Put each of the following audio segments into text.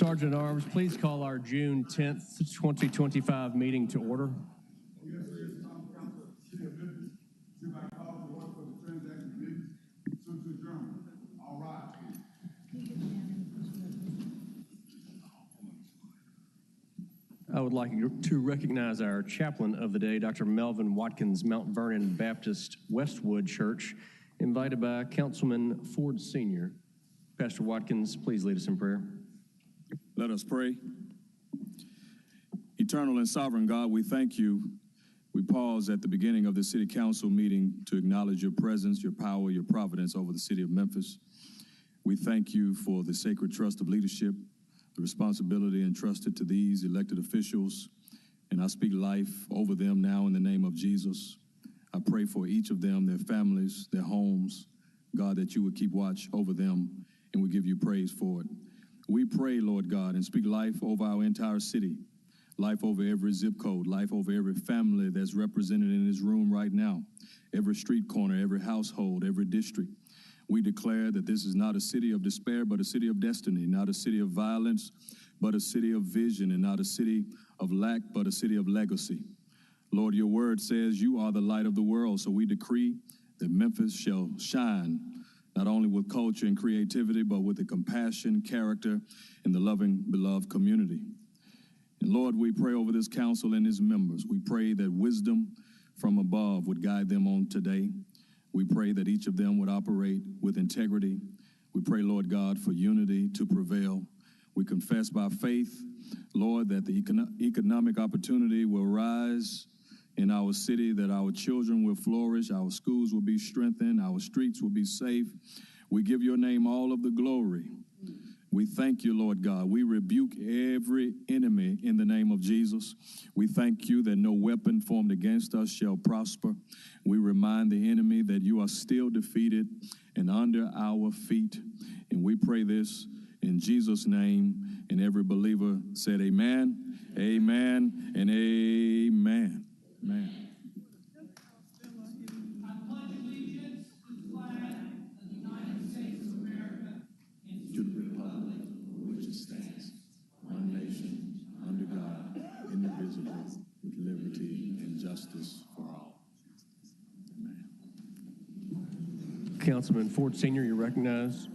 Sergeant at Arms, please call our June 10th, 2025 meeting to order. Yes, sir. City of Memphis. Hereby call to order for the transaction committee. To adjourn. All right. I would like to recognize our chaplain of the day, Dr. Melvin Watkins, Mount Vernon Baptist Westwood Church, invited by Councilman Ford Sr. Pastor Watkins, please lead us in prayer. Let us pray. Eternal and sovereign God, we thank you. We pause at the beginning of the city council meeting to acknowledge your presence, your power, your providence over the city of Memphis. We thank you for the sacred trust of leadership, the responsibility entrusted to these elected officials, and I speak life over them now in the name of Jesus. I pray for each of them, their families, their homes, God, that you would keep watch over them, and we give you praise for it. We pray, Lord God, and speak life over our entire city, life over every zip code, life over every family that's represented in this room right now, every street corner, every household, every district. We declare that this is not a city of despair, but a city of destiny, not a city of violence, but a city of vision, and not a city of lack, but a city of legacy. Lord, your word says you are the light of the world, so we decree that Memphis shall shine, not only with culture and creativity, but with the compassion, character, and the loving, beloved community. And Lord, we pray over this council and its members. We pray that wisdom from above would guide them on today. We pray that each of them would operate with integrity. We pray, Lord God, for unity to prevail. We confess by faith, Lord, that the economic opportunity will rise in our city, that our children will flourish, our schools will be strengthened, our streets will be safe. We give your name all of the glory. We thank you, Lord God. We rebuke every enemy in the name of Jesus. We thank you that no weapon formed against us shall prosper. We remind the enemy that you are still defeated and under our feet. And we pray this in Jesus' name. And every believer said amen, amen, and amen. Amen. With liberty and justice for all. Amen. Councilman Ford Sr., you're recognized.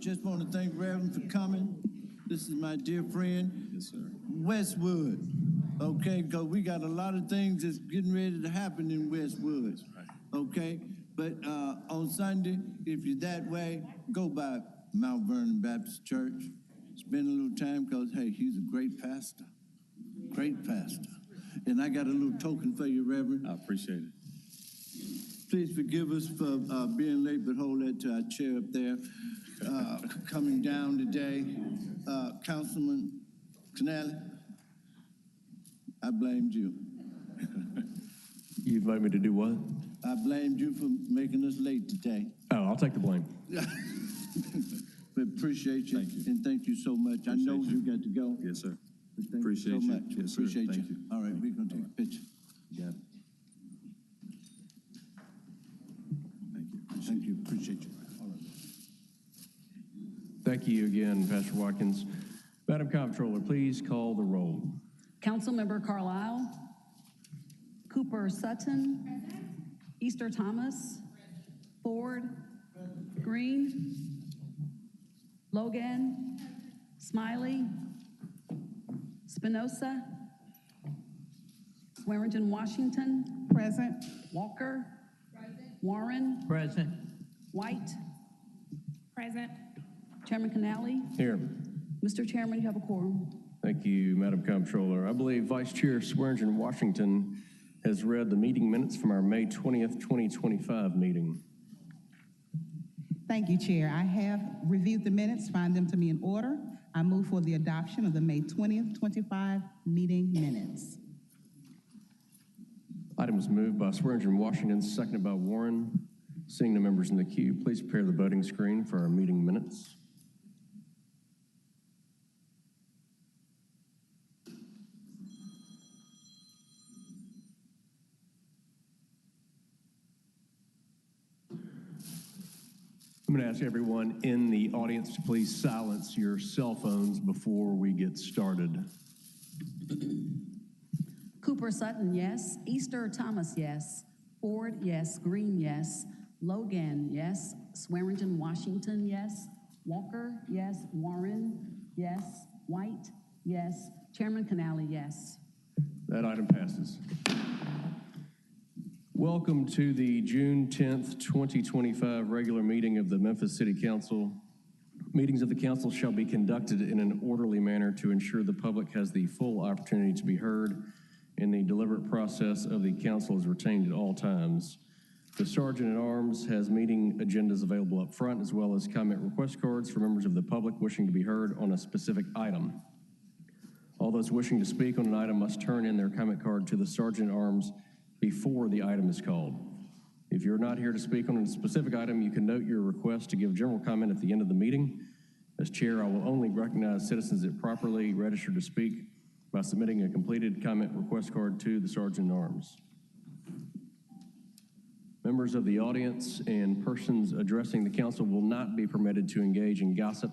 Just want to thank Reverend for coming. This is my dear friend, Yes, sir. Westwood. Okay, because we got a lot of things that's getting ready to happen in Westwood. Right. Okay, but on Sunday, if you're that way, go by Mount Vernon Baptist Church. Spend a little time because, hey, he's a great pastor. Great pastor. And I got a little token for you, Reverend. I appreciate it. Please forgive us for being late, but hold that to our chair up there. Coming down today, Councilman Canale, I blamed you. You invite me to do what? I blamed you for making us late today. Oh, I'll take the blame. But appreciate you. Thank you. And thank you so much. I know you got to go. Yes, sir. But thank Appreciate you so you. much. Yes, sir. Appreciate Thank you. All right, we're going to take a picture. You got it. Thank you. Thank you. Appreciate you. All right. Thank you again, Pastor Watkins. Madam Comptroller, please call the roll. Councilmember Carlisle. Cooper Sutton. Easter Thomas. Ford. Green. Logan. Smiley. Spinoza. Swearingen Washington. Present. Walker. Present. Warren. Present. White. Present. Chairman Canale. Here. Mr. Chairman, you have a quorum. Thank you, Madam Comptroller. I believe Vice Chair Swearingen Washington has read the meeting minutes from our May 20th, 2025 meeting. Thank you, Chair. I have reviewed the minutes, find them to be in order. I move for the adoption of the May 20th, 25 meeting minutes. Item was moved by Swearingen Washington, seconded by Warren. Seeing no members in the queue, please prepare the voting screen for our meeting minutes. I'm going to ask everyone in the audience to please silence your cell phones before we get started. Cooper Sutton, yes. Easter Thomas, yes. Ford, yes. Green, yes. Logan, yes. Swearingen Washington, yes. Walker, yes. Warren, yes. White, yes. Chairman Canale, yes. That item passes. Welcome to the June 10th, 2025 regular meeting of the Memphis City Council. Meetings of the council shall be conducted in an orderly manner to ensure the public has the full opportunity to be heard, and the deliberate process of the council is retained at all times. The Sergeant at Arms has meeting agendas available up front, as well as comment request cards for members of the public wishing to be heard on a specific item. All those wishing to speak on an item must turn in their comment card to the Sergeant at Arms before the item is called. If you're not here to speak on a specific item, you can note your request to give general comment at the end of the meeting. As chair, I will only recognize citizens that properly register to speak by submitting a completed comment request card to the Sergeant at Arms. Members of the audience and persons addressing the council will not be permitted to engage in gossip,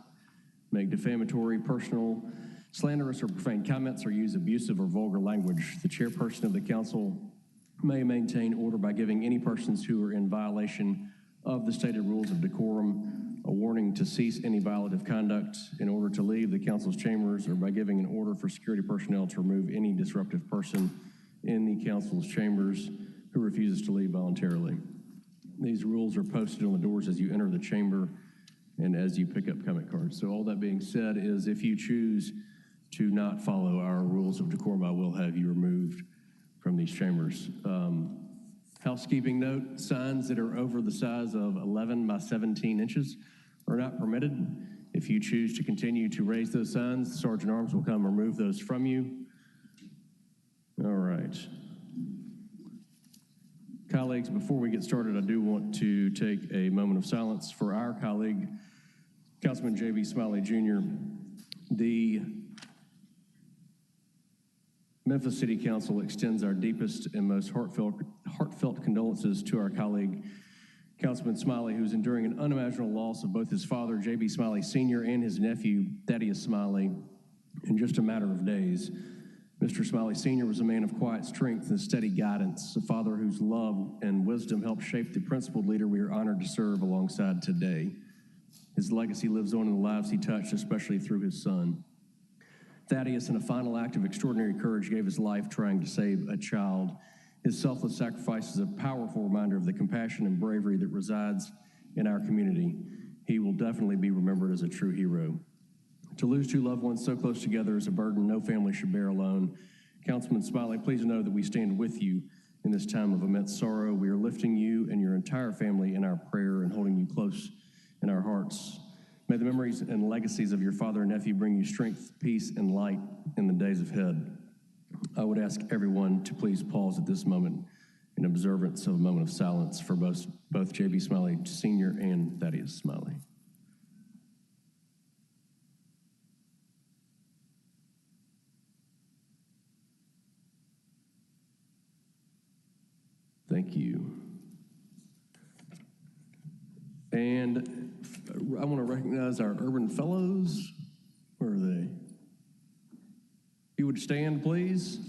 make defamatory, personal, slanderous, or profane comments, or use abusive or vulgar language. The chairperson of the council may maintain order by giving any persons who are in violation of the stated rules of decorum a warning to cease any violative conduct in order to leave the council's chambers, or by giving an order for security personnel to remove any disruptive person in the council's chambers who refuses to leave voluntarily. These rules are posted on the doors as you enter the chamber and as you pick up comment cards. So all that being said is, if you choose to not follow our rules of decorum, I will have you removed from these chambers. Housekeeping note, signs that are over the size of 11 by 17 inches are not permitted. If you choose to continue to raise those signs, the Sergeant at Arms will come remove those from you. All right. Colleagues, before we get started, I do want to take a moment of silence for our colleague, Councilman J.B. Smiley Jr. The Memphis City Council extends our deepest and most heartfelt condolences to our colleague, Councilman Smiley, who's enduring an unimaginable loss of both his father, J.B. Smiley Sr., and his nephew, Thaddeus Smiley, in just a matter of days. Mr. Smiley Sr. was a man of quiet strength and steady guidance, a father whose love and wisdom helped shape the principled leader we are honored to serve alongside today. His legacy lives on in the lives he touched, especially through his son. Thaddeus, in a final act of extraordinary courage, gave his life trying to save a child. His selfless sacrifice is a powerful reminder of the compassion and bravery that resides in our community. He will definitely be remembered as a true hero. To lose two loved ones so close together is a burden no family should bear alone. Councilman Smiley, please know that we stand with you in this time of immense sorrow. We are lifting you and your entire family in our prayer and holding you close in our hearts. May the memories and legacies of your father and nephew bring you strength, peace, and light in the days ahead. I would ask everyone to please pause at this moment in observance of a moment of silence for both J.B. Smiley Sr. and Thaddeus Smiley. Thank you. And I want to recognize our Urban Fellows. Where are they? If you would stand, please.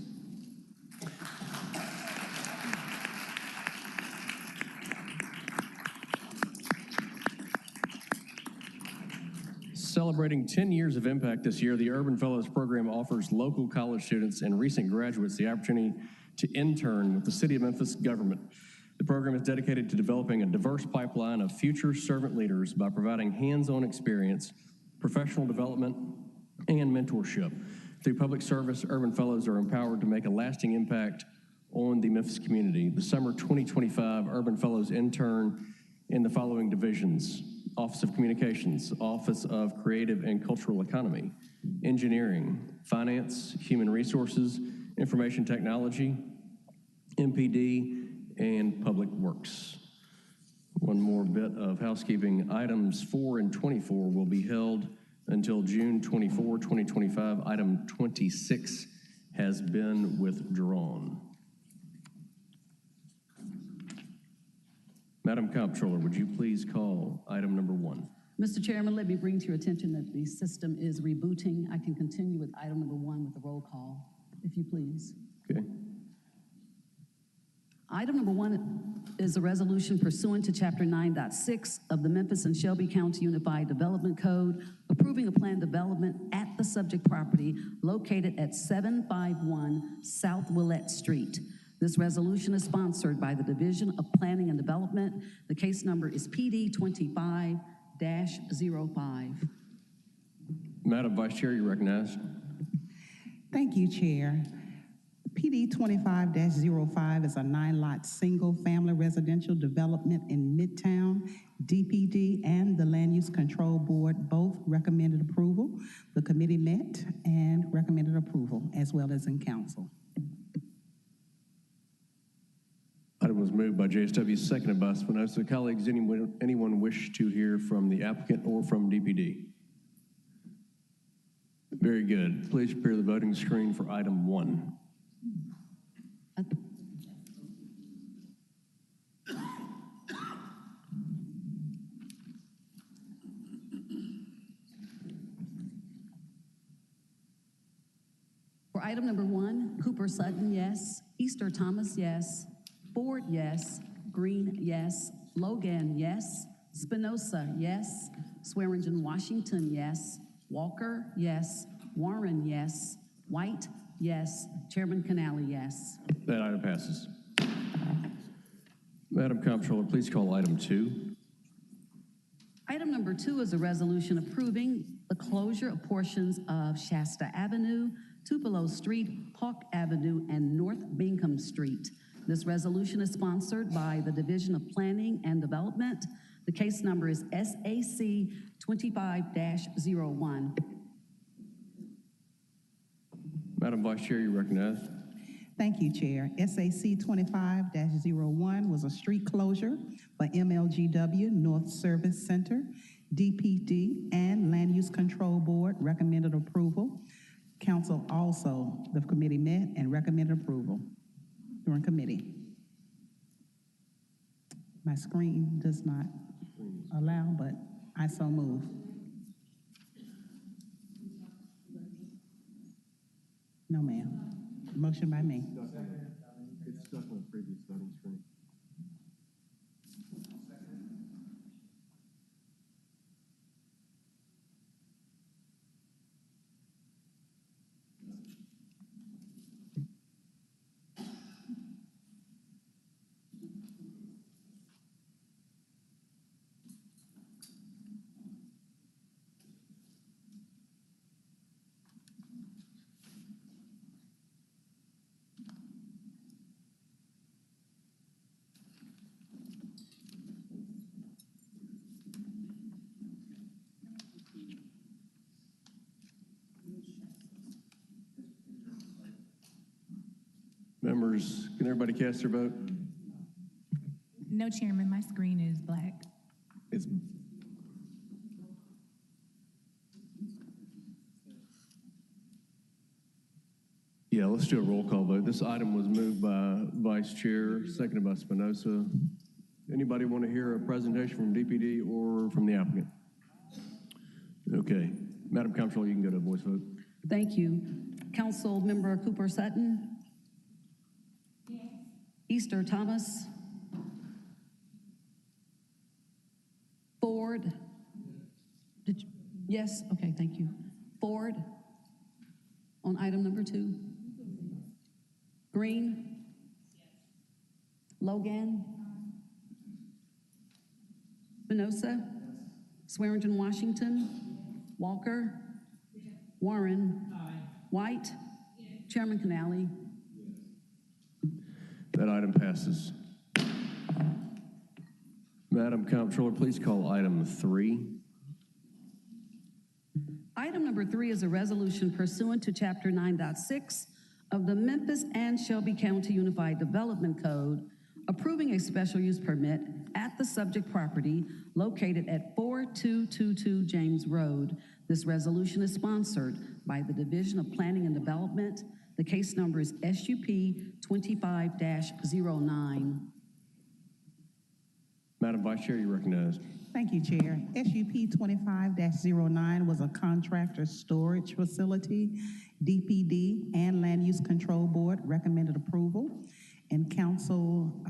Celebrating 10 years of impact this year, the Urban Fellows program offers local college students and recent graduates the opportunity to intern with the City of Memphis government. The program is dedicated to developing a diverse pipeline of future servant leaders by providing hands-on experience, professional development, and mentorship. Through public service, Urban Fellows are empowered to make a lasting impact on the Memphis community. The summer 2025 Urban Fellows intern in the following divisions: Office of Communications, Office of Creative and Cultural Economy, Engineering, Finance, Human Resources, Information Technology, MPD, and Public Works. One more bit of housekeeping. Items 4 and 24 will be held until June 24, 2025. Item 26 has been withdrawn. Madam Comptroller, would you please call item number 1? Mr. Chairman, let me bring to your attention that the system is rebooting. I can continue with item number 1 with the roll call, if you please. Okay. Item number 1 is a resolution pursuant to Chapter 9.6 of the Memphis and Shelby County Unified Development Code, approving a planned development at the subject property located at 751 South Willette Street. This resolution is sponsored by the Division of Planning and Development. The case number is PD 25-05. Madam Vice Chair, you're recognized. Thank you, Chair. PD 25-05 is a 9-lot single-family residential development in Midtown. DPD and the Land Use Control Board both recommended approval. The committee met and recommended approval, as well as in council. Item was moved by JSW, seconded by Spinoza. Colleagues, anyone wish to hear from the applicant or from DPD? Very good. Please prepare the voting screen for item 1. For item number 1, Cooper Sutton, yes. Easter Thomas, yes. Ford, yes. Green, yes. Logan, yes. Spinoza, yes. Swearingen Washington, yes. Walker, yes. Warren, yes. White, yes. Chairman Canali, yes. That item passes. Madam Comptroller, please call item 2. Item number 2 is a resolution approving the closure of portions of Shasta Avenue, Tupelo Street, Hawk Avenue, and North Bingham Street. This resolution is sponsored by the Division of Planning and Development. The case number is SAC 25-01. Madam Vice Chair, you're recognized. Thank you, Chair. SAC 25-01 was a street closure for MLGW North Service Center. DPD and Land Use Control Board recommended approval. Council also, the committee met and recommended approval during committee. My screen does not allow, but I so move. No, ma'am. Motion by me. It's stuck on the previous voting screen. Members, can everybody cast their vote? No, Chairman, my screen is black. It's Yeah, let's do a roll call vote. This item was moved by Vice Chair, seconded by Spinoza. Anybody want to hear a presentation from DPD or from the applicant? Okay. Madam Comptroller, you can go to a voice vote. Thank you. Council Member Cooper Sutton? Yes. Easter Thomas? Ford? Yes? Okay, thank you. Ford? On item number 2? Green? Logan? Spinoza? Swearingen Washington? Walker? Warren? White? Chairman Canali? That item passes. Madam Comptroller, please call item 3. Item number 3 is a resolution pursuant to Chapter 9.6 of the Memphis and Shelby County Unified Development Code, approving a special use permit at the subject property located at 4222 James Road. This resolution is sponsored by the Division of Planning and Development. The case number is SUP 25-09. Madam Vice Chair, you're recognized. Thank you, Chair. SUP 25-09 was a contractor storage facility. DPD and Land Use Control Board recommended approval, and Council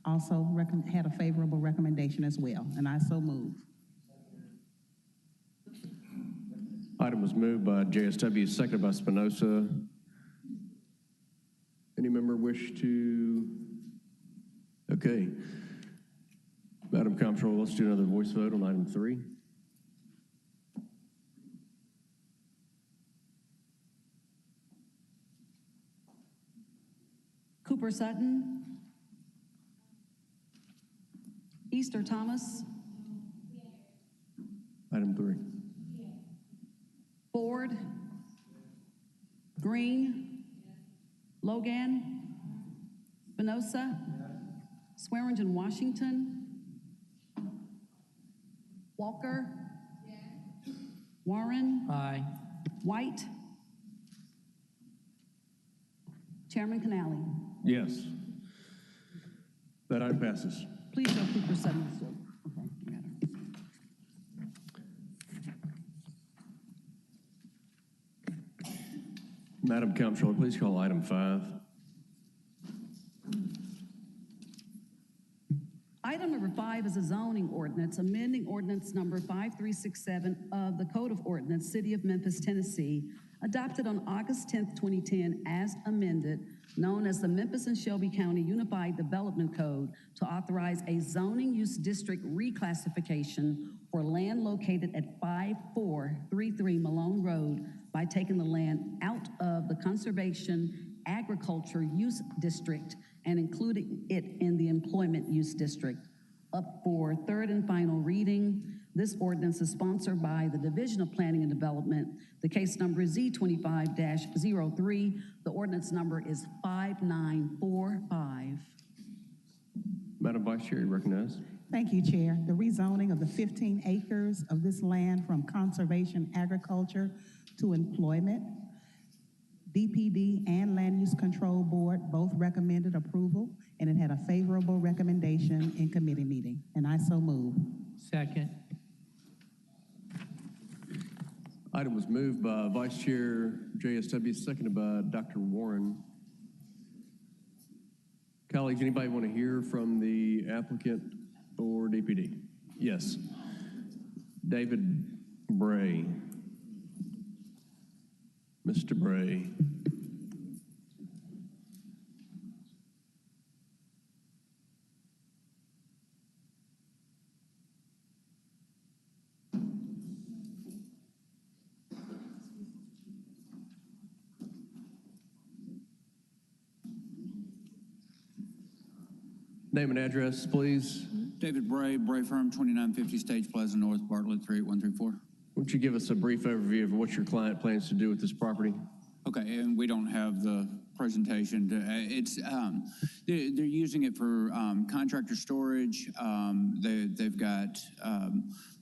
also had a favorable recommendation as well, and I so move. Item was moved by JSW, seconded by Spinoza. Any member wish to? Okay. Madam Comptroller, let's do another voice vote on item 3. Cooper Sutton. Easter Thomas. Item 3. Ford. Green. Logan. Spinoza. Swearingen Washington. Walker. Warren. Aye. White. Chairman Canali. Yes. That item passes. Please show Cooper Sutton. Okay, got her. Madam Comptroller, please call item 5. Item number 5 is a zoning ordinance, amending ordinance number 5367 of the Code of Ordinance, City of Memphis, Tennessee, adopted on August 10th, 2010, as amended, known as the Memphis and Shelby County Unified Development Code, to authorize a zoning use district reclassification for land located at 5433 Malone Road by taking the land out of the Conservation Agriculture Use District and including it in the Employment Use District. Up for third and final reading. This ordinance is sponsored by the Division of Planning and Development. The case number is Z25-03. The ordinance number is 5945. Madam Vice Chair, you recognize. Thank you, Chair. The rezoning of the 15 acres of this land from conservation agriculture to employment. DPD and Land Use Control Board both recommended approval, and it had a favorable recommendation in committee meeting, and I so move. Second. Item was moved by Vice Chair JSW, seconded by Dr. Warren. Colleagues, anybody want to hear from the applicant or DPD? Yes. David Bray. Mr. Bray. Name and address, please. David Bray, Bray Firm, 2950 Stage Plaza North, Bartlett, 38134. Why don't you give us a brief overview of what your client plans to do with this property? Okay, and we don't have the presentation. They're using it for contractor storage. They've got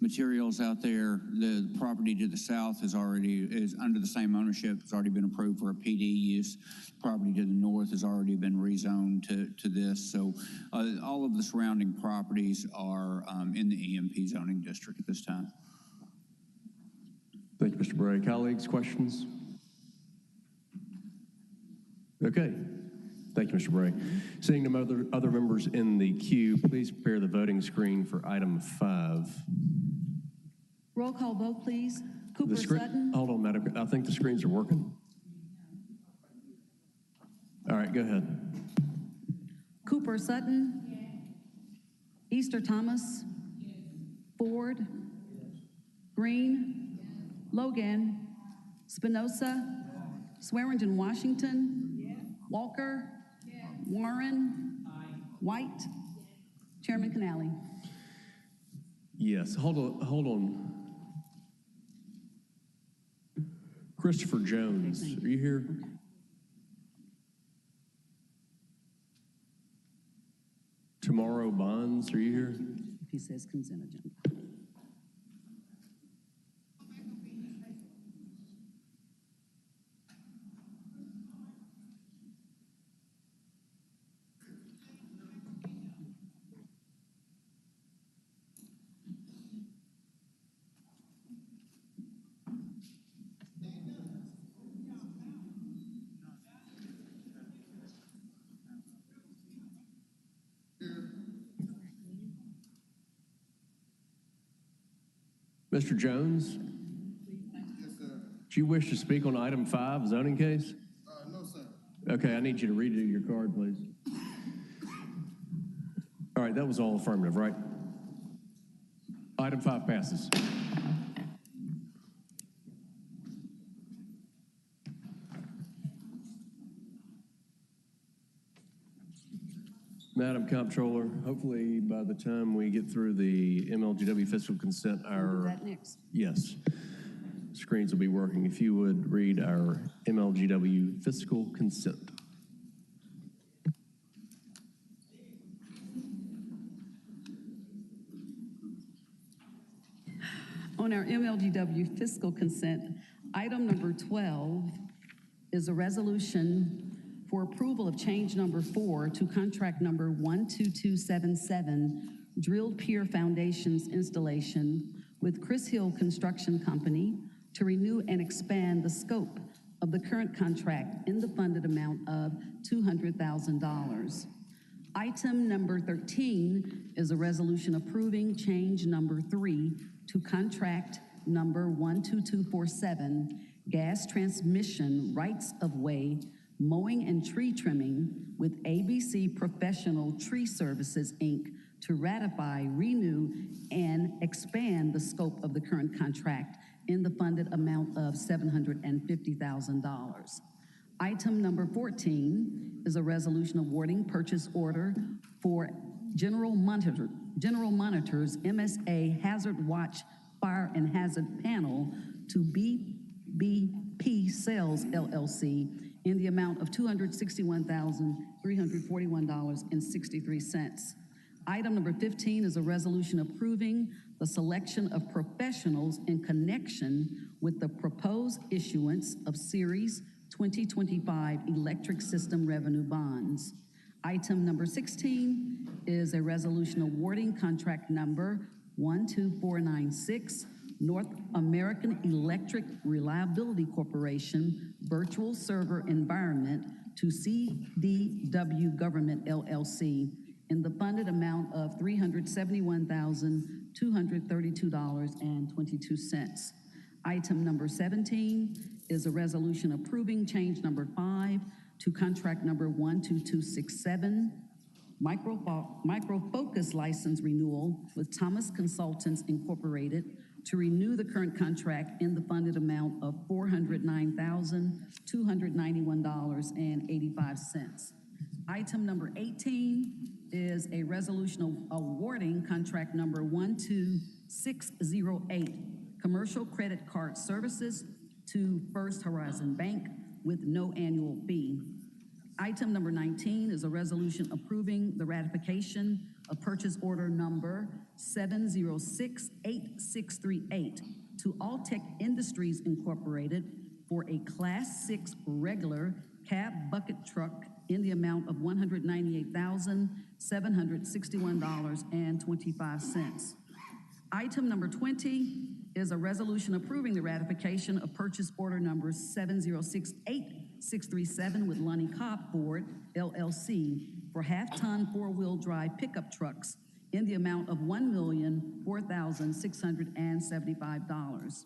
materials out there. The property to the south is under the same ownership. It's already been approved for a PD use. Property to the north has already been rezoned to this. So all of the surrounding properties are in the EMP zoning district at this time. Thank you, Mr. Bray. Colleagues, questions? Okay. Thank you, Mr. Bray. Seeing no other members in the queue, please prepare the voting screen for item 5. Roll call vote, please. Cooper Sutton. Hold on, Madam. I think the screens are working. All right, go ahead. Cooper Sutton. Easter Thomas. Ford. Green. Logan. Spinoza. Swearingen Washington. Walker. Warren. White. Chairman Canali. Yes, hold on. Christopher Jones, Okay, thank are you here? Okay. Tomorrow Bonds, are you here? If he says consent agenda. Mr. Jones, Yes, sir. do you wish to speak on item 5, zoning case? No, sir. Okay, I need you to redo your card, please. All right, that was all affirmative, right? Item 5 passes. Madam Comptroller, hopefully by the time we get through the MLGW fiscal consent, We'll do that next. yes, screens will be working. If you would read our MLGW fiscal consent. On our MLGW fiscal consent, item number 12 is a resolution for approval of change number 4 to contract number 12277, drilled pier foundations installation with Chris Hill Construction Company to renew and expand the scope of the current contract in the funded amount of $200,000. Item number 13 is a resolution approving change number 3 to contract number 12247, gas transmission rights of way, mowing and tree trimming with ABC Professional Tree Services, Inc. to ratify, renew, and expand the scope of the current contract in the funded amount of $750,000. Item number 14 is a resolution awarding purchase order for General Monitors MSA Hazard Watch Fire and Hazard Panel to BBP Sales LLC in the amount of $261,341.63. Item number 15 is a resolution approving the selection of professionals in connection with the proposed issuance of Series 2025 electric system revenue bonds. Item number 16 is a resolution awarding contract number 12496, North American Electric Reliability Corporation Virtual Server Environment to CDW Government LLC in the funded amount of $371,232.22. Item number 17 is a resolution approving change number 5 to contract number 12267, Microfocus license renewal with Thomas Consultants Incorporated to renew the current contract in the funded amount of $409,291.85. Item number 18 is a resolution awarding contract number 12608, commercial credit card services to First Horizon Bank with no annual fee. Item number 19 is a resolution approving the ratification of purchase order number 7068638 to Alltech Industries Incorporated for a Class 6 regular cab bucket truck in the amount of $198,761.25. Item number 20 is a resolution approving the ratification of purchase order number 7068637 with Lonnie Cobb Ford, LLC, for half-ton four-wheel drive pickup trucks in the amount of $1,004,675.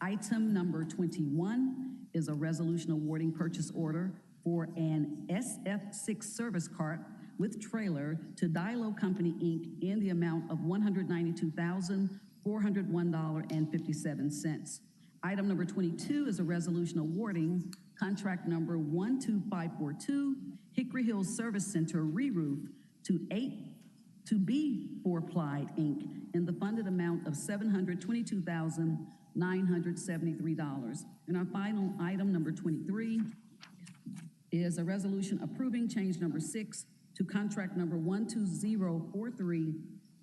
Item number 21 is a resolution awarding purchase order for an SF6 service cart with trailer to Dilo Company, Inc. in the amount of $192,401.57. Item number 22 is a resolution awarding contract number 12542, Hickory Hills Service Center re-roof to 8 to be for Applied, Inc. in the funded amount of $722,973. And our final item, number 23, is a resolution approving change number 6 to contract number 12043,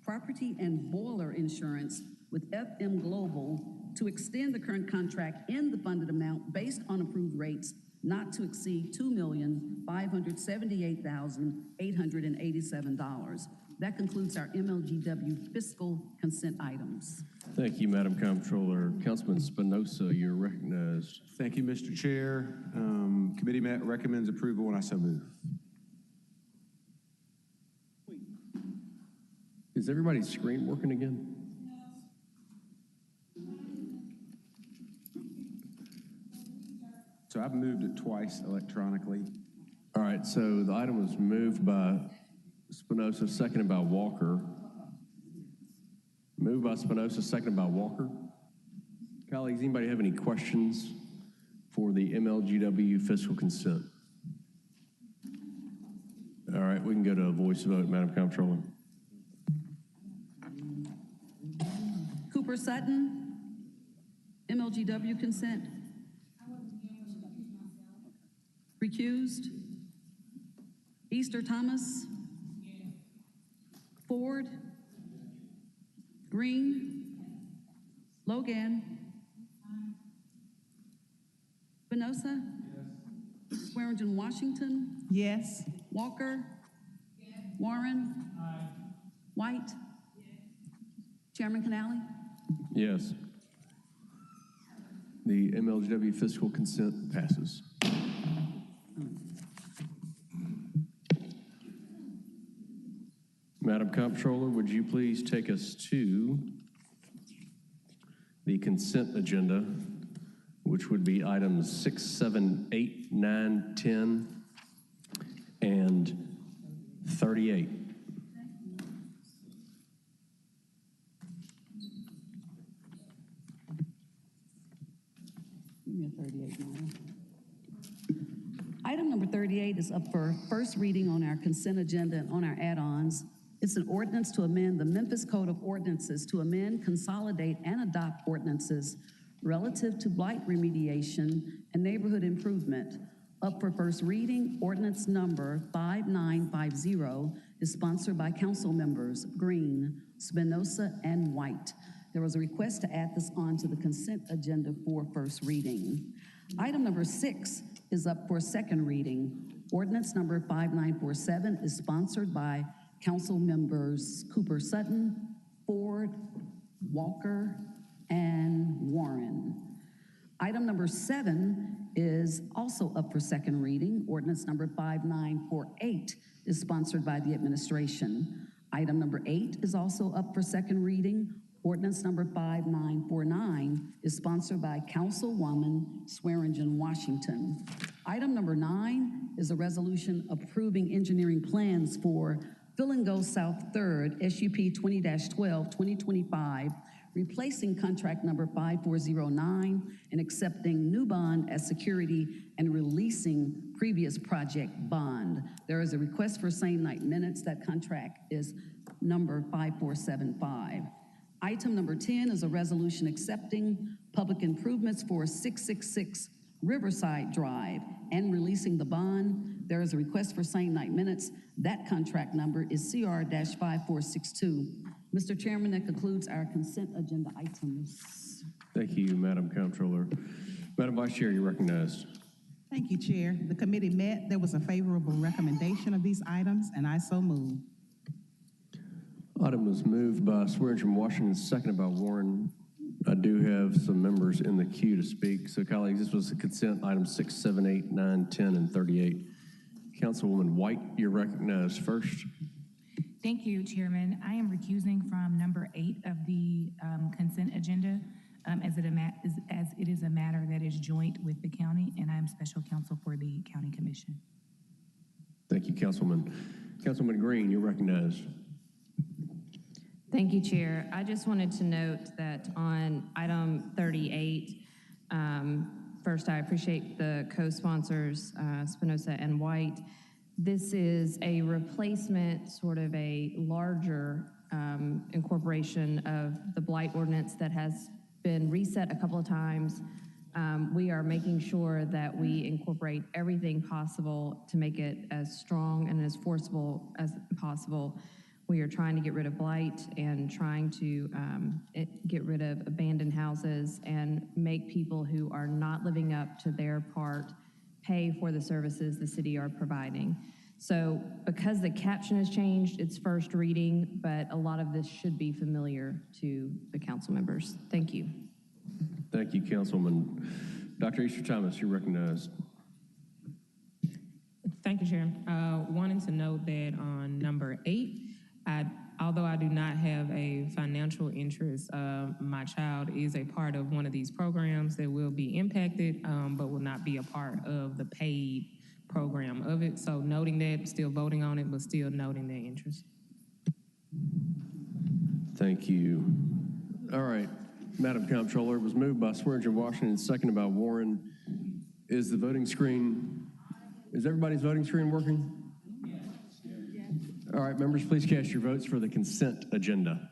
property and boiler insurance with FM Global to extend the current contract in the funded amount based on approved rates not to exceed $2,578,887. That concludes our MLGW fiscal consent items. Thank you, Madam Comptroller. Councilman Spinoza, you're recognized. Thank you, Mr. Chair. Committee recommends approval, and I so move. Is everybody's screen working again? So I've moved it twice electronically. All right, so the item was moved by Spinoza, seconded by Walker. Moved by Spinoza, seconded by Walker. Colleagues, anybody have any questions for the MLGW fiscal consent? All right, we can go to a voice vote, Madam Comptroller. Cooper Sutton, MLGW consent. Recused? Easter Thomas? Ford? Green? Logan? Spinoza? Swearingen Washington? Yes. Walker? Warren? White? Chairman Canali? Yes. The MLGW fiscal consent passes. Madam Comptroller, would you please take us to the consent agenda, which would be items 6, 7, 8, 9, 10, and 38. Give me a 38 now. Item number 38 is up for first reading on our consent agenda and on our add-ons. It's an ordinance to amend the Memphis Code of Ordinances to amend, consolidate, and adopt ordinances relative to blight remediation and neighborhood improvement. Up for first reading, ordinance number 5950 is sponsored by council members Green, Spinoza, and White. There was a request to add this on to the consent agenda for first reading. Item number 6 is up for second reading. Ordinance number 5947 is sponsored by council members Cooper Sutton, Ford, Walker, and Warren. Item number 7 is also up for second reading. Ordinance number 5948 is sponsored by the administration. Item number 8 is also up for second reading. Ordinance number 5949 is sponsored by Councilwoman Swearingen Washington. Item number 9 is a resolution approving engineering plans for Fill and Go South 3rd, SUP 20-12, 2025, replacing contract number 5409 and accepting new bond as security and releasing previous project bond. There is a request for same night minutes. That contract is number 5475. Item number 10 is a resolution accepting public improvements for 666 Riverside Drive and releasing the bond. There is a request for same night minutes. That contract number is CR-5462. Mr. Chairman, that concludes our consent agenda items. Thank you, Madam Comptroller. Madam Vice Chair, you're recognized. Thank you, Chair. The committee met. There was a favorable recommendation of these items, and I so move. Item was moved by Swearingen Washington, seconded by Warren. I do have some members in the queue to speak. So, colleagues, this was the consent items 6, 7, 8, 9, 10, and 38. Councilwoman White, you're recognized first. Thank you, Chairman. I am recusing from number 8 of the consent agenda as it is a matter that is joint with the county, and I am special counsel for the county commission. Thank you, Councilwoman. Councilwoman Green, you're recognized. Thank you, Chair. I just wanted to note that on item 38, first, I appreciate the co-sponsors, Spinoza and White. This is a replacement, sort of a larger incorporation of the blight ordinance that has been reset a couple of times. We are making sure that we incorporate everything possible to make it as strong and as forcible as possible. We are trying to get rid of blight and trying to get rid of abandoned houses and make people who are not living up to their part pay for the services the city are providing. So because the caption has changed, it's first reading, but a lot of this should be familiar to the council members. Thank you. Thank you, Councilwoman. Dr. Easter Thomas, you're recognized. Thank you, Chair. Wanting to note that on number 8, although I do not have a financial interest, my child is a part of one of these programs that will be impacted, but will not be a part of the paid program of it. So noting that, still voting on it, but still noting their interest. Thank you. All right, Madam Comptroller, it was moved by Swearinger Washington, seconded by Warren. Is the voting screen, is everybody's voting screen working? All right, members, please cast your votes for the consent agenda.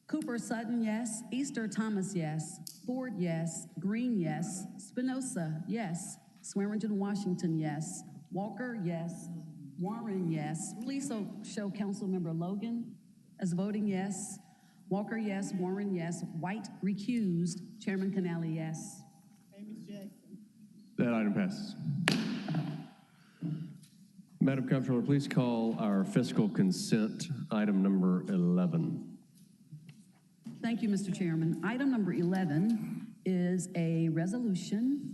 Cooper Sutton, yes. Easter Thomas, yes. Ford, yes. Green, yes. Spinoza, yes. Swearingen Washington, yes. Walker, yes. Warren, yes. Please show Councilmember Logan as voting yes. Walker, yes. Warren, yes. White, recused. Chairman Canali, yes. That item passes. Madam Comptroller, please call our fiscal consent, item number 11. Thank you, Mr. Chairman. Item number 11 is a resolution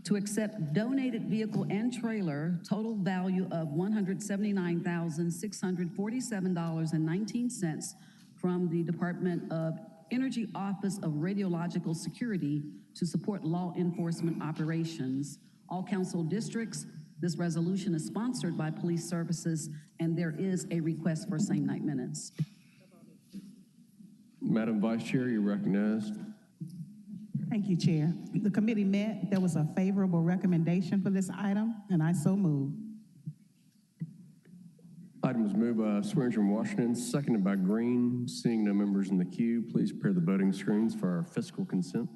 to accept donated vehicle and trailer, total value of $179,647.19 from the Department of Energy Office of Radiological Security to support law enforcement operations. All council districts, this resolution is sponsored by Police Services, and there is a request for same-night minutes. Madam Vice Chair, you're recognized. Thank you, Chair. The committee met. There was a favorable recommendation for this item, and I so move. Item was moved by Swearinger Washington, seconded by Green. Seeing no members in the queue, please prepare the voting screens for our fiscal consent.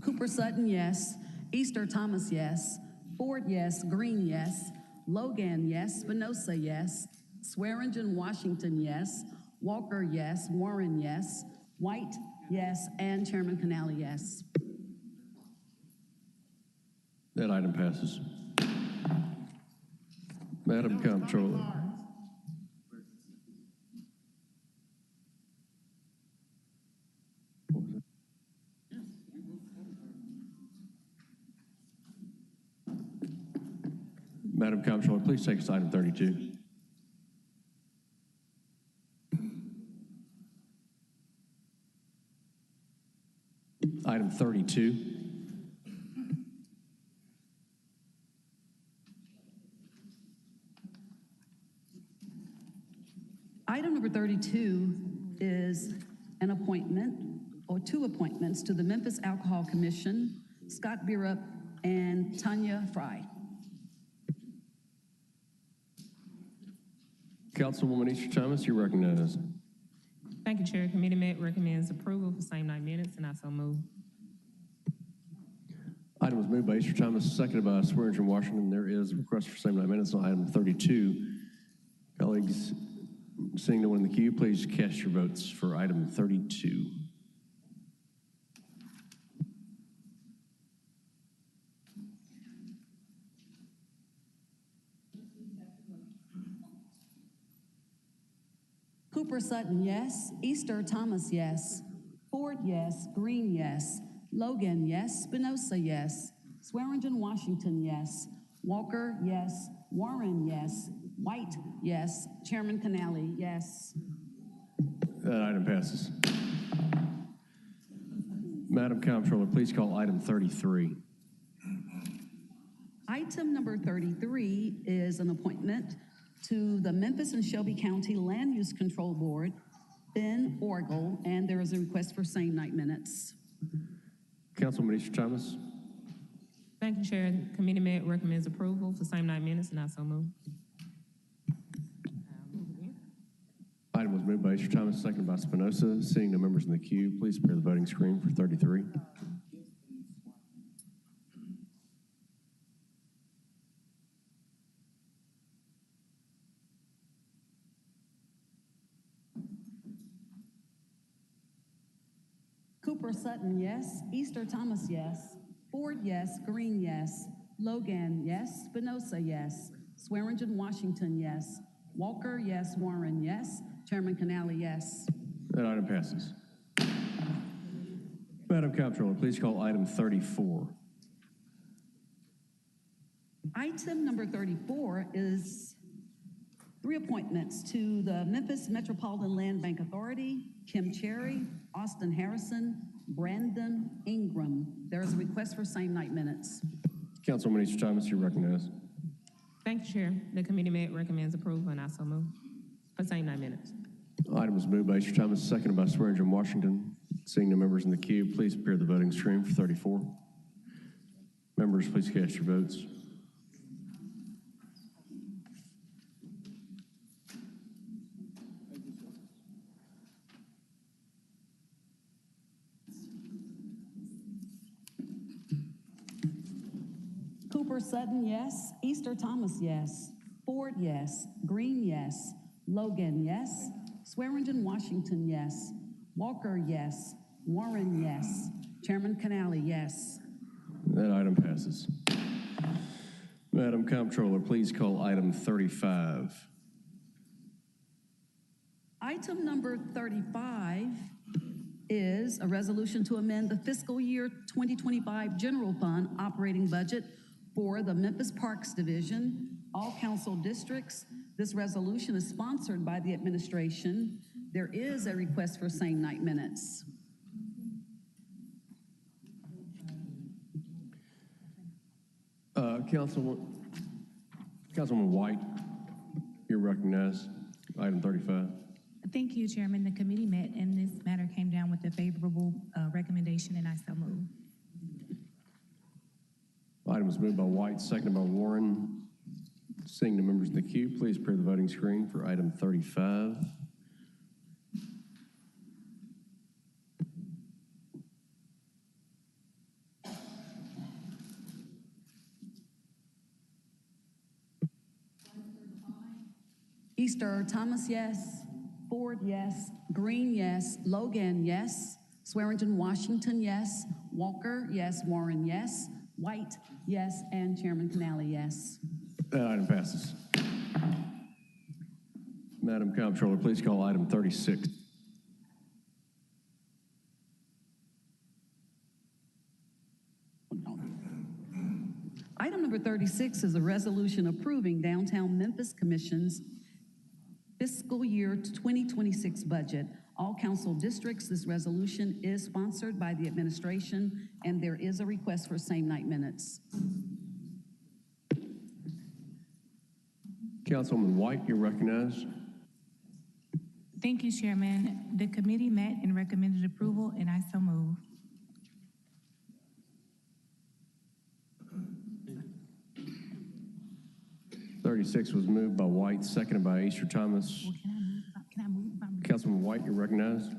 Cooper Sutton, yes. Easter Thomas, yes. Ford, yes. Green, yes. Logan, yes. Spinoza, yes. Swearingen Washington, yes. Walker, yes. Warren, yes. White, yes. And Chairman Canali, yes. That item passes. Madam Comptroller. Madam Comptroller, please take us to item 32. Item 32. Item number 32 is an appointment, or 2 appointments, to the Memphis Alcohol Commission, Scott Bierup and Tanya Fry. Councilwoman Easter Thomas, you're recognized. Thank you, Chair. Committee met recommends approval for same-night minutes, and I so move. Item was moved by Easter Thomas, seconded by Swearinger Washington. There is a request for same-night minutes on item 32. Colleagues, seeing no one in the queue, please cast your votes for item 32. Cooper Sutton, yes. Easter Thomas, yes. Ford, yes. Green, yes. Logan, yes. Spinoza, yes. Swearingen Washington, yes. Walker, yes. Warren, yes. White, yes. Chairman Canali, yes. That item passes. Madam Comptroller, please call item 33. Item number 33 is an appointment to the Memphis and Shelby County Land Use Control Board, Ben Orgel, and there is a request for same night minutes. Councilman Easter Thomas. Thank you, Chair. Committee met recommends approval for same night minutes, and I so move. Item was moved by Easter Thomas, seconded by Spinoza. Seeing no members in the queue, please prepare the voting screen for 33. Cooper Sutton, yes. Easter Thomas, yes. Ford, yes. Green, yes. Logan, yes. Spinoza, yes. Swearingen Washington, yes. Walker, yes. Warren, yes. Chairman Canali, yes. That item passes. Madam Comptroller, please call item 34. Item number 34 is three appointments to the Memphis Metropolitan Land Bank Authority: Kim Cherry, Austin Harrison, Brandon Ingram. There is a request for same night minutes. Councilman Easter Thomas, you're recognized. Thank you, Chair. The committee met recommends approval, and I so move for same night minutes. Item was moved by Easter Thomas, seconded by Swearingen Washington. Seeing no members in the queue, please prepare the voting screen for 34. Members, please cast your votes. Cooper Sutton, yes. Easter Thomas, yes. Ford, yes. Green, yes. Logan, yes. Swearingen Washington, yes. Walker, yes. Warren, yes. Chairman Canali, yes. That item passes. Madam Comptroller, please call item 35. Item number 35 is a resolution to amend the fiscal year 2025 general fund operating budget for the Memphis Parks Division, all council districts. This resolution is sponsored by the administration. There is a request for same night minutes. Councilwoman White, you're recognized. Item 35. Thank you, Chairman. The committee met and this matter came down with a favorable recommendation, and I so move. Item was moved by White, seconded by Warren. Seeing the members in the queue, please prepare the voting screen for item 35. Easter Thomas, yes. Ford, yes. Green, yes. Logan, yes. Swearingen Washington, yes. Walker, yes. Warren, yes. White, yes. And Chairman Canali, yes. That item passes. Madam Comptroller, please call item 36. Item number 36 is a resolution approving Downtown Memphis Commission's fiscal year 2026 budget. All council districts, this resolution is sponsored by the administration, and there is a request for same night minutes. Councilwoman White, you're recognized. Thank you, Chairman. The committee met and recommended approval, and I so move. Thirty-six was moved by White, seconded by Easter Thomas. Well, can I move? Councilwoman White, you're recognized.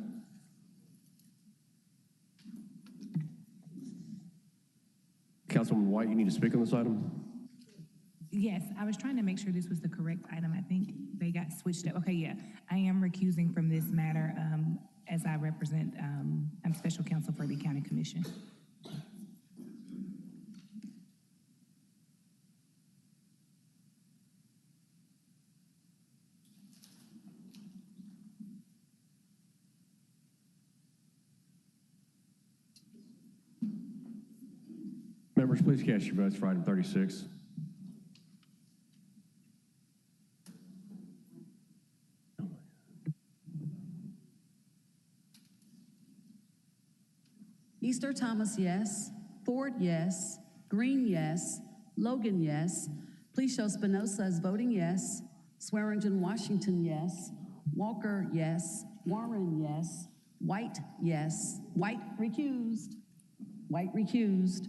Councilwoman White, you need to speak on this item? Yes, I was trying to make sure this was the correct item. I think they got switched up. Okay, yeah. I am recusing from this matter as I represent, I'm special counsel for the county commission. Members, please cast your votes for item 36. Easter Thomas, yes. Ford, yes. Green, yes. Logan, yes. Please show Spinoza as voting yes. Swearingen, Washington, yes. Walker, yes. Warren, yes. White, yes. White recused. White recused.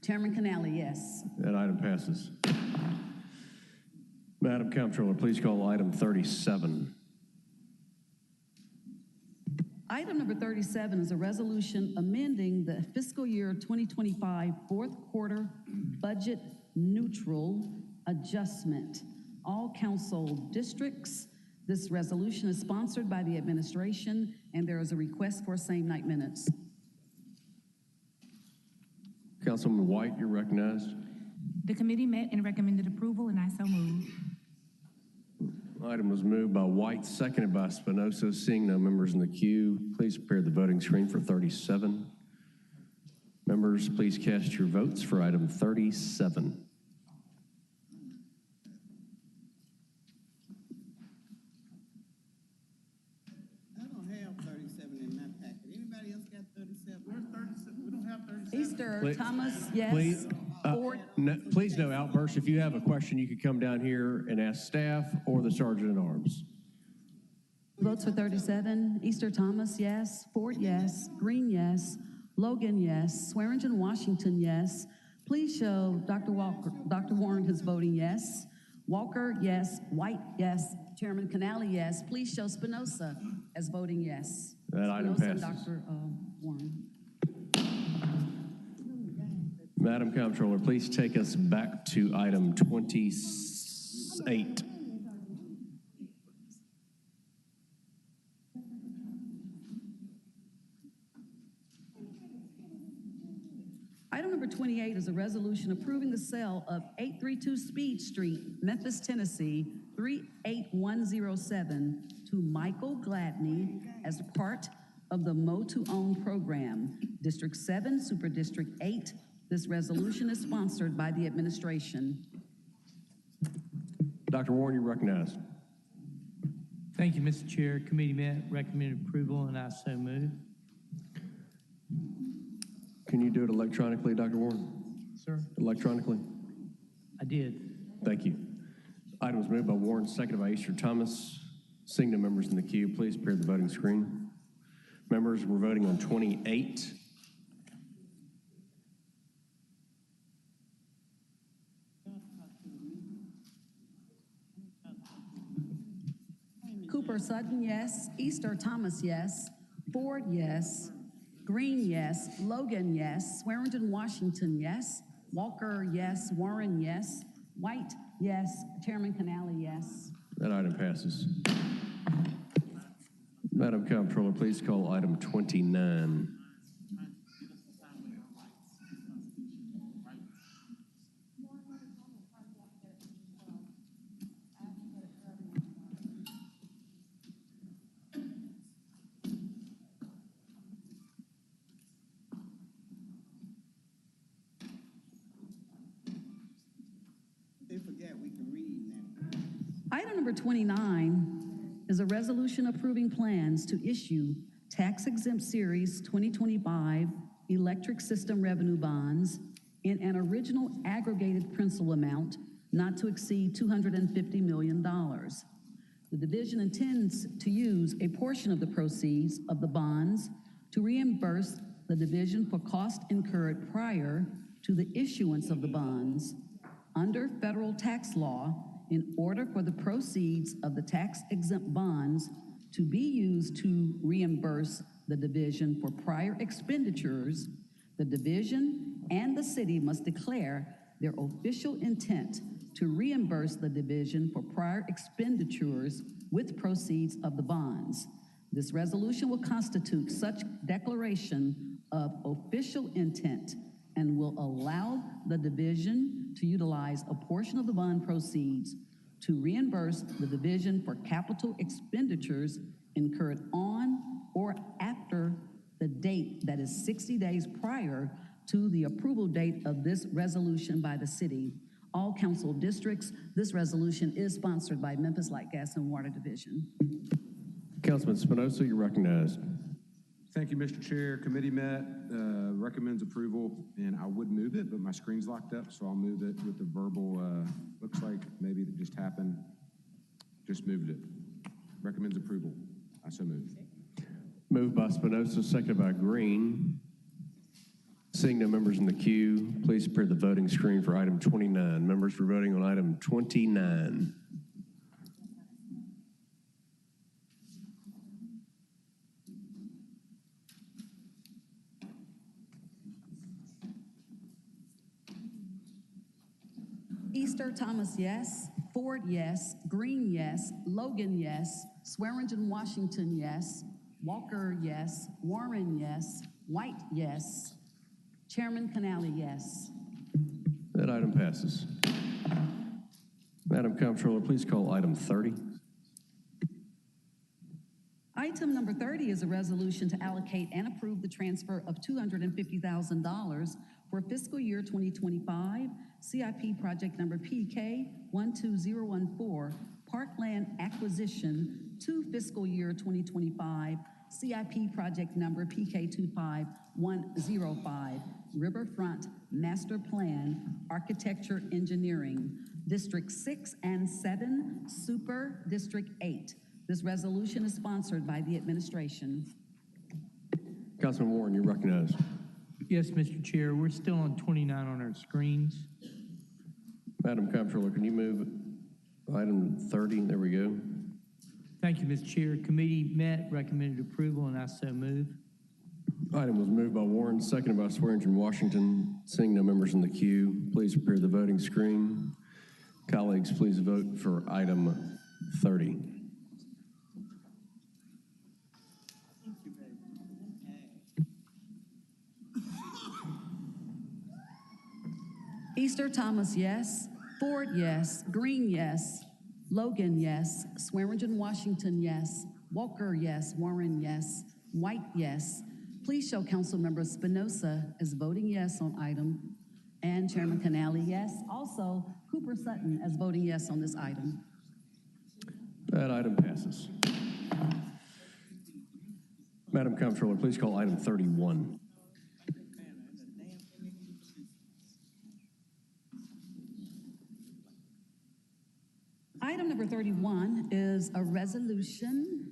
Chairman Canali, yes. That item passes. Madam Comptroller, please call item 37. Item number 37 is a resolution amending the fiscal year 2025 fourth quarter budget neutral adjustment. All council districts. This resolution is sponsored by the administration, and there is a request for same night minutes. Councilman White, you're recognized. The committee met and recommended approval, and I so move. Item was moved by White, seconded by Spinoza. Seeing no members in the queue, please prepare the voting screen for 37. Members, please cast your votes for item 37. I don't have 37 in my packet. Anybody else got 37? Where's 37? We don't have 37. Easter Please- Thomas, yes. Please, Ford, please no outbursts. If you have a question, you could come down here and ask staff or the Sergeant at Arms. votes for 37. Easter Thomas, yes. Ford, yes. Green, yes. Logan, yes. Swearingen, Washington, yes. Please show Dr. Warren is voting yes. Walker, yes. White, yes. Chairman Canali, yes. Please show Spinoza as voting yes. That item Spinoza and passes. Dr. Warren. Madam Comptroller, please take us back to item 28. Item number 28 is a resolution approving the sale of 832 Speed Street, Memphis, Tennessee, 38107 to Michael Gladney as part of the Mo to Own program, District 7, Super District 8. This resolution is sponsored by the administration. Dr. Warren, you're recognized. Thank you, Mr. Chair. Committee met, recommended approval, and I so move. Can you do it electronically, Dr. Warren? Sir? Electronically? I did. Thank you. Item was moved by Warren, seconded by Easter Thomas. Seeing no members in the queue, please prepare the voting screen. Members, we're voting on 28. Cooper Sutton, yes. Easter Thomas, yes. Ford, yes. Green, yes. Logan, yes. Swearingen, Washington, yes. Walker, yes. Warren, yes. White, yes. Chairman Canali, yes. That item passes. Madam Comptroller, please call item 29. They forget we can read now. Item number 29 is a resolution approving plans to issue tax-exempt Series 2025 electric system revenue bonds in an original aggregated principal amount not to exceed $250 million. The division intends to use a portion of the proceeds of the bonds to reimburse the division for costs incurred prior to the issuance of the bonds. Under federal tax law, in order for the proceeds of the tax-exempt bonds to be used to reimburse the division for prior expenditures, the division and the city must declare their official intent to reimburse the division for prior expenditures with proceeds of the bonds. This resolution will constitute such declaration of official intent and will allow the division to utilize a portion of the bond proceeds to reimburse the division for capital expenditures incurred on or after the date that is 60 days prior to the approval date of this resolution by the city. All council districts, this resolution is sponsored by Memphis Light, Gas, and Water Division. Councilman Spinoza, you're recognized. Thank you, Mr. Chair. Committee met, recommends approval, and I would move it, but my screen's locked up, so I'll move it with the verbal, looks like maybe that just happened. Just moved it. Recommends approval. I so move. Moved by Spinoza, seconded by Green. Seeing no members in the queue, please prepare the voting screen for item 29. Members for voting on item 29. Easter Thomas, yes. Ford, yes. Green, yes. Logan, yes. Swearingen, Washington, yes. Walker, yes. Warren, yes. White, yes. Chairman Canali, yes. That item passes. Madam Comptroller, please call item 30. Item number 30 is a resolution to allocate and approve the transfer of $250,000 for fiscal year 2025 CIP project number PK 12014 Parkland Acquisition to fiscal year 2025 CIP project number PK 25105 Riverfront Master Plan Architecture Engineering District 6 and 7 Super District 8. This resolution is sponsored by the administration. Councilman Warren, you're recognized. Yes, Mr. Chair, we're still on 29 on our screens. Madam Comptroller, can you move item 30? There we go. Thank you, Mr. Chair. Committee met, recommended approval, and I so move. Item was moved by Warren, seconded by Swearingen, Washington. Seeing no members in the queue, please prepare the voting screen. Colleagues, please vote for item 30. Easter Thomas, yes. Ford, yes. Green, yes. Logan, yes. Swearingen, Washington, yes. Walker, yes. Warren, yes. White, yes. Please show Councilmember Spinoza as voting yes on item, and Chairman Canali, yes. Also, Cooper Sutton as voting yes on this item. That item passes. Madam Comptroller, please call item 31. Item number 31 is a resolution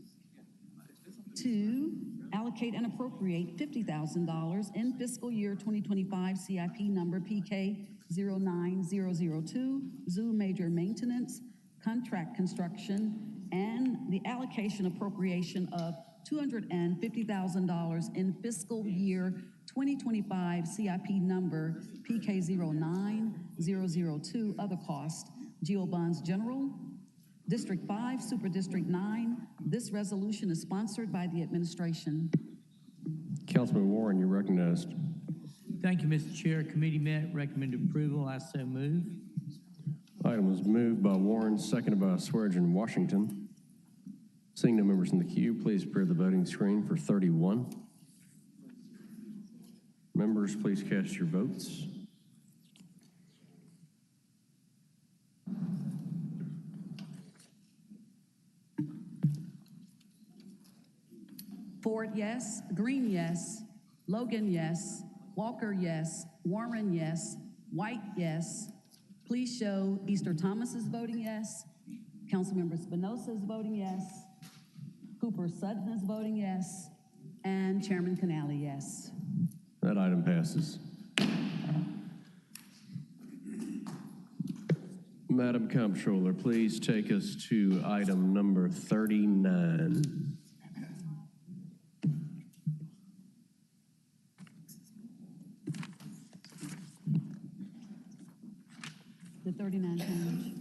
to allocate and appropriate $50,000 in fiscal year 2025 CIP number PK 09002 Zoo Major Maintenance, Contract Construction, and the allocation appropriation of $250,000 in fiscal year 2025 CIP number PK 09002 other cost, GeoBonds General, District 5, Super District 9. This resolution is sponsored by the administration. Councilman Warren, you're recognized. Thank you, Mr. Chair. Committee met, recommended approval. I so move. Item was moved by Warren, seconded by Swearingen, Washington. Seeing no members in the queue, please prepare the voting screen for 31. Members, please cast your votes. Ford, yes. Green, yes. Logan, yes. Walker, yes. Warren, yes. White, yes. Please show Easter Thomas is voting yes. Councilmember Spinoza is voting yes. Cooper Sutton is voting yes. And Chairman Canali, yes. That item passes. Madam Comptroller, please take us to item number 39. The 39 page.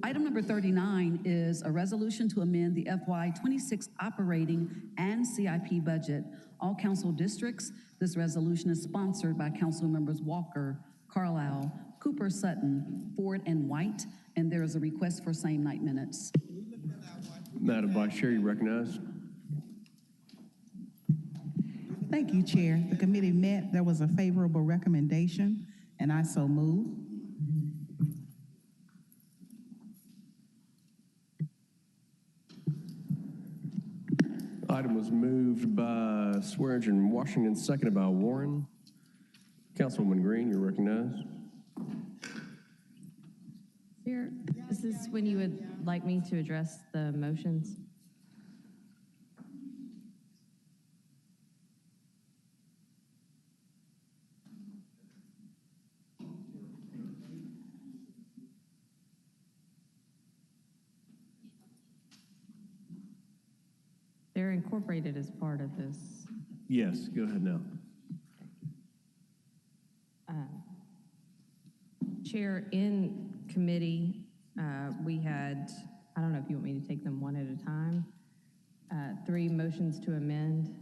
Item number 39 is a resolution to amend the FY26 operating and CIP budget. All council districts, this resolution is sponsored by council members Walker, Carlisle, Cooper Sutton, Ford, and White, and there is a request for same night minutes. Madam Vice Chair, you recognized. Thank you, Chair. The committee met. There was a favorable recommendation, and I so move. item was moved by Swearingen Washington, seconded by Warren. Councilwoman Green, you're recognized. Chair, is this when you would like me to address the motions? They're incorporated as part of this. Yes, go ahead now. Chair, in committee, we had, I don't know if you want me to take them one at a time, 3 motions to amend.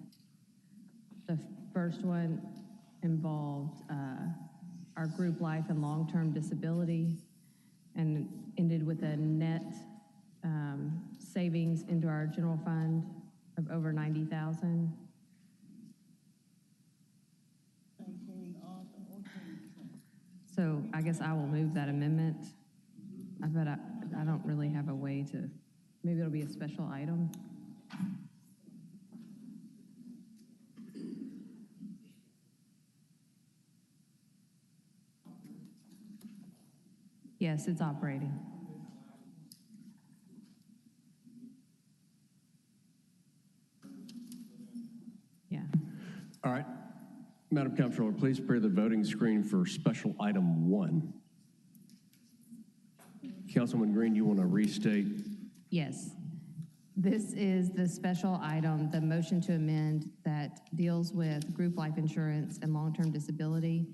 The first one involved our group life and long-term disability and ended with a net savings into our general fund of over $90,000. So I guess I will move that amendment. But I don't really have a way to, maybe it'll be a special item. Yes, it's operating. Yeah. All right. Madam Comptroller, please prepare the voting screen for special item 1. Councilwoman Green, you want to restate? Yes. This is the special item, the motion to amend that deals with group life insurance and long-term disability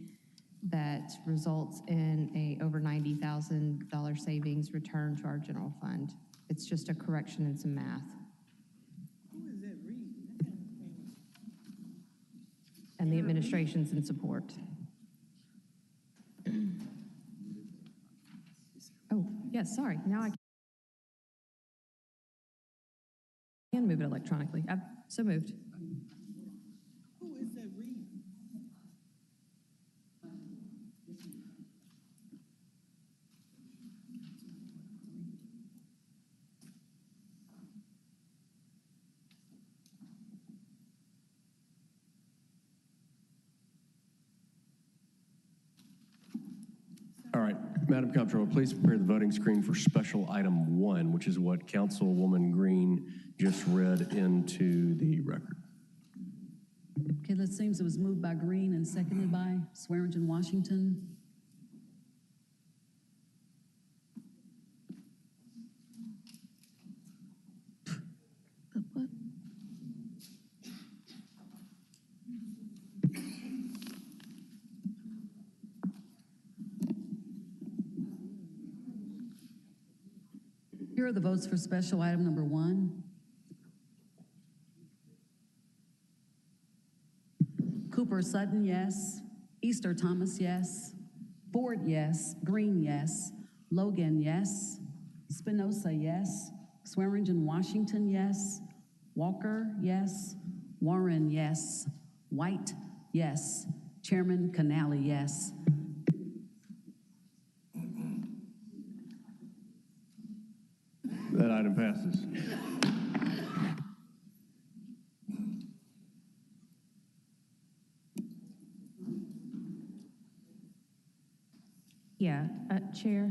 that results in a over $90,000 savings return to our general fund. It's just a correction and some math. And the administration's in support. Oh, yes, sorry. Now I can move it electronically. I've so moved. Who is that reading? All right. Madam Comptroller, please prepare the voting screen for special item 1, which is what Councilwoman Green just read into the record. Okay, that seems it was moved by Green and seconded by Swearingen Washington. What? Here are the votes for special item number 1. Cooper Sutton, yes. Easter Thomas, yes. Ford, yes. Green, yes. Logan, yes. Spinoza, yes. Swearingen Washington, yes. Walker, yes. Warren, yes. White, yes. Chairman Canali, yes. That item passes. Yeah, Chair.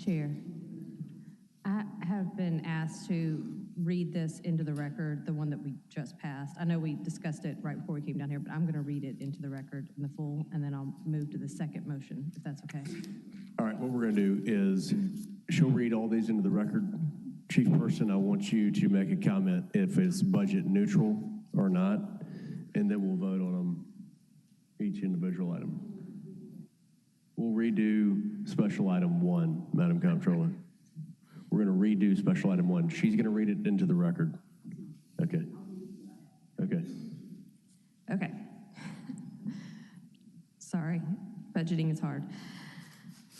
Chair, I have been asked to read this into the record, the one that we just passed. I know we discussed it right before we came down here, but I'm going to read it into the record in the full, and then I'll move to the second motion, if that's okay. All right, what we're going to do is she'll read all these into the record. Chief Person, I want you to make a comment if it's budget neutral or not, and then we'll vote on them, each individual item. We'll redo special item 1, Madam Comptroller. We're going to redo special item 1. She's going to read it into the record. Okay. Okay. Okay. Sorry, budgeting is hard.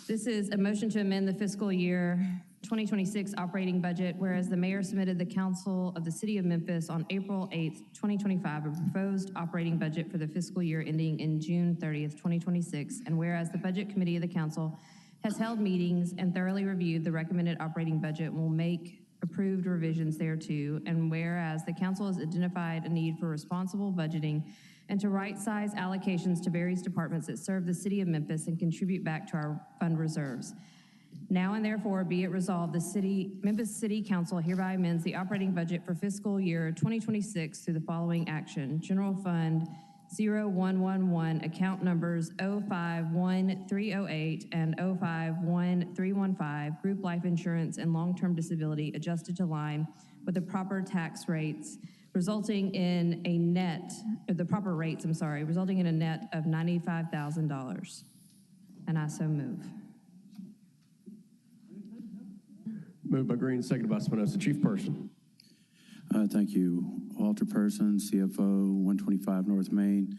This is a motion to amend the fiscal year 2026 operating budget, whereas the mayor submitted the council of the city of Memphis on April 8th, 2025, a proposed operating budget for the fiscal year ending in June 30th, 2026, and whereas the budget committee of the council has held meetings and thoroughly reviewed the recommended operating budget and will make approved revisions thereto, and whereas the council has identified a need for responsible budgeting and to right-size allocations to various departments that serve the city of Memphis and contribute back to our fund reserves. Now and therefore be it resolved, the Memphis City Council hereby amends the operating budget for fiscal year 2026 through the following action. General Fund 0111, account numbers 051308 and 051315, group life insurance and long-term disability adjusted to line with the proper tax rates, resulting in a net, resulting in a net of $95,000. And I so move. Moved by Green, seconded by Spinoza. Chief Person. Thank you. Walter Person, CFO, 125 North Main.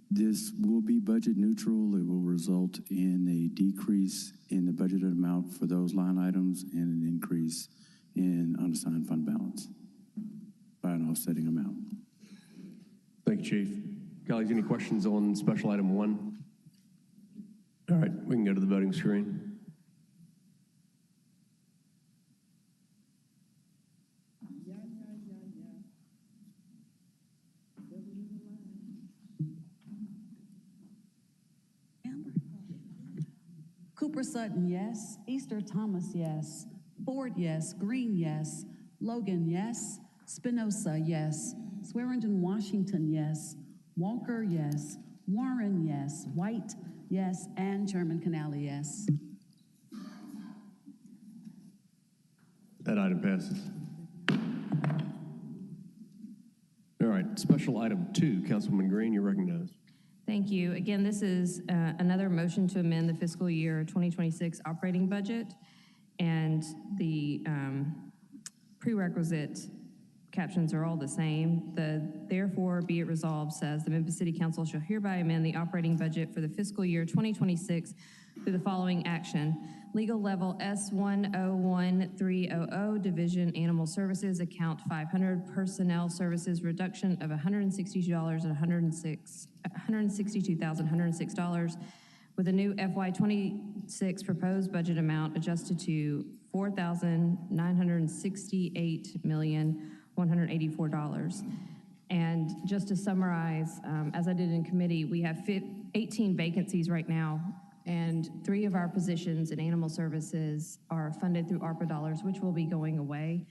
This will be budget neutral. It will result in a decrease in the budgeted amount for those line items and an increase in unassigned fund balance by an offsetting amount. Thank you, Chief. Colleagues, any questions on special item 1? All right, we can go to the voting screen. Cooper Sutton, yes. Easter Thomas, yes. Ford, yes. Green, yes. Logan, yes. Spinoza, yes. Swearingen Washington, yes. Walker, yes. Warren, yes. White, yes. And Chairman Canali, yes. That item passes. All right, special item 2, Councilwoman Green, you're recognized. Thank you. Again, this is another motion to amend the fiscal year 2026 operating budget, and the prerequisite captions are all the same. The therefore be it resolved says the Memphis City Council shall hereby amend the operating budget for the fiscal year 2026 through the following action. Legal level S101300, Division Animal Services, account 500, personnel services reduction of $162 and $162,106, with a new FY26 proposed budget amount adjusted to $4,968,184. And just to summarize, as I did in committee, we have 18 vacancies right now, and 3 of our positions in animal services are funded through ARPA dollars, which will be going away.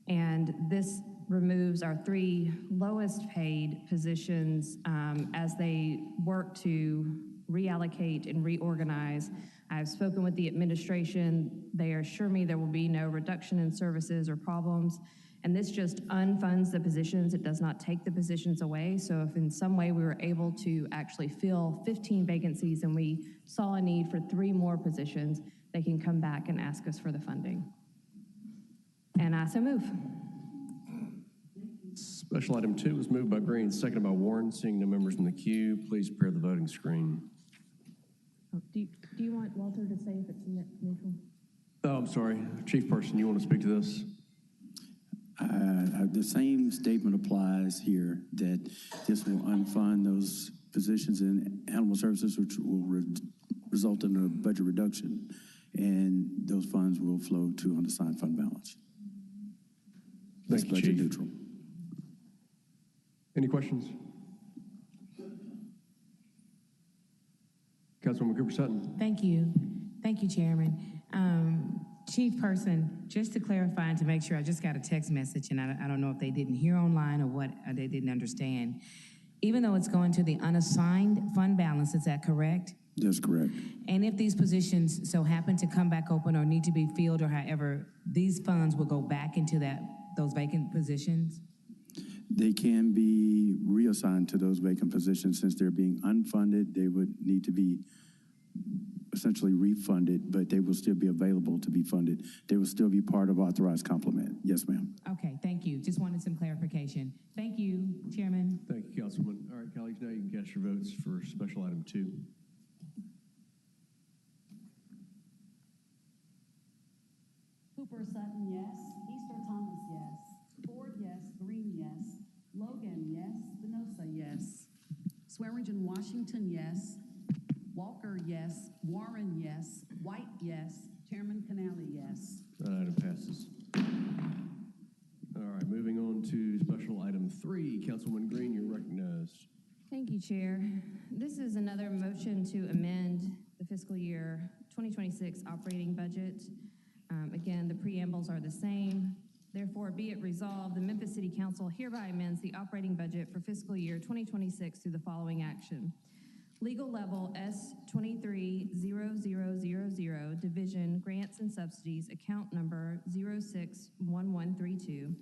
And this removes our 3 lowest paid positions as they work to reallocate and reorganize. I've spoken with the administration. They assure me there will be no reduction in services or problems. And this just unfunds the positions. It does not take the positions away. So if in some way we were able to actually fill 15 vacancies and we saw a need for 3 more positions, they can come back and ask us for the funding. And I so move. Special item 2 was moved by Green, seconded by Warren. Seeing no members in the queue, please prepare the voting screen. Oh, do you want Walter to say if it's neutral? Oh, I'm sorry. Chief Person, you want to speak to this? The same statement applies here, that this will unfund those positions in animal services, which will result in a budget reduction, and those funds will flow to unassigned fund balance. It's Thank you, budget Chief. neutral. Any questions? Councilwoman Cooper Sutton. Thank you. Thank you, Chairman. Chief Person, just to clarify and to make sure, I just got a text message, and I don't know if they didn't hear online or what, or they didn't understand. Even though it's going to the unassigned fund balance, is that correct? That's correct. And if these positions so happen to come back open or need to be filled or however, these funds will go back into those vacant positions? They can be reassigned to those vacant positions. Since they're being unfunded, they would need to be essentially refunded, but they will still be available to be funded. They will still be part of authorized complement. Yes, ma'am. Okay, thank you. Just wanted some clarification. Thank you, Chairman. Thank you, Councilwoman. All right, colleagues, now you can cast your votes for special item 2. Cooper Sutton, yes. Easter Thomas, yes. Ford, yes. Green, yes. Logan, yes. Spinoza, yes. Swearingen Washington, yes. Walker, yes. Warren, yes. White, yes. Chairman Canali, yes. That item passes. All right, moving on to special item 3. Councilwoman Green, you're recognized. Thank you, Chair. This is another motion to amend the fiscal year 2026 operating budget. Again, the preambles are the same. Therefore, be it resolved, the Memphis City Council hereby amends the operating budget for fiscal year 2026 through the following action. Legal level S230000, Division Grants and Subsidies, account number 061132,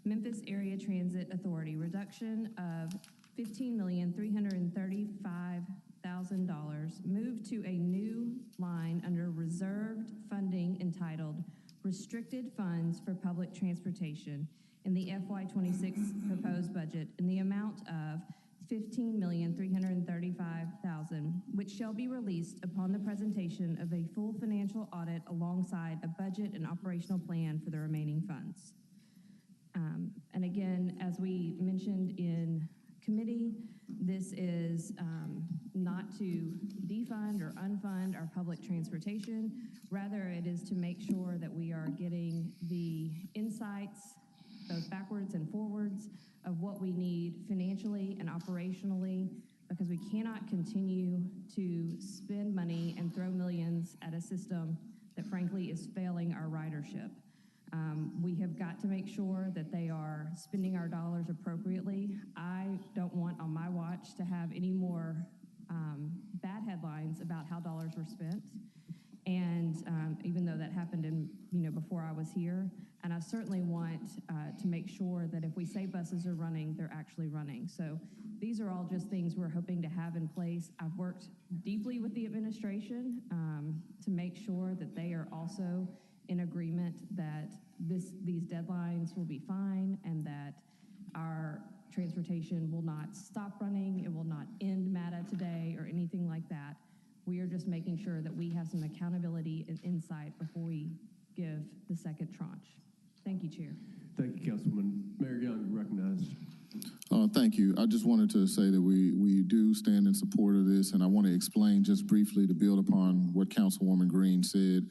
Memphis Area Transit Authority, reduction of $15,335,000, moved to a new line under reserved funding entitled Restricted Funds for Public Transportation in the FY26 proposed budget in the amount of $15,335,000, which shall be released upon the presentation of a full financial audit alongside a budget and operational plan for the remaining funds. And again, as we mentioned in committee, this is not to defund or unfund our public transportation. Rather, it is to make sure that we are getting the insights, both backwards and forwards, of what we need financially and operationally, because we cannot continue to spend money and throw millions at a system that frankly is failing our ridership. We have got to make sure that they are spending our dollars appropriately. I don't want on my watch to have any more bad headlines about how dollars were spent. And even though that happened in, before I was here, and I certainly want to make sure that if we say buses are running, they're actually running. So these are all just things we're hoping to have in place. I've worked deeply with the administration to make sure that they are also in agreement that these deadlines will be fine and that our transportation will not stop running, it will not end MATA today or anything like that. We are just making sure that we have some accountability and insight before we give the second tranche. Thank you, Chair. Thank you, Councilwoman. Mayor Young, recognized. Thank you. I just wanted to say that we do stand in support of this, and I want to explain just briefly to build upon what Councilwoman Green said.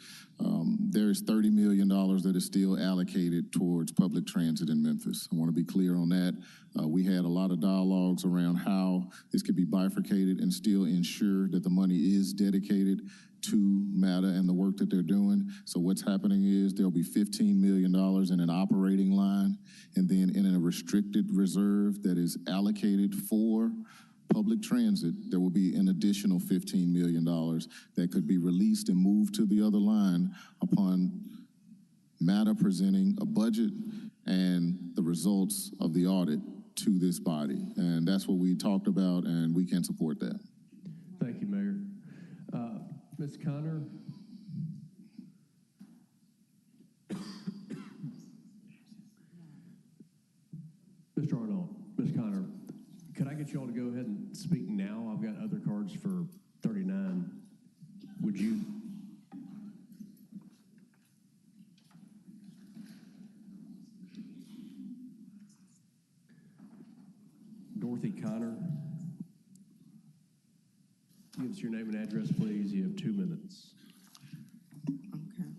There is $30 million that is still allocated towards public transit in Memphis. I want to be clear on that. We had a lot of dialogues around how this could be bifurcated and still ensure that the money is dedicated to MATA and the work that they're doing. So what's happening is there'll be $15 million in an operating line, and then in a restricted reserve that is allocated for public transit, there will be an additional $15 million that could be released and moved to the other line upon MATA presenting a budget and the results of the audit to this body. And that's what we talked about, and we can support that. Thank you, Mayor. Ms. Connor. Mr. Arnold, Ms. Connor, could I get you all to go ahead and speak now? I've got other cards for 39. Would you? Dorothy Connor. Give us your name and address, please. You have 2 minutes. Okay.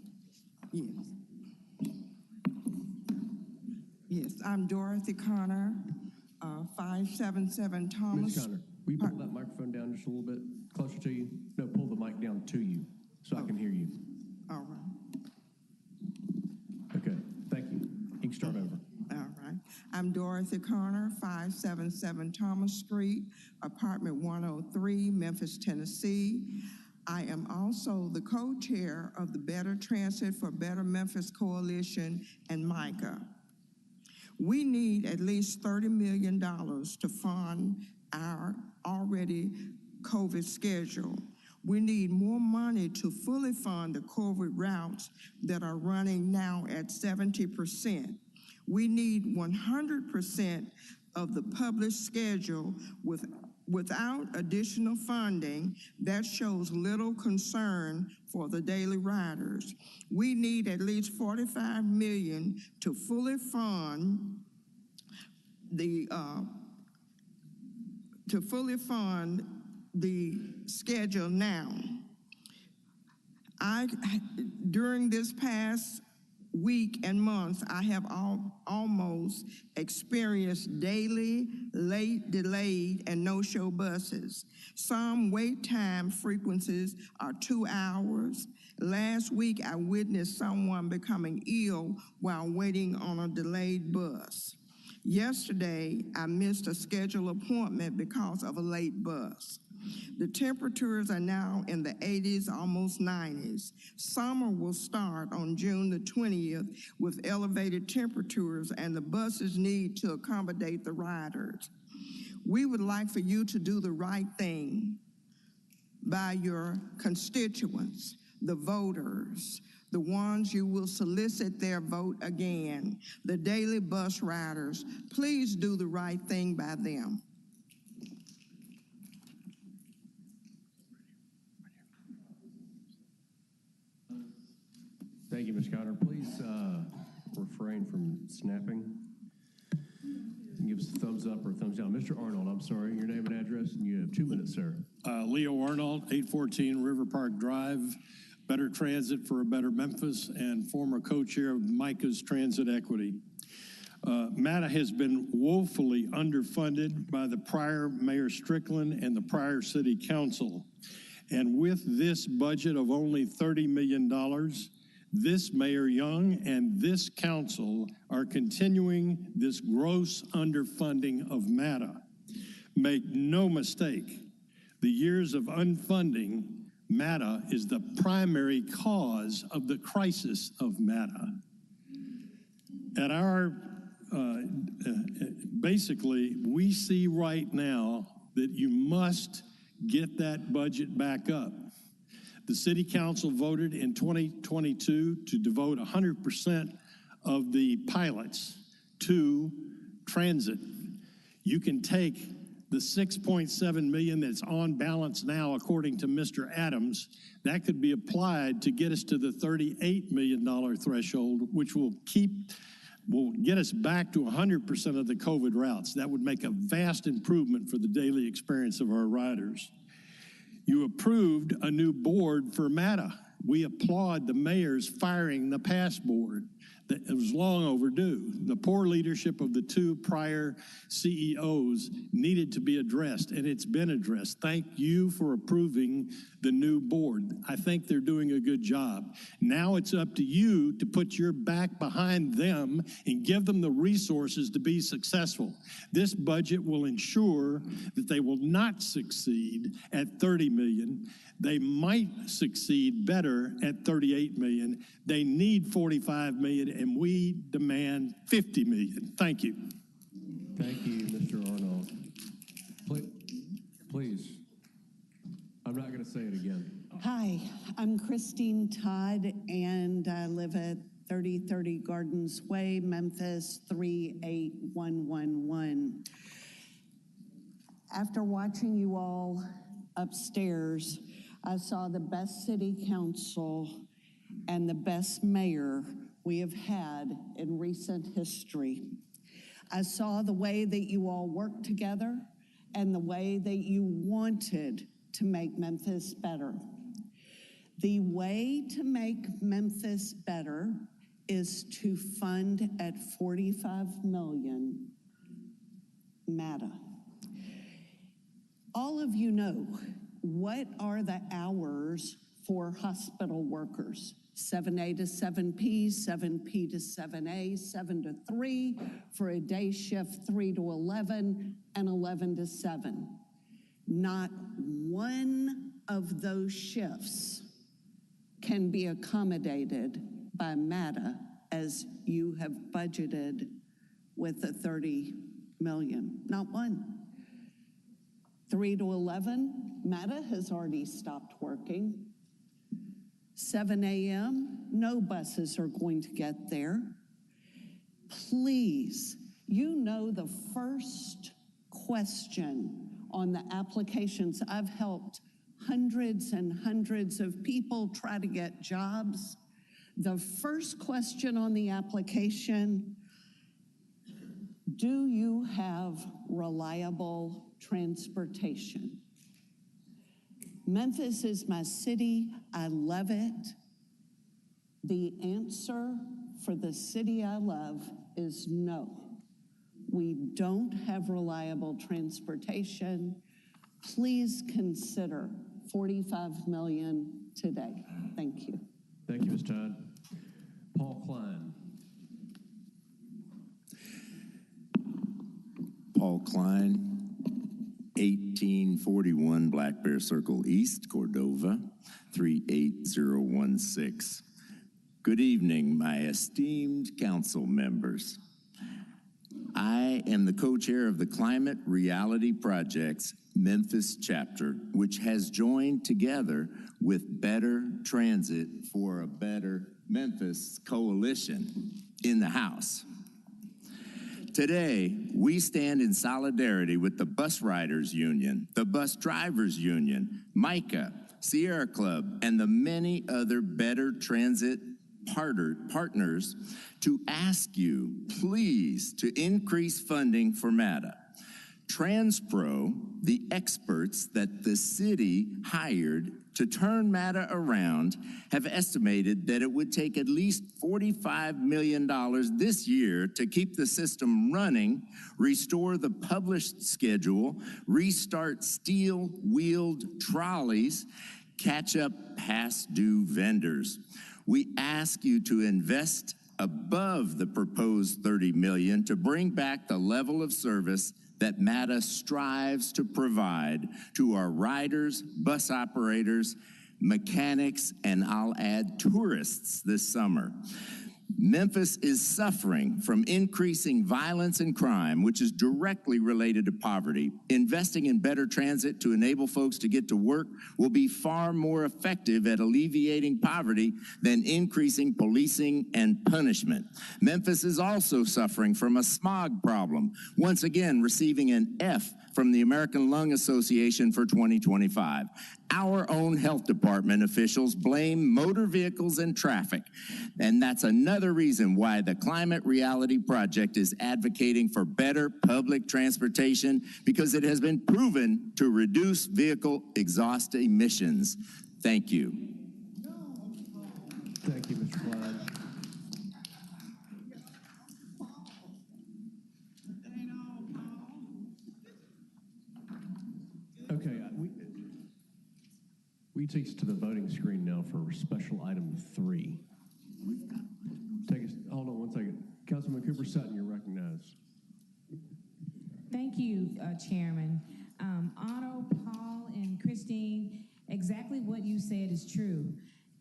Yes. Yes, I'm Dorothy Connor, 577 Thomas. Ms. Connor, will you pull that microphone down just a little bit closer to you? No, pull the mic down to you so I can hear you. All right. Okay, thank you. You can start over. All right. I'm Dorothy Connor, 577 Thomas Street, apartment 103, Memphis, Tennessee. I am also the co-chair of the Better Transit for Better Memphis Coalition and MICA. We need at least $30 million to fund our already COVID schedule. We need more money to fully fund the COVID routes that are running now at 70%. We need 100% of the published schedule without additional funding. That shows little concern for the daily riders. We need at least $45 million to fully fund the schedule now. During this past week and months, I have almost experienced daily, late, delayed, and no-show buses. Some wait time frequencies are 2 hours. Last week, I witnessed someone becoming ill while waiting on a delayed bus. Yesterday, I missed a scheduled appointment because of a late bus. The temperatures are now in the 80s, almost 90s. Summer will start on June the 20th with elevated temperatures, and the buses need to accommodate the riders. We would like for you to do the right thing by your constituents, the voters, the ones you will solicit their vote again, the daily bus riders. Please do the right thing by them. Thank you, Ms. Connor. Please refrain from snapping. Give us a thumbs up or a thumbs down. Mr. Arnold, I'm sorry, your name and address, and you have 2 minutes, sir. Leo Arnold, 814 River Park Drive, Better Transit for a Better Memphis, and former co-chair of MICA's Transit Equity. MATA has been woefully underfunded by the prior Mayor Strickland and the prior City Council. And with this budget of only $30 million, this Mayor Young and this council are continuing this gross underfunding of MATA. Make no mistake, the years of unfunding MATA is the primary cause of the crisis of MATA. At our, basically, we see right now that you must get that budget back up. The City Council voted in 2022 to devote 100% of the pilots to transit. You can take the $6.7 million that's on balance now, according to Mr. Adams, that could be applied to get us to the $38 million threshold, which will get us back to 100% of the COVID routes. That would make a vast improvement for the daily experience of our riders. You approved a new board for MATA. We applaud the mayor's firing the past board. It was long overdue. The poor leadership of the 2 prior CEOs needed to be addressed, and it's been addressed. Thank you for approving the new board. I think they're doing a good job. Now it's up to you to put your back behind them and give them the resources to be successful. This budget will ensure that they will not succeed at $30 million. They might succeed better at $38 million. They need $45 million, and we demand $50 million. Thank you. Thank you, Mr. Arnold. Please. I'm not going to say it again. Hi, I'm Christine Todd, and I live at 3030 Gardens Way, Memphis 38111. After watching you all upstairs, I saw the best city council and the best mayor we have had in recent history. I saw the way that you all worked together and the way that you wanted to make Memphis better. The way to make Memphis better is to fund at $45 million MATA. All of you know, what are the hours for hospital workers? 7A to 7P, 7P to 7A, 7 to 3, for a day shift 3 to 11, and 11 to 7. Not one of those shifts can be accommodated by MATA as you have budgeted with the $30 million. Not one. 3 to 11, MATA has already stopped working. 7 a.m., no buses are going to get there. Please, you know the first question on the applications. I've helped hundreds and hundreds of people try to get jobs. The first question on the application, do you have reliable transportation? Memphis is my city. I love it. The answer for the city I love is no. We don't have reliable transportation. Please consider $45 million today. Thank you. Thank you, Ms. Todd. Paul Klein. Paul Klein, 1841 Black Bear Circle East, Cordova, 38016. Good evening, my esteemed council members. I am the co-chair of the Climate Reality Project's Memphis chapter, which has joined together with Better Transit for a Better Memphis coalition in the House. Today, we stand in solidarity with the Bus Riders Union, the Bus Drivers Union, MICA, Sierra Club, and the many other Better Transit partners to ask you, please, to increase funding for MATA. Transpro, the experts that the city hired to turn MATA around, have estimated that it would take at least $45 million this year to keep the system running, restore the published schedule, restart steel-wheeled trolleys, catch up past due vendors. We ask you to invest above the proposed $30 million to bring back the level of service that MATA strives to provide to our riders, bus operators, mechanics, and I'll add tourists this summer. Memphis is suffering from increasing violence and crime, which is directly related to poverty. Investing in better transit to enable folks to get to work will be far more effective at alleviating poverty than increasing policing and punishment. Memphis is also suffering from a smog problem, once again receiving an F from the American Lung Association for 2025. Our own health department officials blame motor vehicles and traffic, and that's another reason why the Climate Reality Project is advocating for better public transportation, because it has been proven to reduce vehicle exhaust emissions. Thank you. Thank you, Mr. Klein. Okay, we take us to the voting screen now for special item 3. Hold on one second. Councilman Cooper Sutton, you're recognized. Thank you, Chairman. Otto, Paul, and Christine, exactly what you said is true.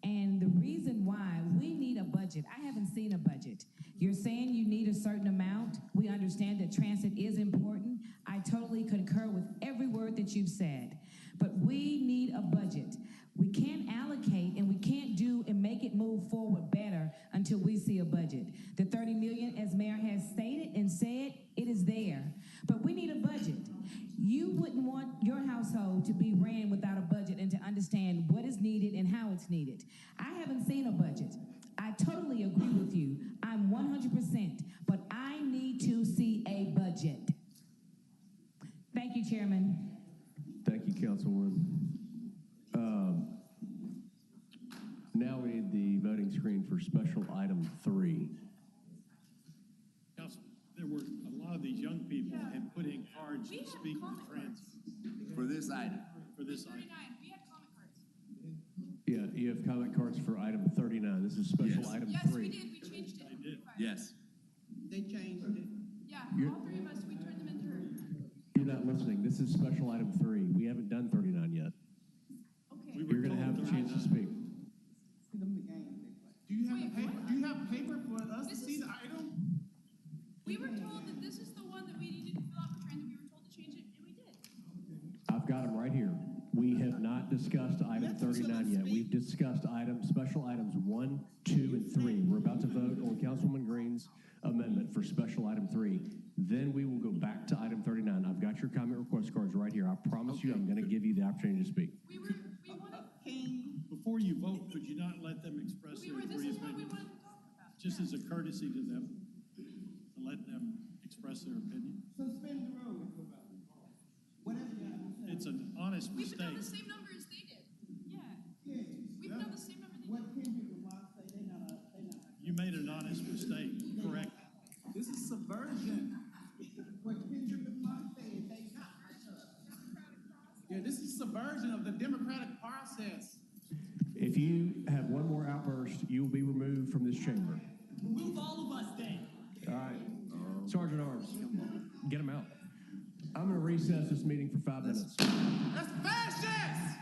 And the reason why we need a budget, I haven't seen a budget. You're saying you need a certain amount. We understand that transit is important. I totally concur with every word that you've said. But we need a budget. We can't allocate and we can't do and make it move forward better until we see a budget. The $30 million, as Mayor has stated and said, it is there. But we need a budget. You wouldn't want your household to be ran without a budget and to understand what is needed and how it's needed. I haven't seen a budget. I totally agree with you. I'm 100%, but I need to see a budget. Thank you, Chairman. Thank you, Councilwoman. Now we need the voting screen for special item 3. Council, there were a lot of these young people had put in cards to speak on transit. For this item. For this item. We had comment cards. Yeah, you have comment cards for item 39. This is special item 3. Yes, we did. We changed it. They did. Yes. They changed it. Yeah, all 3 of us, we turned them into. You're not listening. This is special item 3. We haven't done 39 yet. Okay. You're going to have the chance to speak. Do you have paper for us to see the item? We were told that this is the one that we needed to fill out for transit. We were told to change it, and we did. I've got them right here. We have not discussed item 39 yet. We've discussed special items 1, 2, and 3. We're about to vote on Councilwoman Green's amendment for special item 3. Then we will go back to item 39. I've got your comment request cards right here. I promise you I'm going to give you the opportunity to speak. We wanted. Before you vote, could you not let them express their This is what we wanted to talk about. just as a courtesy to them, to let them express their opinion? Suspend the road. Whatever. It's an honest We put down mistake. the same number as they did. Yeah. We put down the If you have one more outburst, you will be removed from this chamber. Remove all of us then. All right. Sergeant Arms, get him out. I'm going to recess this meeting for 5 minutes. That's fascist!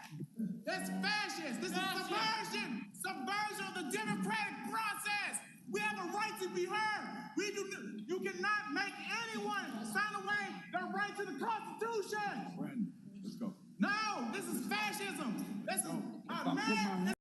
That's fascist! This is subversion! Subversion of the democratic process! We have a right to be heard! You cannot make anyone sign away their right to the Constitution! Brandon, let's go. No! This is fascism! This is a man!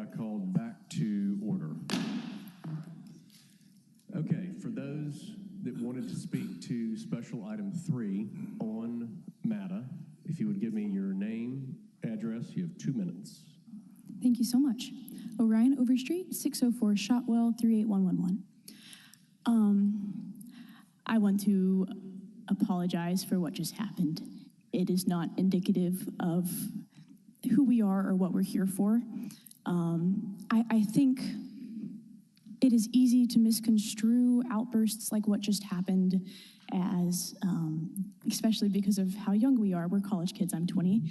hereby called back to order. Okay, for those that wanted to speak to special item 3 on MATA, if you would give me your name, address, you have 2 minutes. Thank you so much. Orion Overstreet, 604 Shotwell, 38111. I want to apologize for what just happened. It is not indicative of who we are or what we're here for. I think it is easy to misconstrue outbursts like what just happened as, especially because of how young we are. We're college kids, I'm 20,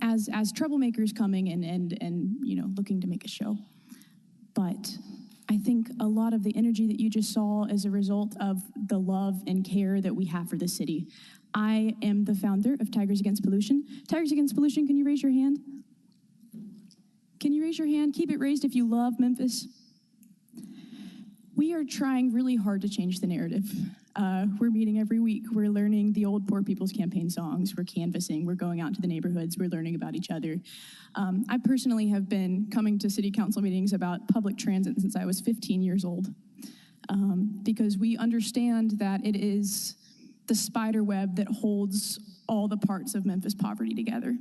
as troublemakers coming and looking to make a show. But I think a lot of the energy that you just saw is a result of the love and care that we have for the city. I am the founder of Tigers Against Pollution. Tigers Against Pollution, can you raise your hand? Can you raise your hand? Keep it raised if you love Memphis. We are trying really hard to change the narrative. We're meeting every week. We're learning the old Poor People's Campaign songs. We're canvassing. We're going out to the neighborhoods. We're learning about each other. I personally have been coming to city council meetings about public transit since I was 15 years old, because we understand that it is the spider web that holds all the parts of Memphis poverty together.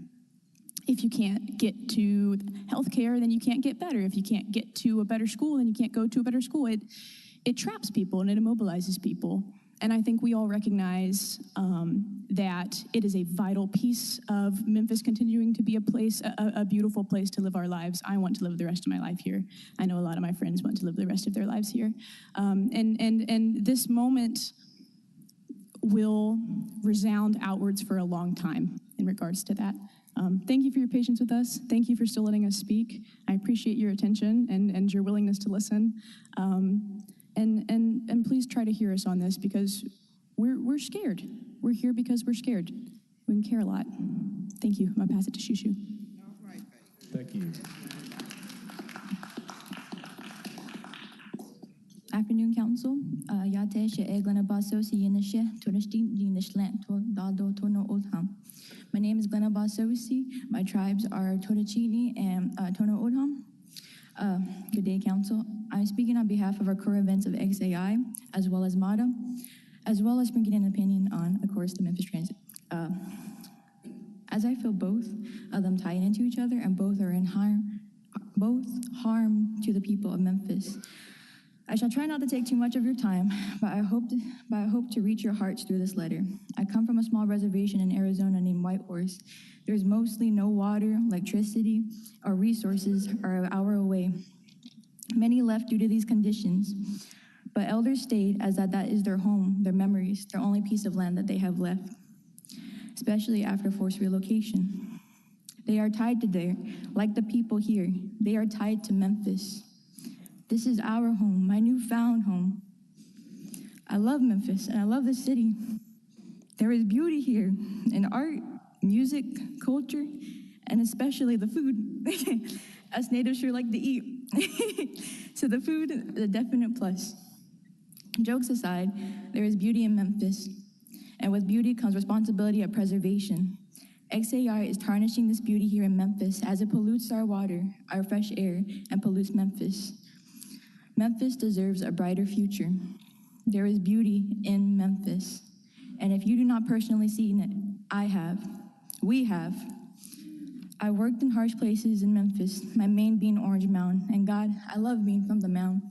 If you can't get to healthcare, then you can't get better. If you can't get to a better school, then you can't go to a better school. It traps people and it immobilizes people. And I think we all recognize that it is a vital piece of Memphis continuing to be a beautiful place to live our lives. I want to live the rest of my life here. I know a lot of my friends want to live the rest of their lives here. And this moment will resound outwards for a long time in regards to that. Thank you for your patience with us. Thank you for still letting us speak. I appreciate your attention and your willingness to listen. And please try to hear us on this because we're scared. We're here because we're scared. We care a lot. Thank you. I'm gonna pass it to Shushu. Thank you. Afternoon, Council. Yate she Glenna Basosi Yenishe, Toristin Yenishlant, Daldo Tono Oldham. My name is Glenna Basosi. My tribes are Torachini and Tono Oldham. Good day, Council. I'm speaking on behalf of our core events of XAI, as well as MATA, as well as bringing an opinion on, of course, the Memphis Transit. As I feel both of them tie into each other and both are in harm to the people of Memphis. I shall try not to take too much of your time, but I hope to reach your hearts through this letter. I come from a small reservation in Arizona named Whitehorse. There's mostly no water, electricity, or resources are an hour away. Many left due to these conditions, but elders stayed as that is their home, their memories, their only piece of land that they have left, especially after forced relocation. They are tied to there, like the people here. They are tied to Memphis. This is our home, my newfound home. I love Memphis and I love the city. There is beauty here in art, music, culture, and especially the food. Us natives sure like to eat. So the food is a definite plus. Jokes aside, there is beauty in Memphis. And with beauty comes responsibility of preservation. XAI is tarnishing this beauty here in Memphis as it pollutes our water, our fresh air, and pollutes Memphis. Memphis deserves a brighter future. There is beauty in Memphis. And if you do not personally see it, I have. We have. I worked in harsh places in Memphis, my main being Orange Mound. And God, I love being from the Mound.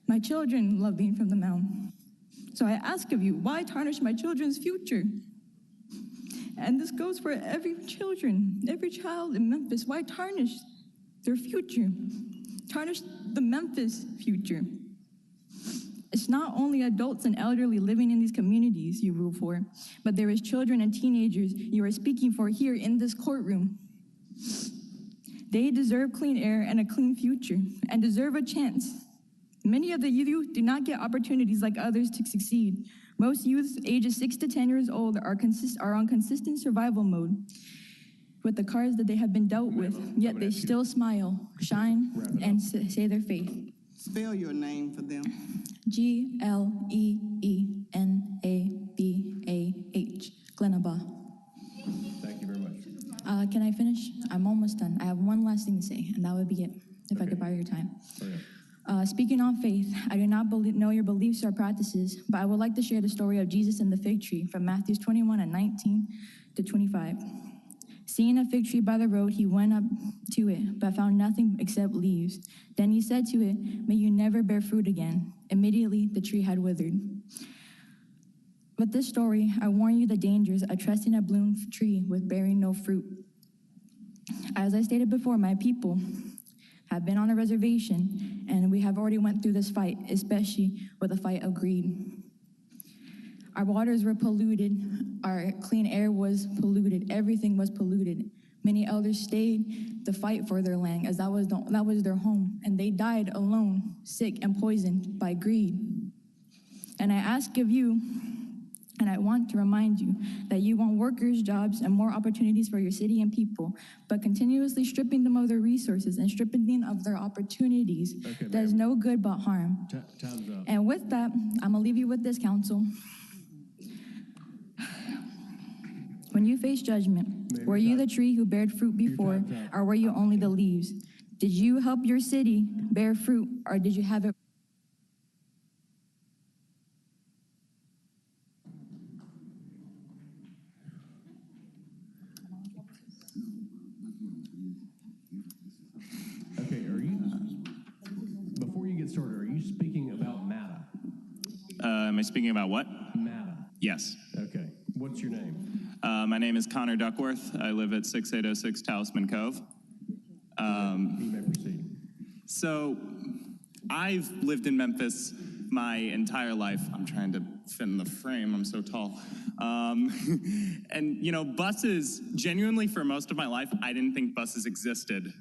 My children love being from the Mound. So I ask of you, why tarnish my children's future? And this goes for every child in Memphis. Why tarnish their future? Tarnish the Memphis future. It's not only adults and elderly living in these communities you rule for, but there is children and teenagers you are speaking for here in this courtroom. They deserve clean air and a clean future, and deserve a chance. Many of the youth do not get opportunities like others to succeed. Most youths ages 6 to 10 years old are on consistent survival mode with the cards that they have been dealt with, yet they still smile, shine, and say their faith. Spell your name for them. Gleneabah. Glenabah. Thank you very much. Can I finish? I'm almost done. I have one last thing to say. and that would be it, if I could borrow your time. Okay. Speaking on faith, I do not know your beliefs or practices, but I would like to share the story of Jesus and the fig tree from Matthew 21 and 19 to 25. Seeing a fig tree by the road, he went up to it, but found nothing except leaves. Then he said to it, "May you never bear fruit again." Immediately, the tree had withered. With this story, I warn you the dangers of trusting a bloom tree with bearing no fruit. As I stated before, my people have been on a reservation, and we have already went through this fight, especially with the fight of greed. Our waters were polluted, our clean air was polluted, everything was polluted. Many elders stayed to fight for their land, as that was their home, and they died alone, sick and poisoned by greed. And I ask of you, and I want to remind you that you want workers, jobs, and more opportunities for your city and people, but continuously stripping them of their resources and stripping them of their opportunities does no good but harm. Time's up. And with that, I'm gonna leave you with this, council. When you face judgment, were you the tree who bared fruit before, or were you only the leaves? Did you help your city bear fruit, or did you have it? Okay, before you get started, are you speaking about MATA? Am I speaking about what? MATA. Yes. Okay. What's your name? My name is Connor Duckworth. I live at 6806 Talisman Cove. You may proceed. So, I've lived in Memphis my entire life. I'm trying to fit in the frame. I'm so tall. And, you know, buses, genuinely for most of my life, I didn't think buses existed.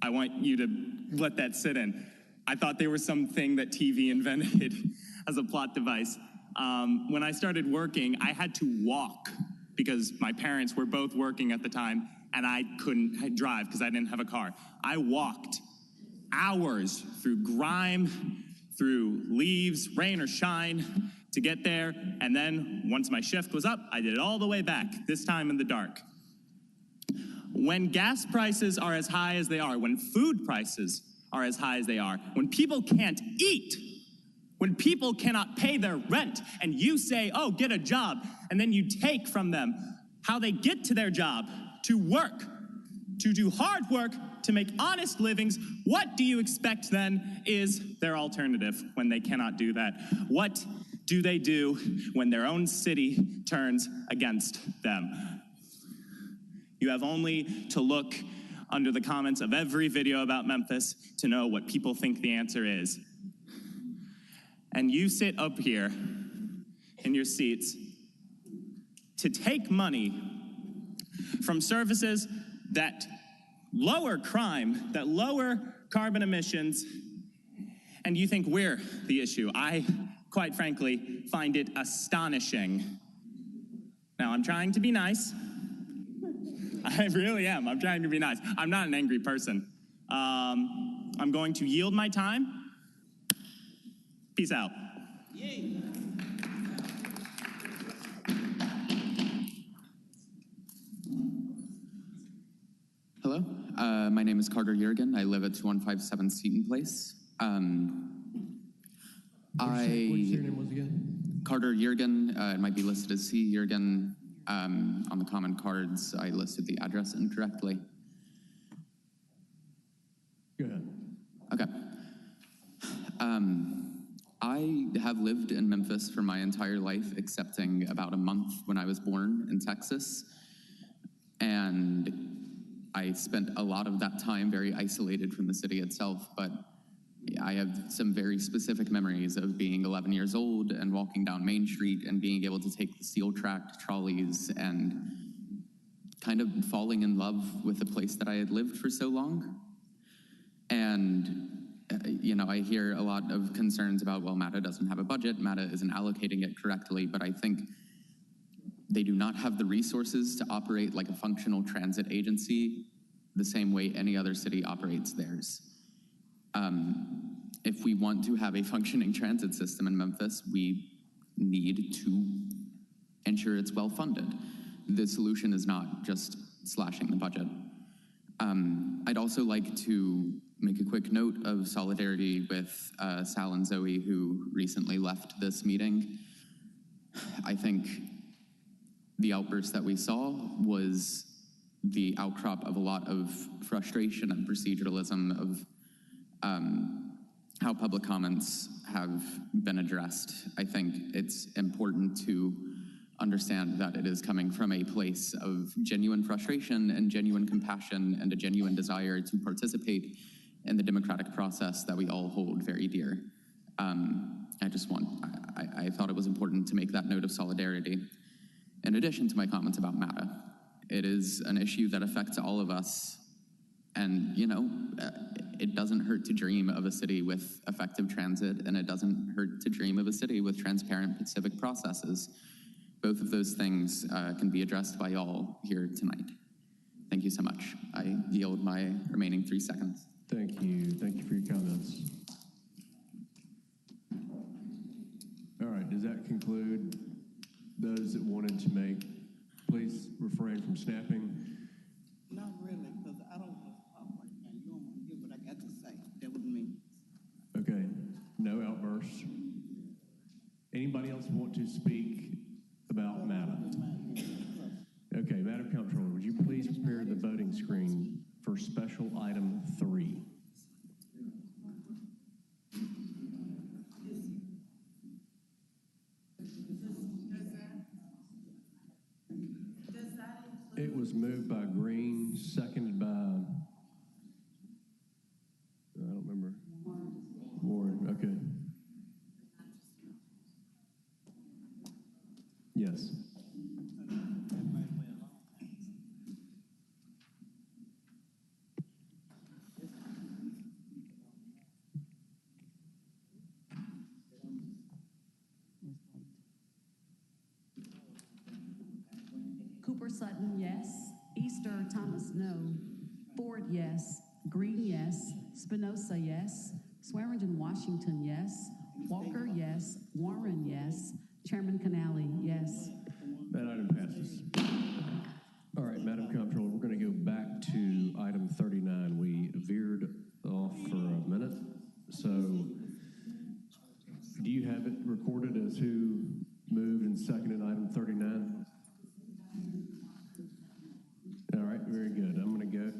I want you to let that sit in. I thought they were something that TV invented as a plot device. When I started working, I had to walk because my parents were both working at the time, and I couldn't drive because I didn't have a car. I walked hours through grime, through leaves, rain or shine, to get there, and then once my shift was up, I did it all the way back, this time in the dark. When gas prices are as high as they are, when food prices are as high as they are, when people can't eat, when people cannot pay their rent, and you say, oh, get a job, and then you take from them how they get to their job, to work, to do hard work, to make honest livings, what do you expect then is their alternative when they cannot do that? What do they do when their own city turns against them? You have only to look under the comments of every video about Memphis to know what people think the answer is. And you sit up here in your seats to take money from services that lower crime, that lower carbon emissions, and you think we're the issue. I, quite frankly, find it astonishing. Now, I'm trying to be nice. I really am. I'm trying to be nice. I'm not an angry person. I'm going to yield my time. Peace out. Hello, my name is Carter Yergin. I live at 2157 Seton Place. What's your name was again? Carter Yergin. It might be listed as C. Yergin. On the common cards, I listed the address incorrectly. Go ahead. Okay. I have lived in Memphis for my entire life, excepting about a month when I was born in Texas. And I spent a lot of that time very isolated from the city itself, but I have some very specific memories of being 11 years old and walking down Main Street and being able to take the steel-tracked trolleys and kind of falling in love with the place that I had lived for so long. And you know, I hear a lot of concerns about, well, MATA doesn't have a budget, MATA isn't allocating it correctly, but I think they do not have the resources to operate like a functional transit agency the same way any other city operates theirs. If we want to have a functioning transit system in Memphis, we need to ensure it's well funded. The solution is not just slashing the budget. I'd also like to make a quick note of solidarity with Sal and Zoe, who recently left this meeting. I think the outburst that we saw was the outcrop of a lot of frustration and proceduralism of how public comments have been addressed. I think it's important to understand that it is coming from a place of genuine frustration and genuine compassion and a genuine desire to participate in the democratic process that we all hold very dear. I thought it was important to make that note of solidarity. In addition to my comments about MATA, it is an issue that affects all of us. And, it doesn't hurt to dream of a city with effective transit, and it doesn't hurt to dream of a city with transparent civic processes. Both of those things can be addressed by all here tonight. Thank you so much. I yield my remaining 3 seconds. Thank you. Thank you for your comments. All right, does that conclude those that wanted to make? Please refrain from snapping. Not really, because I don't want to talk right now. You don't want to hear what I got to say. That was me. Okay, no outbursts. Anybody else want to speak about MATA? Okay, Madam Comptroller, would you please prepare the voting screen for special item 3? It was moved by Green, seconded by, I don't remember. Warren, okay. Yes. Cooper Sutton, yes. Easter Thomas, no. Ford, yes. Green, yes. Spinoza, yes. Swearingen Washington, yes. Walker, yes. Warren, yes. Chairman Canali, yes. That item passes. All right, Madam Comptroller, we're going to go back to item 39. We veered off for a minute. So do you have it recorded as who moved and seconded item 39? All right, very good. I'm going to go.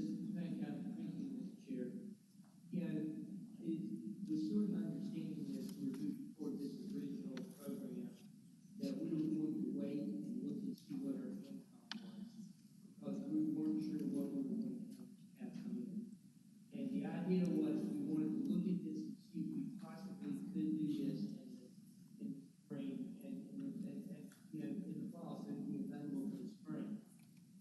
Thank you, Mr. Chair. You know, the sort of understanding that we're moving toward this original program, that we were going to wait and look and see what our income was, because we weren't sure what we were going to have come in. And the idea was we wanted to look at this and see if we possibly could do this in the spring and you know, in the fall, so it'd be available for the spring.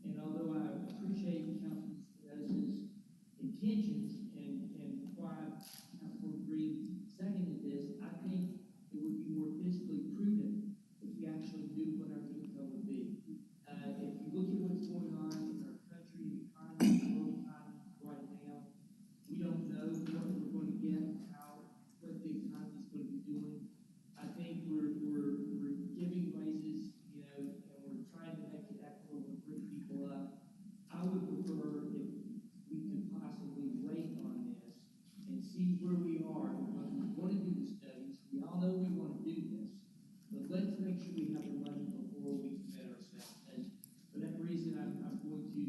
And although I appreciate Councilman Espinosa's intentions and why Councilman Green seconded this, I think it would be more fiscally prudent if we actually knew what our income would be. If you look at what's going on in our country, the economy, the world economy right now, we don't know what we're going to get, what the economy is going to be doing. I think we're giving raises, you know, and we're trying to make it equitable and bring people up. I would prefer if we could possibly wait on this and see where we are, because we want to do the studies. We all know we want to do this, but let's make sure we have the money before we commit ourselves. And for that reason, I'm going to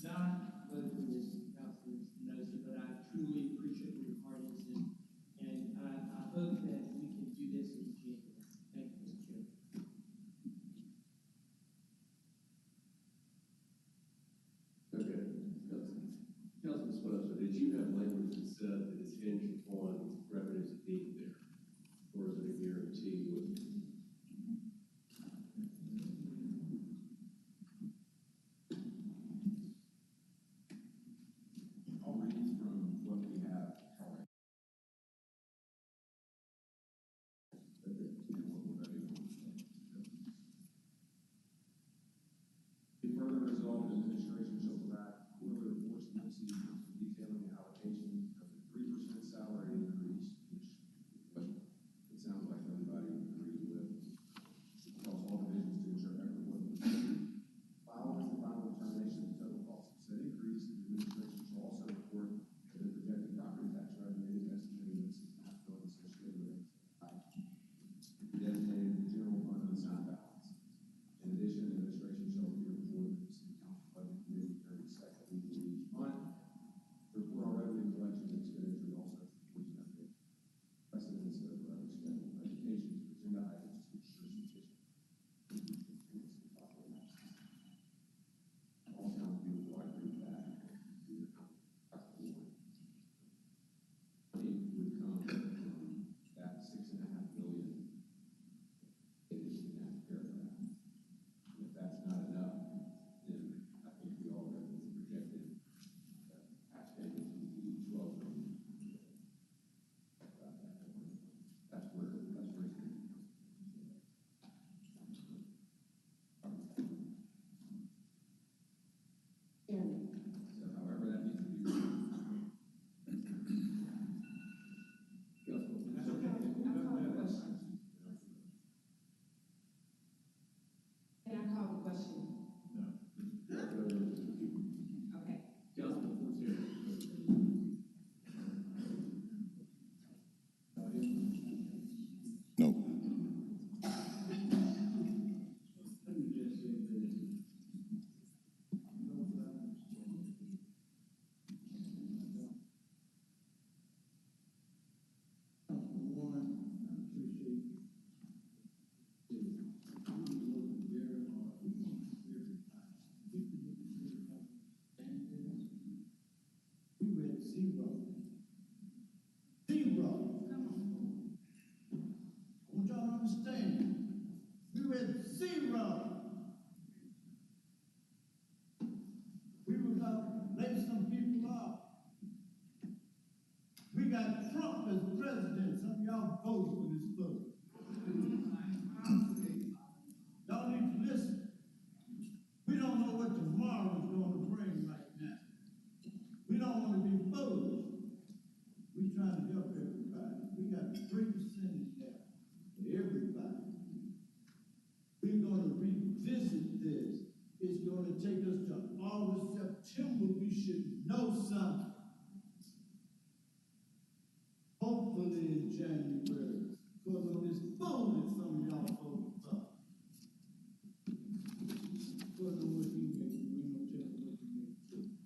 not vote for this, Councilman Espinosa, but I truly appreciate where your heart is, and I hope that we can do this in January. Thank you, Mr. Chair. Okay. Councilman Espinosa, did you have language that said that it's hinged on revenues being there? Or is it a guarantee with? I'll read from what we have currently. Be further resolved, the administration shall provide quarterly reports to the city council detailing the allocation of the 3% salary increase, which it sounds like everybody agrees with, across all divisions to ensure equitable implementation. Following the final determination of the total cost of said increase, the administration shall also report that the projected property tax revenue is estimated at $6.5 million associated with it, designated the general fund unassigned balance. In addition, the administration shall be reported to the city council budget committee during the second week of each month. The report on revenue collection and expenditures also includes an update precedence of revenue schedule, education, agenda items to ensure sufficient. All sounds beautiful. I agree with that. Money would come from that $6.5 million in that paragraph. If that's not enough, then I think we all read the projected tax payments would be $12 million. That's where it's going to come. So however that needs to be written. Can I call the question? No. Okay. Councilman Fortier. No. We read zero. Zero. I want y'all to understand. We read zero. We were going to lay some people off. We got Trump as president. Some of y'all voted for this vote. Y'all need to listen. We don't know what tomorrow is going to bring right now. We don't want to be foolish. We're trying to help everybody. We got 3% there for everybody. We're going to revisit this. It's going to take us to August, September. We should know something. Hopefully in January. Because of this vote that some of y'all voted for. Because of what he made, we don't tell what he made.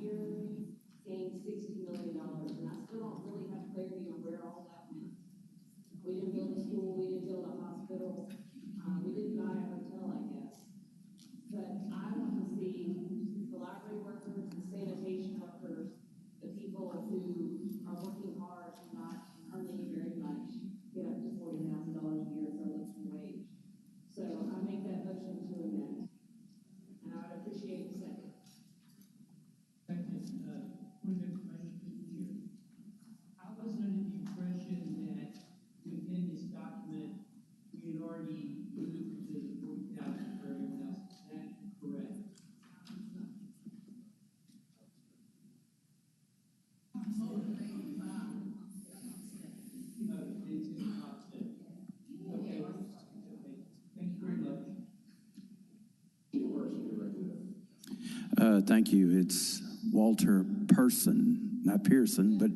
year gained $60 million, and I still don't really have clarity on where all that went. We didn't build a school, we didn't build a hospital, we didn't buy a hotel, I guess. But I want to see the library workers, the sanitation workers, the people who are working hard and not earning very much, get up to $40,000 a year for a living wage. So I make that motion to amend, and I would appreciate the second. Second, point of information, Mr. Chair. I was under the impression that within this document, we had already moved to the 40,000 for everyone else. Is that correct? It's in the concept. Okay. Thank you very much. Thank you. It's Walter Person, not Pearson, but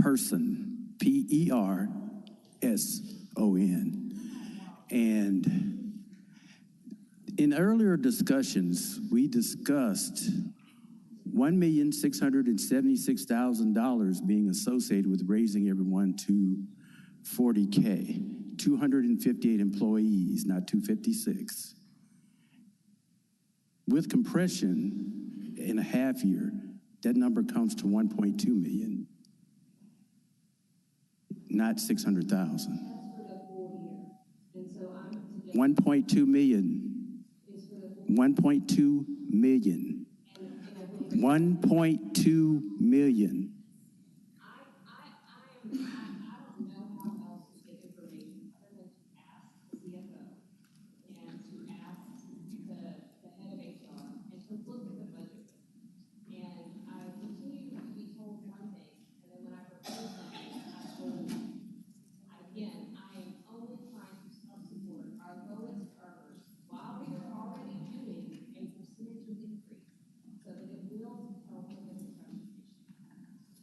Person, P-E-R-S-O-N. And in earlier discussions, we discussed $1,676,000 being associated with raising everyone to 40K, 258 employees, not 256. With compression in a half year, that number comes to 1.2 million, not 600,000. That's for the full year. And so I'm suggesting 1.2 million. is for the full 1.2 million. 1.2 million. I don't know how else to get information other than to ask the CFO and to ask the head of HR and to look at the budget. And I continue to be told one thing, and then when I propose something, I'm told again, I am only trying to support our lowest earners while we are already doing a percentage increase so that it will help with the compression issue.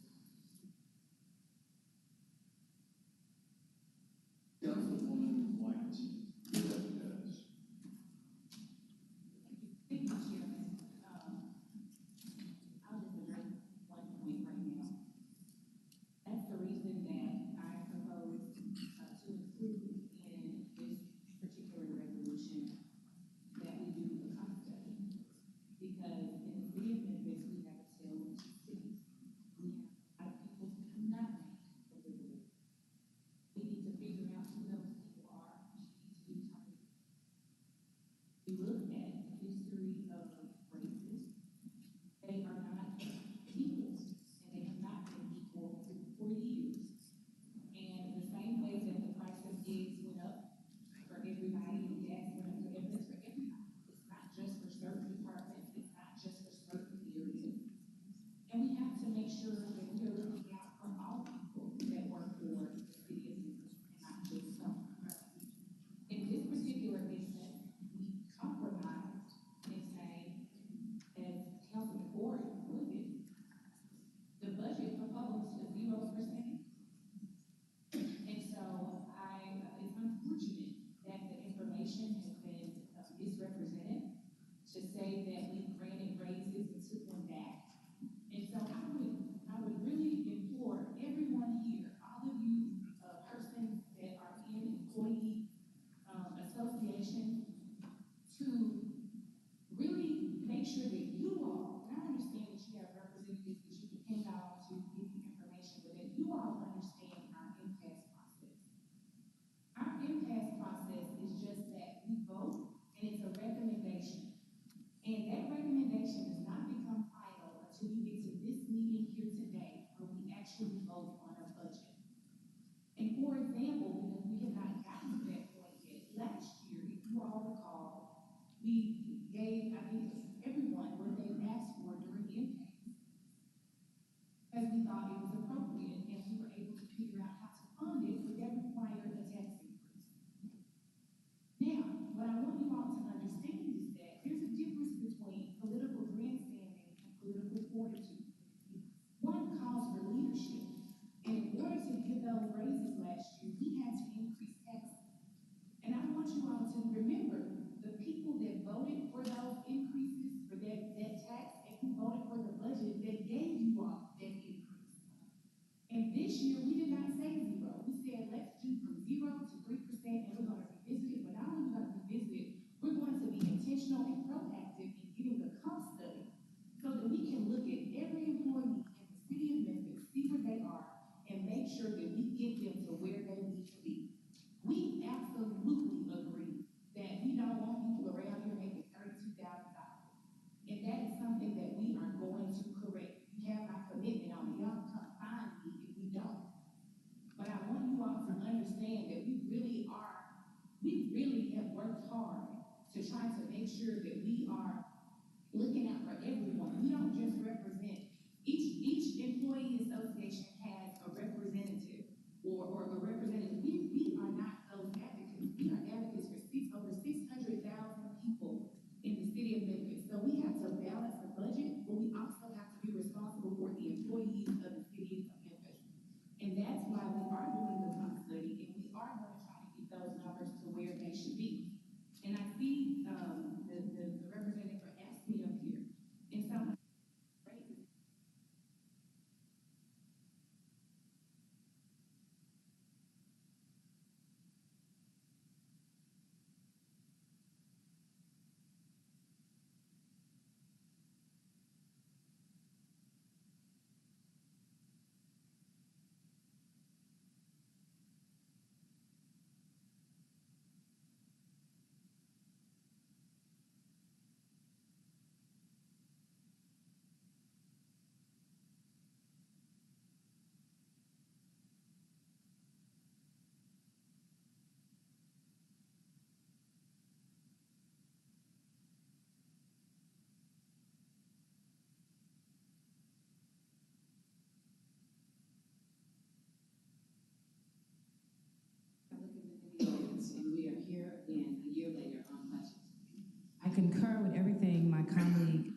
colleague,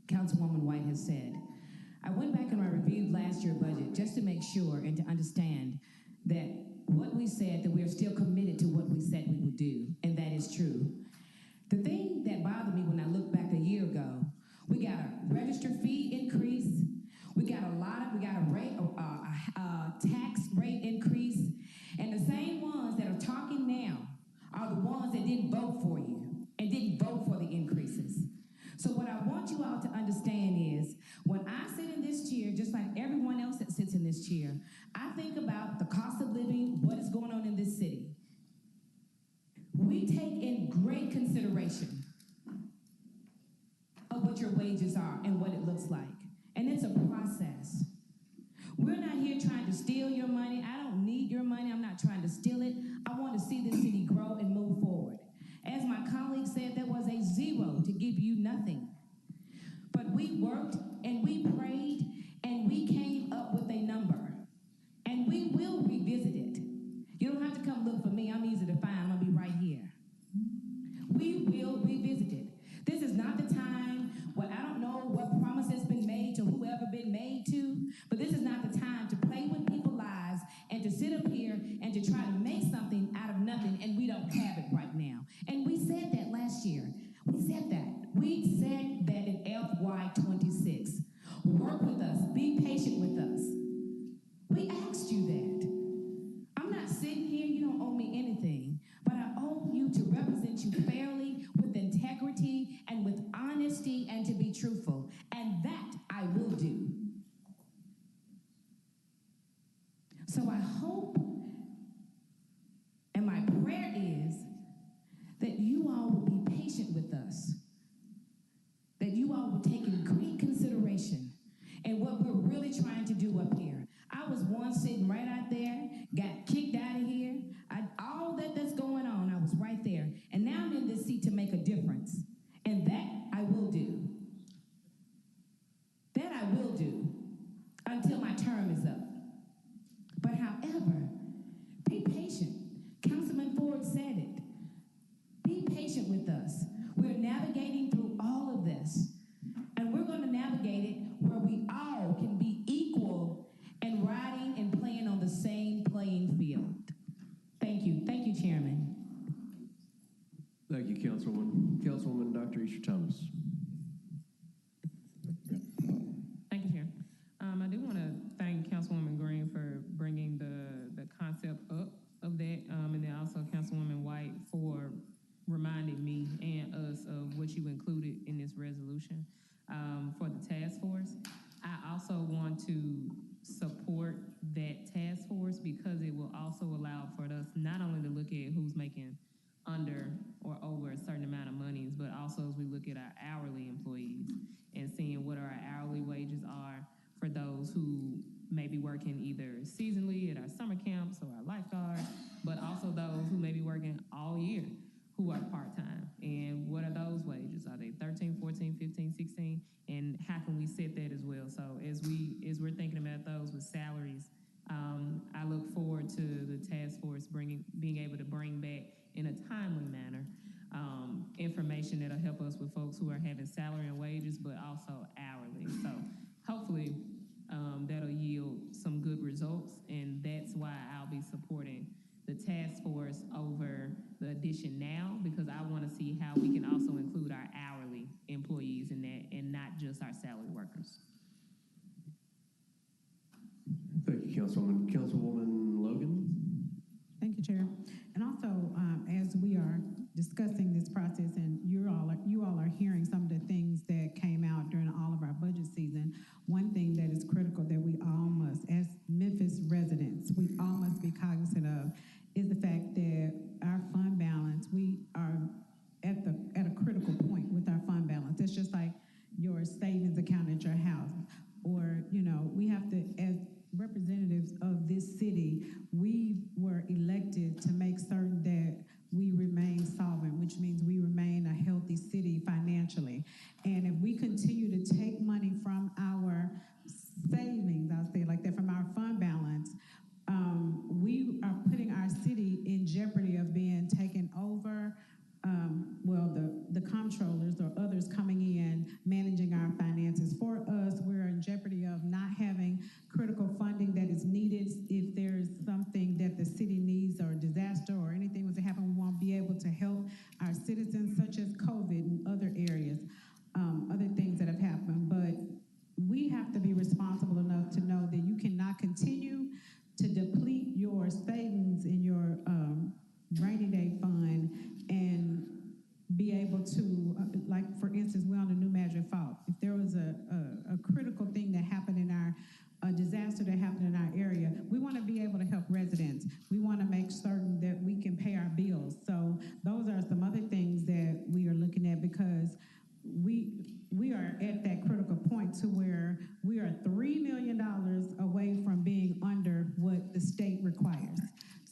Councilwoman White, has said. I went back and I reviewed last year's budget just to make sure and to understand that what we said, that we're still committed to what we said we would do, and that is true. The thing that bothered me when I looked back a year ago, we got a register fee increase, we got a rate, tax rate increase, and the same ones that are talking now are the ones that didn't vote for you and didn't vote for the increases. So what I want you all to understand is, when I sit in this chair, just like everyone else that sits in this chair, I think about the cost of living, what is going on in this city. We take in great consideration of what your wages are and what it looks like. And it's a process. We're not here trying to steal your money. I don't need your money. I'm not trying to steal it. I want to see this city grow and move forward. As my colleague said, there was a zero to give you nothing. But we worked and we prayed and we came up with a number. And we will revisit it. You don't have to come look for me. I'm easy to find. I'm going to be right here. We will revisit it. This is not the time where I don't know what promise has been made to whoever been made to, but this is not the time to play with people's lives and to sit up here and to try to make something out of nothing, and we don't have it right now. And we said that last year. We said that. We said that in FY26. Work with us. Be patient with us. We asked you that. I'm not sitting here, you don't owe me anything, but I owe you to represent you fairly, with integrity, and with honesty, and to be truthful. And that I will do. So I hope, and my prayer is, that you all will be patient with us, that you all will take in great consideration and what we're really trying to do up here. I was once sitting right out there, got kicked out of here. All that's going on, I was right there. And now I'm in this seat to make a difference. And that I will do. That I will do until my term is up. But however, be patient. Councilman Ford said it. Be patient with us. We're navigating through all of this. And we're going to navigate it where we all can be equal and riding and playing on the same playing field. Thank you. Thank you, Chairman. Thank you, Councilwoman. Councilwoman Dr. Isha Thomas. Thank you, Chair. I do want to thank Councilwoman Green for bringing the concept up of that, and then also Councilwoman White for reminding me and us of what you included in this resolution for the task force. I also want to support that task force because it will also allow for us not only to look at who's making under or over a certain amount of monies, but also as we look at our hourly employees and seeing what our hourly wages are for those who may be working either seasonally at our summer camps or our lifeguards, but also those who may be working all year who are part-time. And what are those wages? Are they 13, 14, 15, 16? And how can we set that as well? So as we're thinking about those with salaries, I look forward to the task force being able to bring back in a timely manner information that'll help us with folks who are having salary and wages, but also hourly. So hopefully that'll yield some good results, and that's why I'll be supporting the task force over the addition now, because I want to see how we can also include our hourly employees in that and not just our salary workers. Thank you, Councilwoman. Councilwoman Logan. Thank you, Chair. And also, as we are discussing this process, and you all are hearing some of the things that came out during all of our budget season, one thing that is critical that we all must, as Memphis residents, we all must be cognizant of is the fact that our fund balance, we are at a critical point with our fund balance. It's just like your savings account at your house, or we have to, as representatives of this city, we were elected to make certain that we remain solvent, which means we remain a healthy city financially. And if we continue to take money from our savings, I'll say it like that, from our fund balance, we are putting our city in jeopardy of being taken over. The comptrollers or others coming in our finances. For us, we're in jeopardy of not having critical funding that is needed. If there's something that the city needs or disaster or anything was to happen, we won't be able to help our citizens, such as COVID and other areas, other things that have happened. But we have to be responsible enough to know that you cannot continue to deplete your savings in your rainy day fund and be able to, like for instance, we're on the New Madrid fault. If there was a critical thing that happened in our, a disaster that happened in our area, we want to be able to help residents. We want to make certain that we can pay our bills. So those are some other things that we are looking at, because we are at that critical point to where we are $3 million away from being under what the state requires.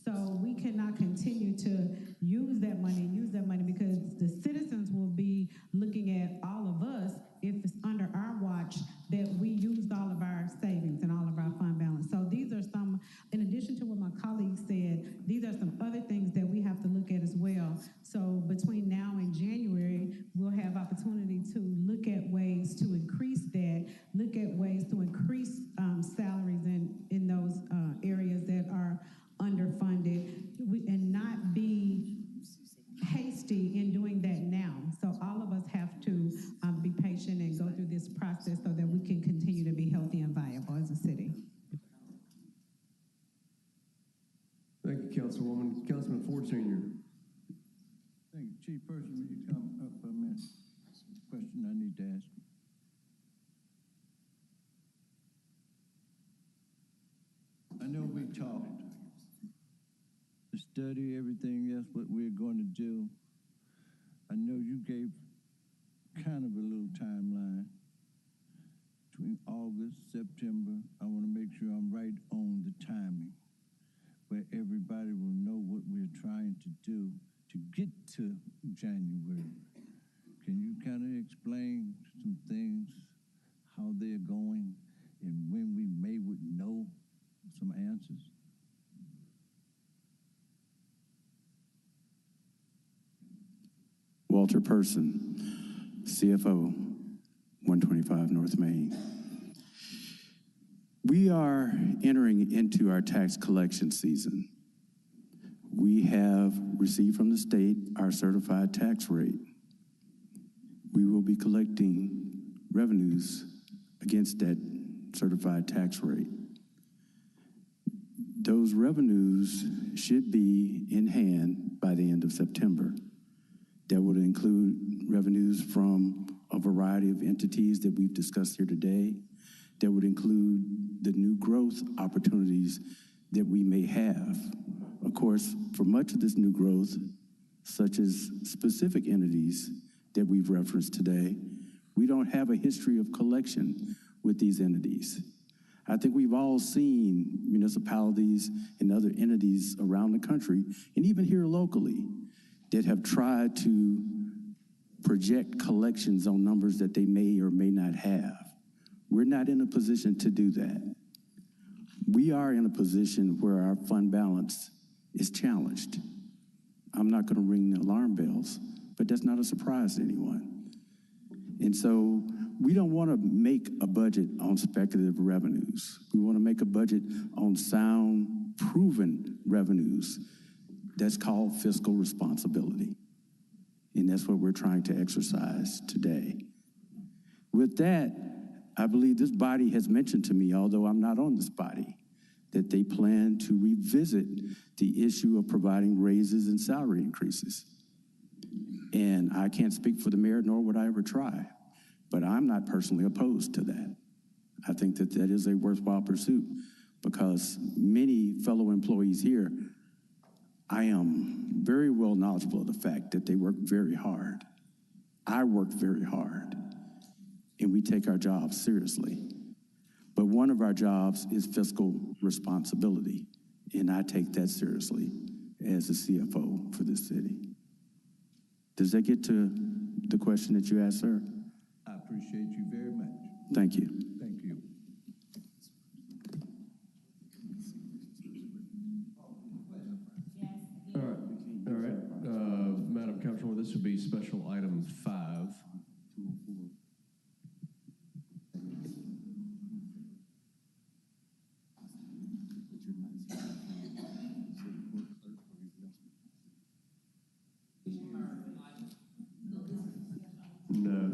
So we cannot continue to use that money because the citizens will be looking at all of us if it's under our watch that we used all of our savings and all of our fund balance. So these are some, in addition to what my colleague said, these are some other things that we have to look at as well. So between now and January, we'll have opportunity to look at ways to increase that, look at ways to increase salaries in those areas that are underfunded, and not be hasty in doing that now. So all of us have to be patient and go through this process so that we can continue to be healthy and viable as a city. Thank you, Councilwoman. Councilman Ford Sr. Thank you. Chief Person, will you come up for a minute? Question I need to ask you. I know we talked to study everything else, what we're going to do. I know you gave kind of a little timeline between August, September. I want to make sure I'm right on the timing, where everybody will know what we're trying to do to get to January. Can you kind of explain some things, how they're going, and when we would know some answers? Walter Person, CFO, 125 North Main. We are entering into our tax collection season. We have received from the state our certified tax rate. We will be collecting revenues against that certified tax rate. Those revenues should be in hand by the end of September. That would include revenues from a variety of entities that we've discussed here today. That would include the new growth opportunities that we may have. Of course, for much of this new growth, such as specific entities that we've referenced today, we don't have a history of collection with these entities. I think we've all seen municipalities and other entities around the country, and even here locally, that have tried to project collections on numbers that they may or may not have. We're not in a position to do that. We are in a position where our fund balance is challenged. I'm not going to ring the alarm bells, but that's not a surprise to anyone. And so we don't want to make a budget on speculative revenues. We want to make a budget on sound, proven revenues. That's called fiscal responsibility. And that's what we're trying to exercise today. With that, I believe this body has mentioned to me, although I'm not on this body, that they plan to revisit the issue of providing raises and salary increases. And I can't speak for the mayor, nor would I ever try, but I'm not personally opposed to that. I think that that is a worthwhile pursuit, because many fellow employees here, I am very well knowledgeable of the fact that they work very hard. I work very hard, and we take our jobs seriously. But one of our jobs is fiscal responsibility, and I take that seriously as a CFO for this city. Does that get to the question that you asked, sir? I appreciate you very much. Thank you. Thank you. All right. Madam Councilwoman, this would be special item 5.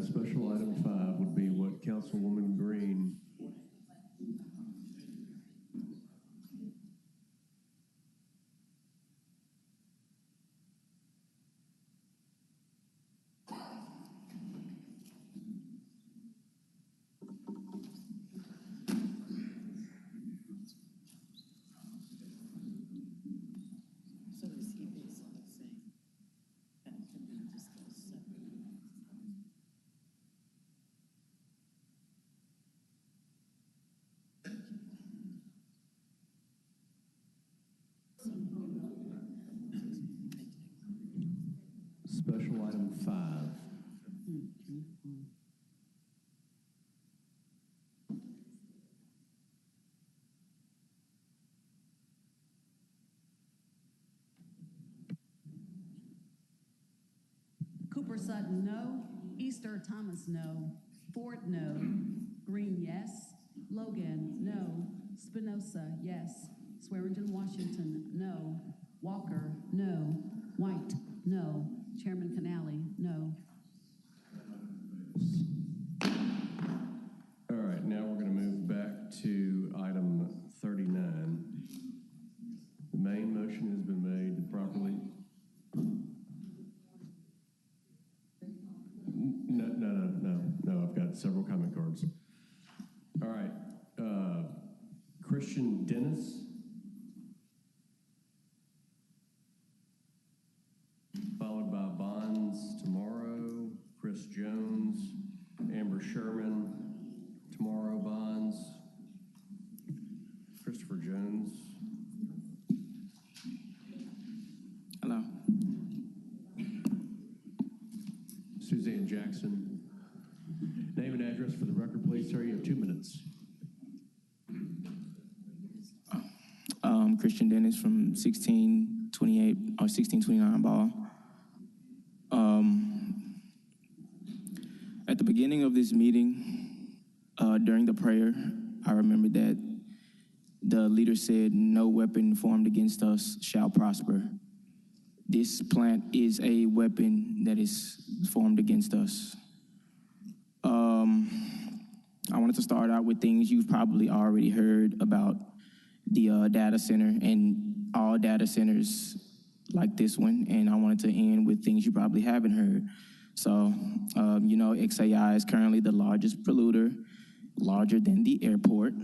special item 5 would be what Councilwoman Green. Special item 5. Cooper Sutton, no. Easter Thomas, no. Ford, no. Green, yes. Logan, no. Spinoza, yes. Swearingen Washington, no. Walker, no. White, no. Chairman Canali, no. All right, now we're going to move back to item 39. The main motion has been made and properly. No, I've got several comment cards. All right, Christian Dennis. Followed by Bonds tomorrow, Chris Jones, Amber Sherman, tomorrow Bonds, Christopher Jones. Hello. Suzanne Jackson. Name and address for the record, please, sir. You have 2 minutes. Christian Dennis from 1628 or 1629 Ball. At the beginning of this meeting, during the prayer, I remember that the leader said, "No weapon formed against us shall prosper." This plant is a weapon that is formed against us. I wanted to start out with things you've probably already heard about the data center and all data centers like this one, and I wanted to end with things you probably haven't heard. So, XAI is currently the largest polluter, larger than the airport,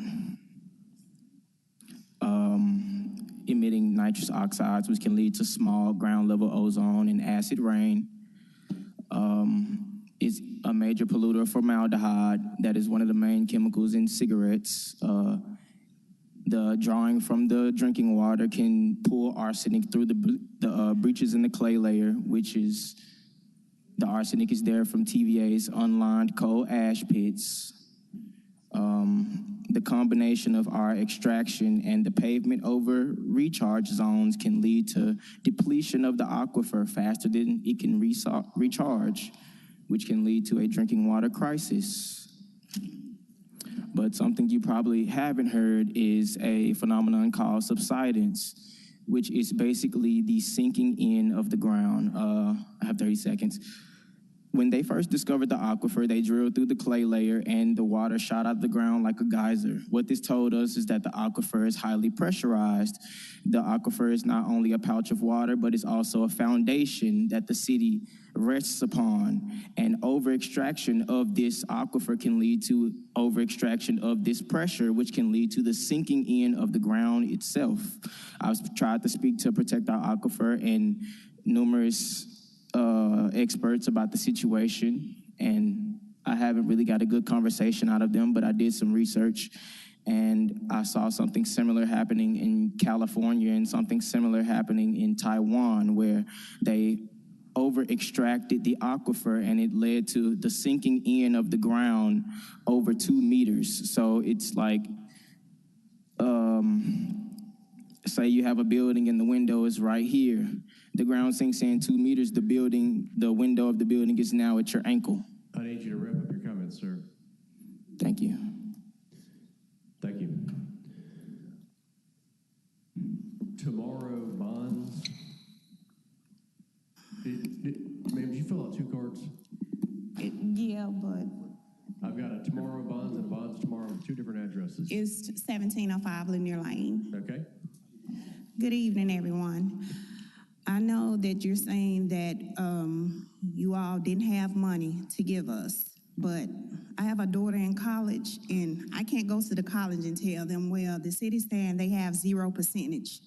emitting nitrous oxides, which can lead to small ground-level ozone and acid rain. Is a major polluter of formaldehyde. That is one of the main chemicals in cigarettes. The drawing from the drinking water can pull arsenic through the breaches in the clay layer, which is, the arsenic is there from TVA's unlined coal ash pits. The combination of our extraction and the pavement over recharge zones can lead to depletion of the aquifer faster than it can recharge, which can lead to a drinking water crisis. But something you probably haven't heard is a phenomenon called subsidence, which is basically the sinking in of the ground. I have 30 seconds. When they first discovered the aquifer, they drilled through the clay layer and the water shot out of the ground like a geyser. What this told us is that the aquifer is highly pressurized. The aquifer is not only a pouch of water, but it's also a foundation that the city rests upon. And over-extraction of this aquifer can lead to over-extraction of this pressure, which can lead to the sinking in of the ground itself. I've tried to speak to protect our aquifer and numerous experts about the situation, and I haven't really got a good conversation out of them, but I did some research, and I saw something similar happening in California and something similar happening in Taiwan, where they over-extracted the aquifer, and it led to the sinking in of the ground over 2 meters. So it's like, say you have a building and the window is right here. The ground sinks in 2 meters, the window of the building is now at your ankle. I need you to wrap up your comments, sir. Thank you. Thank you. Tomorrow, Bonds. Ma'am, did you fill out 2 cards? Yeah, addresses. It's 1705 Lanier Lane. Okay. Good evening, everyone. I know that you're saying that you all didn't have money to give us, but I have a daughter in college, and I can't go to the college and tell them, well, the city's saying they have 0%.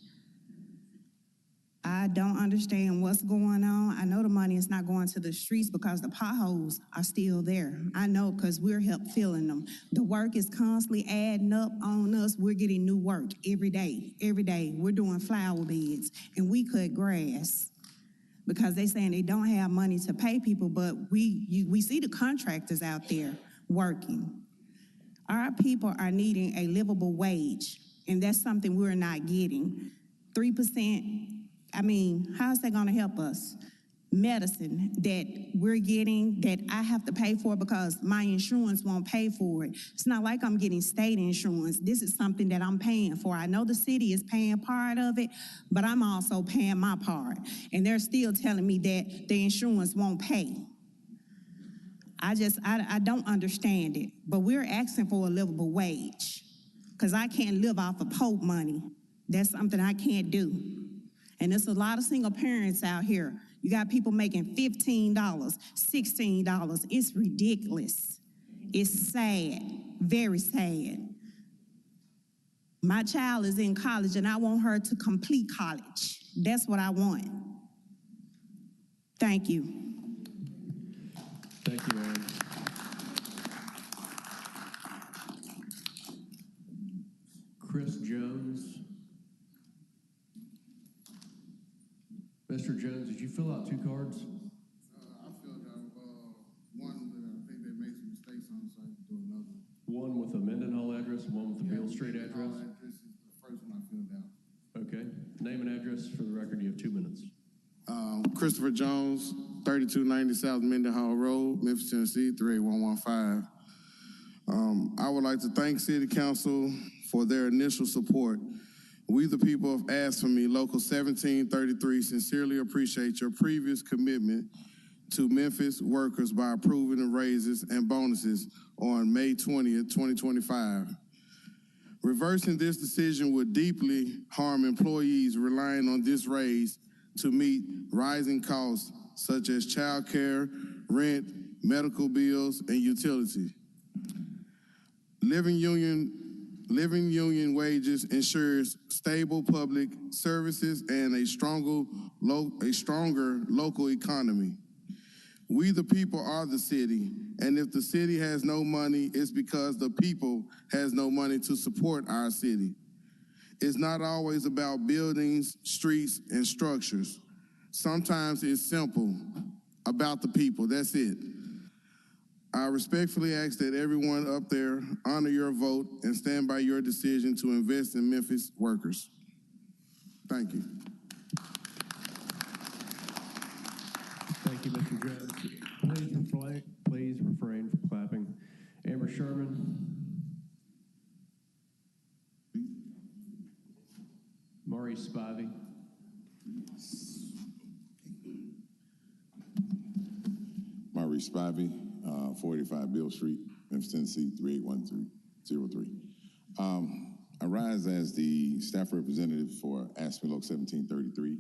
I don't understand what's going on. I know the money is not going to the streets because the potholes are still there. I know because we're help filling them. The work is constantly adding up on us. We're getting new work every day. Every day we're doing flower beds and we cut grass because they saying they don't have money to pay people, but we see the contractors out there working. Our people are needing a livable wage, and that's something we're not getting. 3%. I mean, how's that going to help us? Medicine that we're getting that I have to pay for because my insurance won't pay for it. It's not like I'm getting state insurance. This is something that I'm paying for. I know the city is paying part of it, but I'm also paying my part. And they're still telling me that the insurance won't pay. I don't understand it. But we're asking for a livable wage because I can't live off of Pope money. That's something I can't do. And there's a lot of single parents out here. You got people making $15, $16. It's ridiculous. It's sad, very sad. My child is in college and I want her to complete college. That's what I want. Thank you. Thank you, Ann. Chris Jones. Mr. Jones, did you fill out 2 cards? I filled out one that I think they made some mistakes on, so I have to do another. One with the Mendenhall address and one with the Beale Street address? This is the first one I filled out. Okay. Name and address for the record. You have 2 minutes. Christopher Jones, 3290 South Mendenhall Road, Memphis, Tennessee, 38115. I would like to thank City Council for their initial support. We, the people of Ask For Me, Local 1733, sincerely appreciate your previous commitment to Memphis workers by approving the raises and bonuses on May 20th, 2025. Reversing this decision would deeply harm employees relying on this raise to meet rising costs such as child care, rent, medical bills, and utilities. Living union wages ensures stable public services and a stronger local economy. We the people are the city, and if the city has no money, it's because the people has no money to support our city. It's not always about buildings, streets, and structures. Sometimes it's simple, about the people, that's it. I respectfully ask that everyone up there honor your vote and stand by your decision to invest in Memphis workers. Thank you. Thank you, Mr. Jones. Please refrain from clapping. Amber Sherman. Maurice Spivey. Maurice Spivey, 485 Beale Street, Memphis, Tennessee, 38103. I rise as the staff representative for Ask Me Local 1733,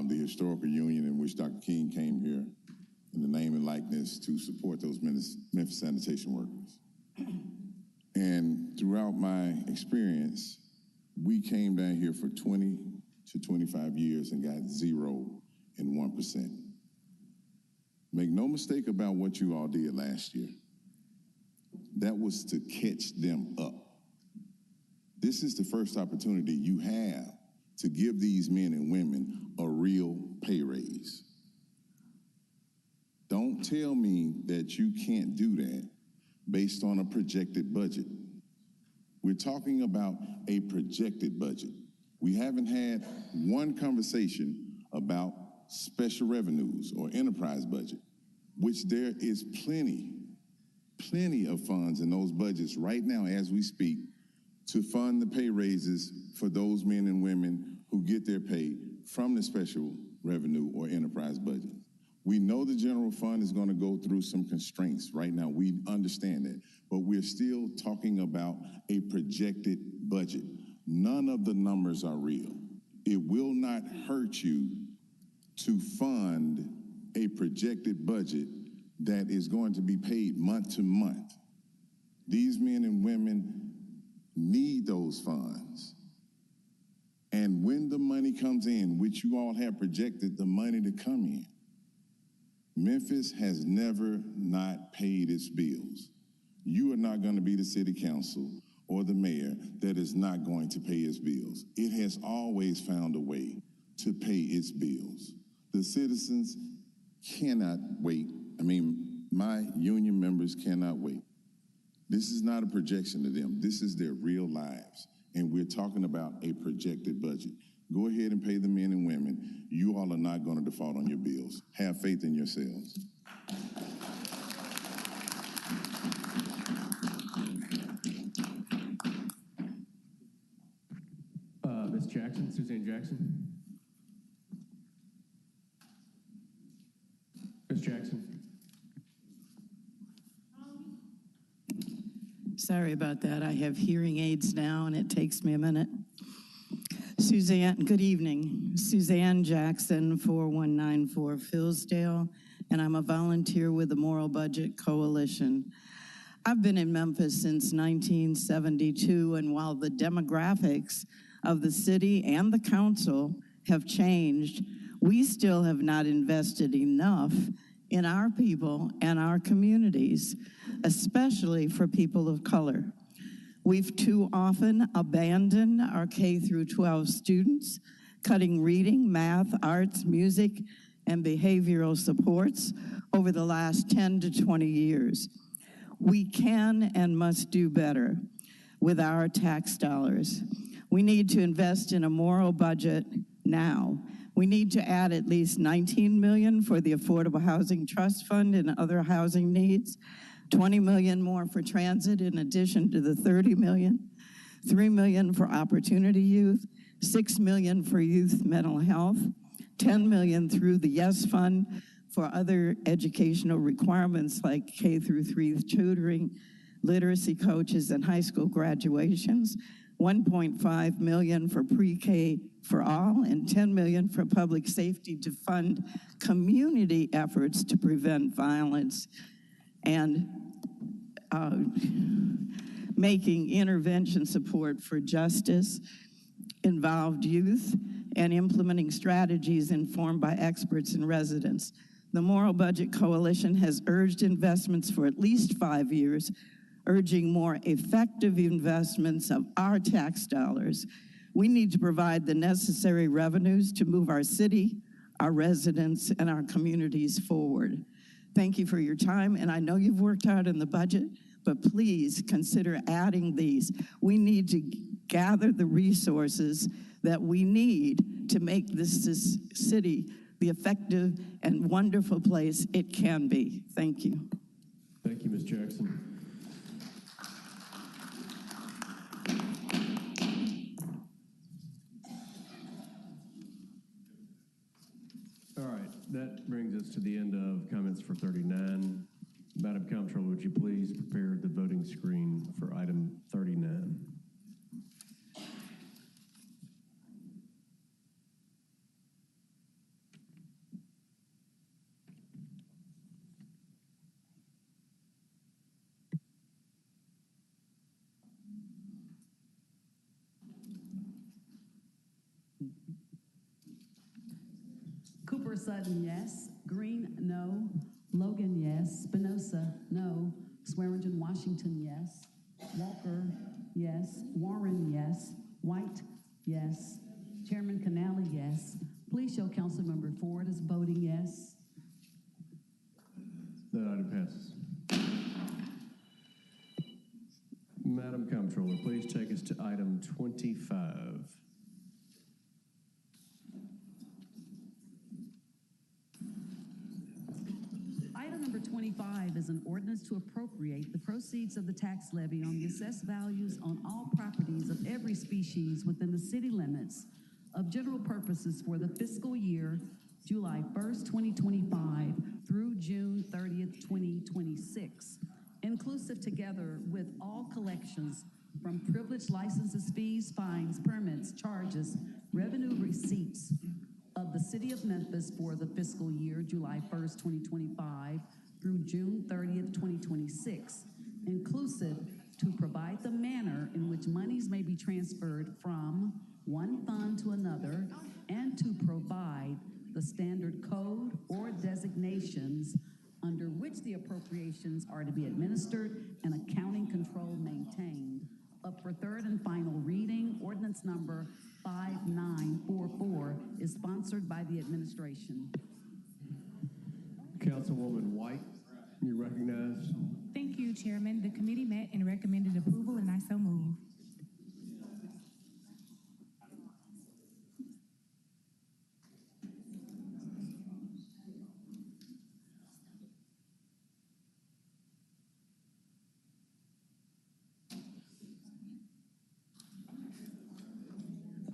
the historical union in which Dr. King came here in the name and likeness to support those Memphis sanitation workers. And throughout my experience, we came down here for 20 to 25 years and got 0 and 1%. Make no mistake about what you all did last year. That was to catch them up. This is the first opportunity you have to give these men and women a real pay raise. Don't tell me that you can't do that based on a projected budget. We're talking about a projected budget. We haven't had one conversation about special revenues or enterprise budget, which there is plenty of funds in those budgets right now as we speak to fund the pay raises for those men and women who get their pay from the special revenue or enterprise budget. We know the general fund is going to go through some constraints right now. We understand that. but we're still talking about a projected budget. None of the numbers are real. It will not hurt you to fund a projected budget that is going to be paid month to month. These men and women need those funds. And when the money comes in, which you all have projected the money to come in, Memphis has never not paid its bills. You are not going to be the city council or the mayor that is not going to pay its bills. It has always found a way to pay its bills. The citizens cannot wait. I mean, my union members cannot wait. This is not a projection to them. This is their real lives. And we're talking about a projected budget. Go ahead and pay the men and women. You all are not going to default on your bills. Have faith in yourselves. Ms. Jackson, Suzanne Jackson. Ms. Jackson. Sorry about that. I have hearing aids now, and it takes me a minute. Suzanne, good evening. Suzanne Jackson, 4194 Fillsdale, and I'm a volunteer with the Moral Budget Coalition. I've been in Memphis since 1972, and while the demographics of the city and the council have changed, we still have not invested enough in our people and our communities, especially for people of color. We've too often abandoned our K through 12 students, cutting reading, math, arts, music, and behavioral supports over the last 10 to 20 years. We can and must do better with our tax dollars. We need to invest in a moral budget now. We need to add at least $19 million for the Affordable Housing Trust Fund and other housing needs, $20 million more for transit in addition to the $30 million, $3 million for Opportunity Youth, $6 million for youth mental health, $10 million through the YES Fund for other educational requirements like K through 3 tutoring, literacy coaches, and high school graduations, $1.5 million for pre-K for all, and $10 million for public safety to fund community efforts to prevent violence and making intervention support for justice, involved youth, and implementing strategies informed by experts and residents. The Moral Budget Coalition has urged investments for at least 5 years, urging more effective investments of our tax dollars. We need to provide the necessary revenues to move our city, our residents, and our communities forward. Thank you for your time, and I know you've worked hard in the budget, but please consider adding these. We need to gather the resources that we need to make this city the effective and wonderful place it can be. Thank you. Thank you, Ms. Jackson. All right, that brings us to the end of comments for 39. Madam Comptroller, would you please prepare the voting screen for item 39? Cooper Sutton, yes. Green, no. Logan, yes. Spinoza, no. Swearingen Washington, yes. Walker, yes. Warren, yes. White, yes. Chairman Canali, yes. Please show Councilmember Ford as voting yes. That item passes. Madam Comptroller, please take us to item 25. Item number 25 is an ordinance to appropriate the proceeds of the tax levy on the assessed values on all properties of every species within the city limits of general purposes for the fiscal year July 1st, 2025 through June 30th, 2026, inclusive together with all collections from privilege licenses, fees, fines, permits, charges, revenue receipts of the City of Memphis for the fiscal year July 1st, 2025 through June 30th, 2026, inclusive to provide the manner in which monies may be transferred from one fund to another and to provide the standard code or designations under which the appropriations are to be administered and accounting control maintained. Up for third and final reading, ordinance number 5944 is sponsored by the administration. Councilwoman White, you recognize. Thank you, Chairman. The committee met and recommended approval, and I so move.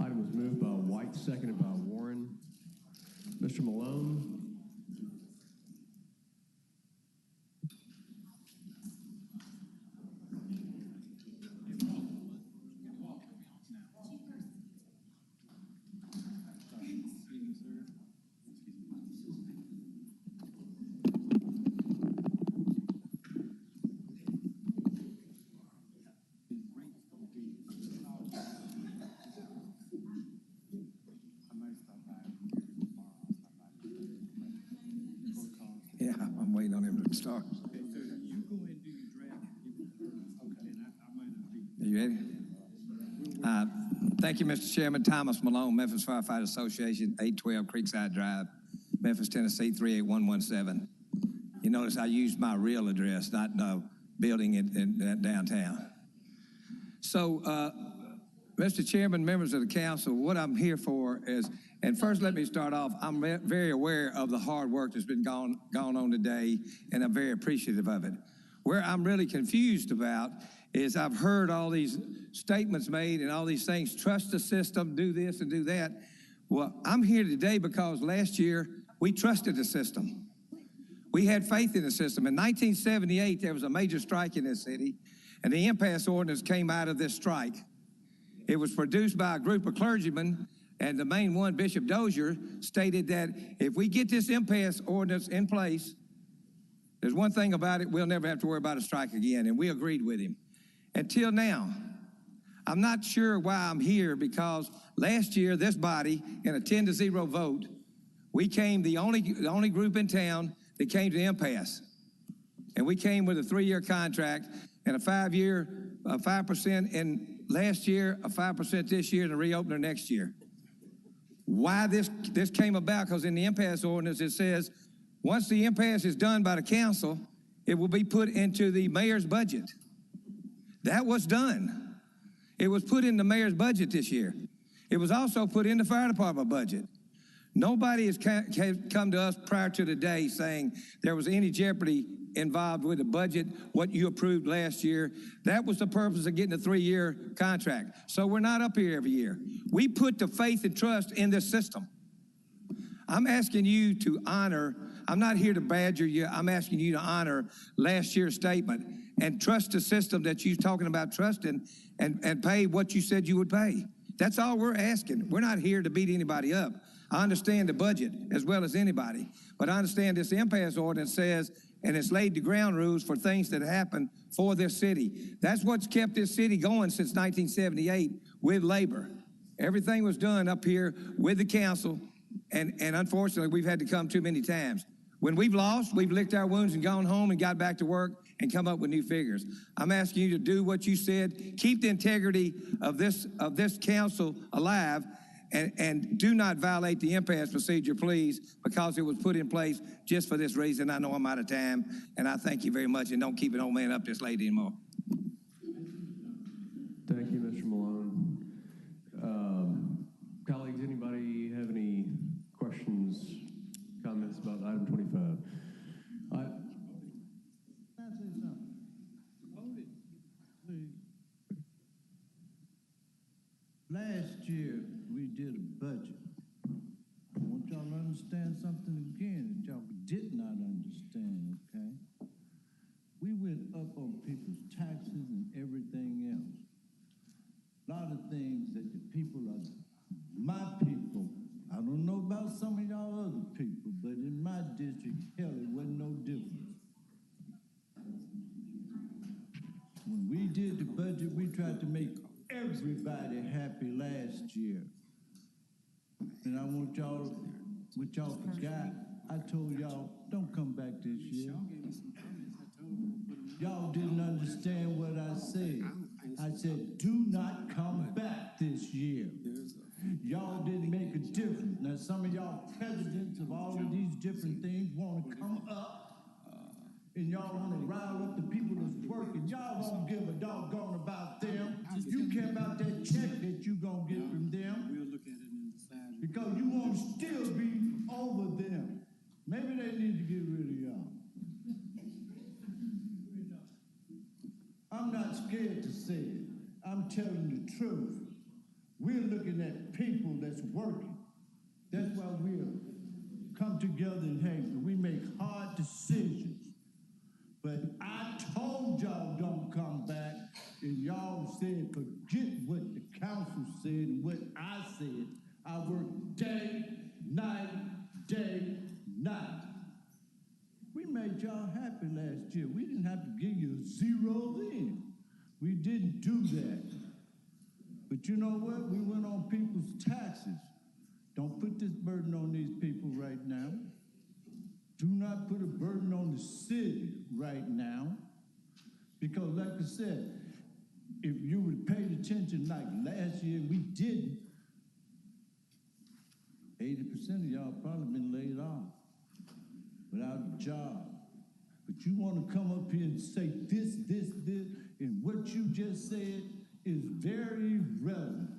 Item was moved by White, seconded by Warren. Mr. Malone. Yeah, I'm waiting on him to start. Are you ready? Thank you, Mr. Chairman. Thomas Malone, Memphis Firefighter Association, 812 Creekside Drive, Memphis, Tennessee, 38117. You notice I used my real address, not the building in downtown. So, Mr. Chairman, members of the council, what I'm here for is, and first let me start off, I'm very aware of the hard work that's been gone on today, and I'm very appreciative of it. Where I'm really confused about is I've heard all these statements made and all these things, trust the system, do this and do that. Well, I'm here today because last year we trusted the system. We had faith in the system. In 1978, there was a major strike in this city, and the impasse ordinance came out of this strike. It was produced by a group of clergymen, and the main one, Bishop Dozier, stated that if we get this impasse ordinance in place, there's one thing about it, we'll never have to worry about a strike again, and we agreed with him. Until now, I'm not sure why I'm here, because last year, this body, in a 10-0 vote, we came the only group in town that came to impasse. And we came with a 3-year contract and a 5-year, 5% in last year, a 5% this year, and a reopener next year. Why this came about, because in the impasse ordinance, it says, once the impasse is done by the council, it will be put into the mayor's budget. That was done. It was put in the mayor's budget this year. It was also put in the fire department budget. Nobody has come to us prior to today saying there was any jeopardy involved with the budget, what you approved last year. That was the purpose of getting a 3-year contract. So we're not up here every year. We put the faith and trust in this system. I'm asking you to honor, I'm not here to badger you, I'm asking you to honor last year's statement and trust the system that you're talking about trusting and pay what you said you would pay. That's all we're asking. We're not here to beat anybody up. I understand the budget as well as anybody, but I understand this impasse ordinance says, and it's laid the ground rules for things that happen for this city. That's what's kept this city going since 1978 with labor. Everything was done up here with the council, and unfortunately, we've had to come too many times. When we've lost, we've licked our wounds and gone home and got back to work and come up with new figures. I'm asking you to do what you said, keep the integrity of this council alive, and do not violate the impasse procedure, please, because it was put in place just for this reason. I know I'm out of time, and I thank you very much, and don't keep an old man up this late anymore. Thank you, Mr. Malone. Colleagues, anybody have any questions, comments about item 25? Last year, we did a budget. I want y'all to understand something again that y'all did not understand, okay? We went up on budget, we tried to make everybody happy last year. And I want y'all, what y'all forgot, I told y'all, don't come back this year. Y'all didn't understand what I said. I said, do not come back this year. Y'all didn't make a difference. Now, some of y'all presidents of all of these different things want to come up, and y'all want to rile up the people that's working. Y'all don't give a doggone about them. You care about that check that you gonna get from them. We'll look at it and decide. Because you want to still be over them. Maybe they need to get rid of y'all. I'm not scared to say it. I'm telling the truth. We're looking at people that's working. That's why we'll come together and hey, we make hard decisions. But I told y'all don't come back, and y'all said forget what the council said and what I said. I work day, night. We made y'all happy last year. We didn't have to give you a zero then. We didn't do that. But you know what? We went on people's taxes. Don't put this burden on these people right now. Do not put a burden on the city right now. Because like I said, if you would have paid attention like last year, we didn't. 80% of y'all probably been laid off without a job. But you want to come up here and say this, and what you just said is very relevant,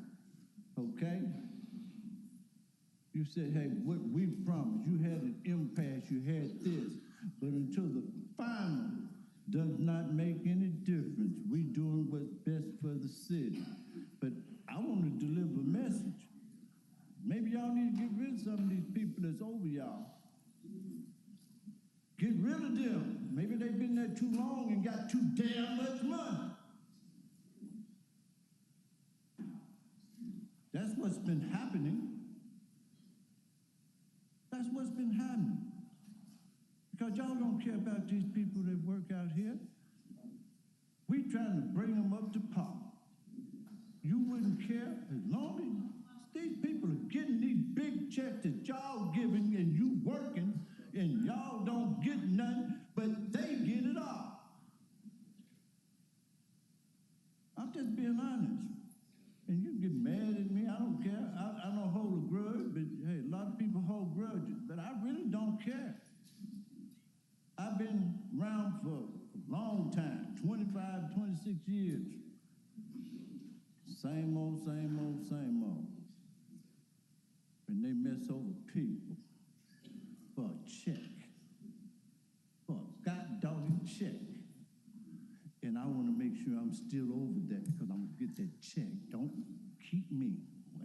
okay? You said, hey, what we promised, you had an impasse, you had this, but until the final does not make any difference, we doing what's best for the city. But I want to deliver a message. Maybe y'all need to get rid of some of these people that's over y'all. Get rid of them. Maybe they've been there too long and got too damn much money. That's what's been happening. That's what's been happening. Because y'all don't care about these people that work out here. We trying to bring them up to par. You wouldn't care as long as these people are getting these big checks that y'all giving and you working and y'all don't get nothing, but they get it all. I'm just being honest. And you get mad at me, I don't care. I don't hold a grudge, but hey, a lot of people hold grudges, but I really don't care. I've been around for a long time, 25, 26 years. Same old. And they mess over people for a check, for a goddamn check. And I want to make sure I'm still over that because I'm going to get that check. Don't keep me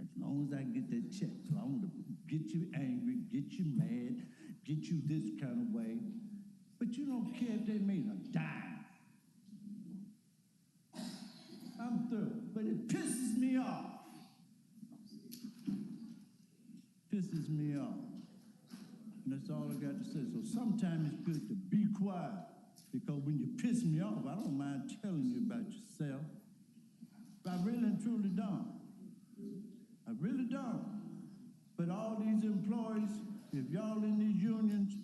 as long as I get that check. So I want to get you angry, get you mad, get you this kind of way. But you don't care if they made a dime. I'm through. But it pisses me off. Pisses me off. And that's all I got to say. So sometimes it's good to be quiet. Because when you piss me off, I don't mind telling you about yourself. I really and truly don't. I really don't. But all these employees, if y'all in these unions,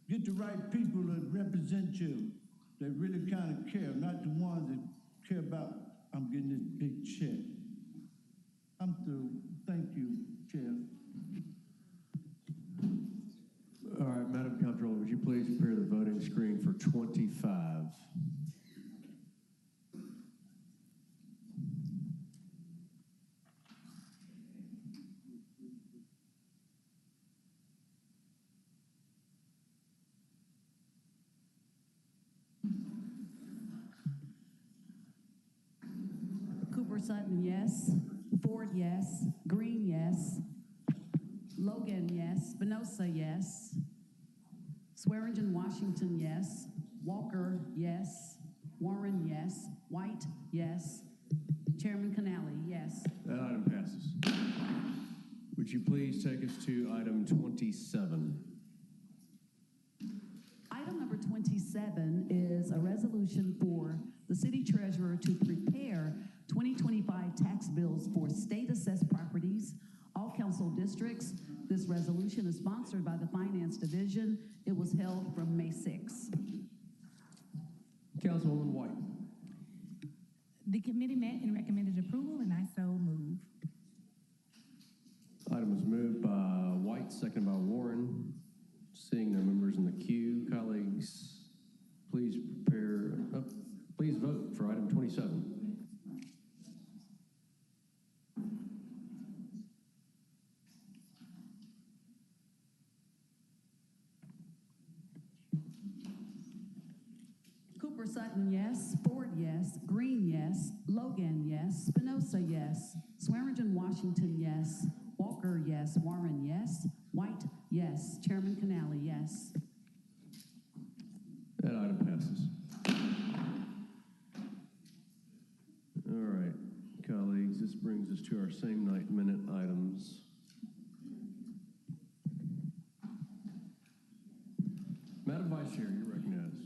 get the right people that represent you, that really kind of care, not the ones that care about, I'm getting this big check. I'm through. Thank you, Chair. All right, Madam Comptroller, would you please prepare the voting screen for 25? Cooper Sutton, yes. Ford, yes. Green, yes. Logan, yes. Spinoza, yes. Swearingen, Washington, yes. Walker, yes. Warren, yes. White, yes. Chairman Canali, yes. That item passes. Would you please take us to item 27? Item number 27 is a resolution for the city treasurer to prepare 2025 tax bills for state-assessed properties, all council districts. This resolution is sponsored by the Finance Division. It was held from May 6th. Councilwoman White. The committee met and recommended approval, and I so move. Item was moved by White, seconded by Warren. Seeing no members in the queue, colleagues, please please vote for item 27. Cooper Sutton, yes. Ford, yes. Green, yes. Logan, yes. Spinoza, yes. Swearingen, Washington, yes. Walker, yes. Warren, yes. White, yes. Chairman Canali, yes. That item passes. All right, colleagues, this brings us to our same night minute items. Madam Vice Chair, you're recognized.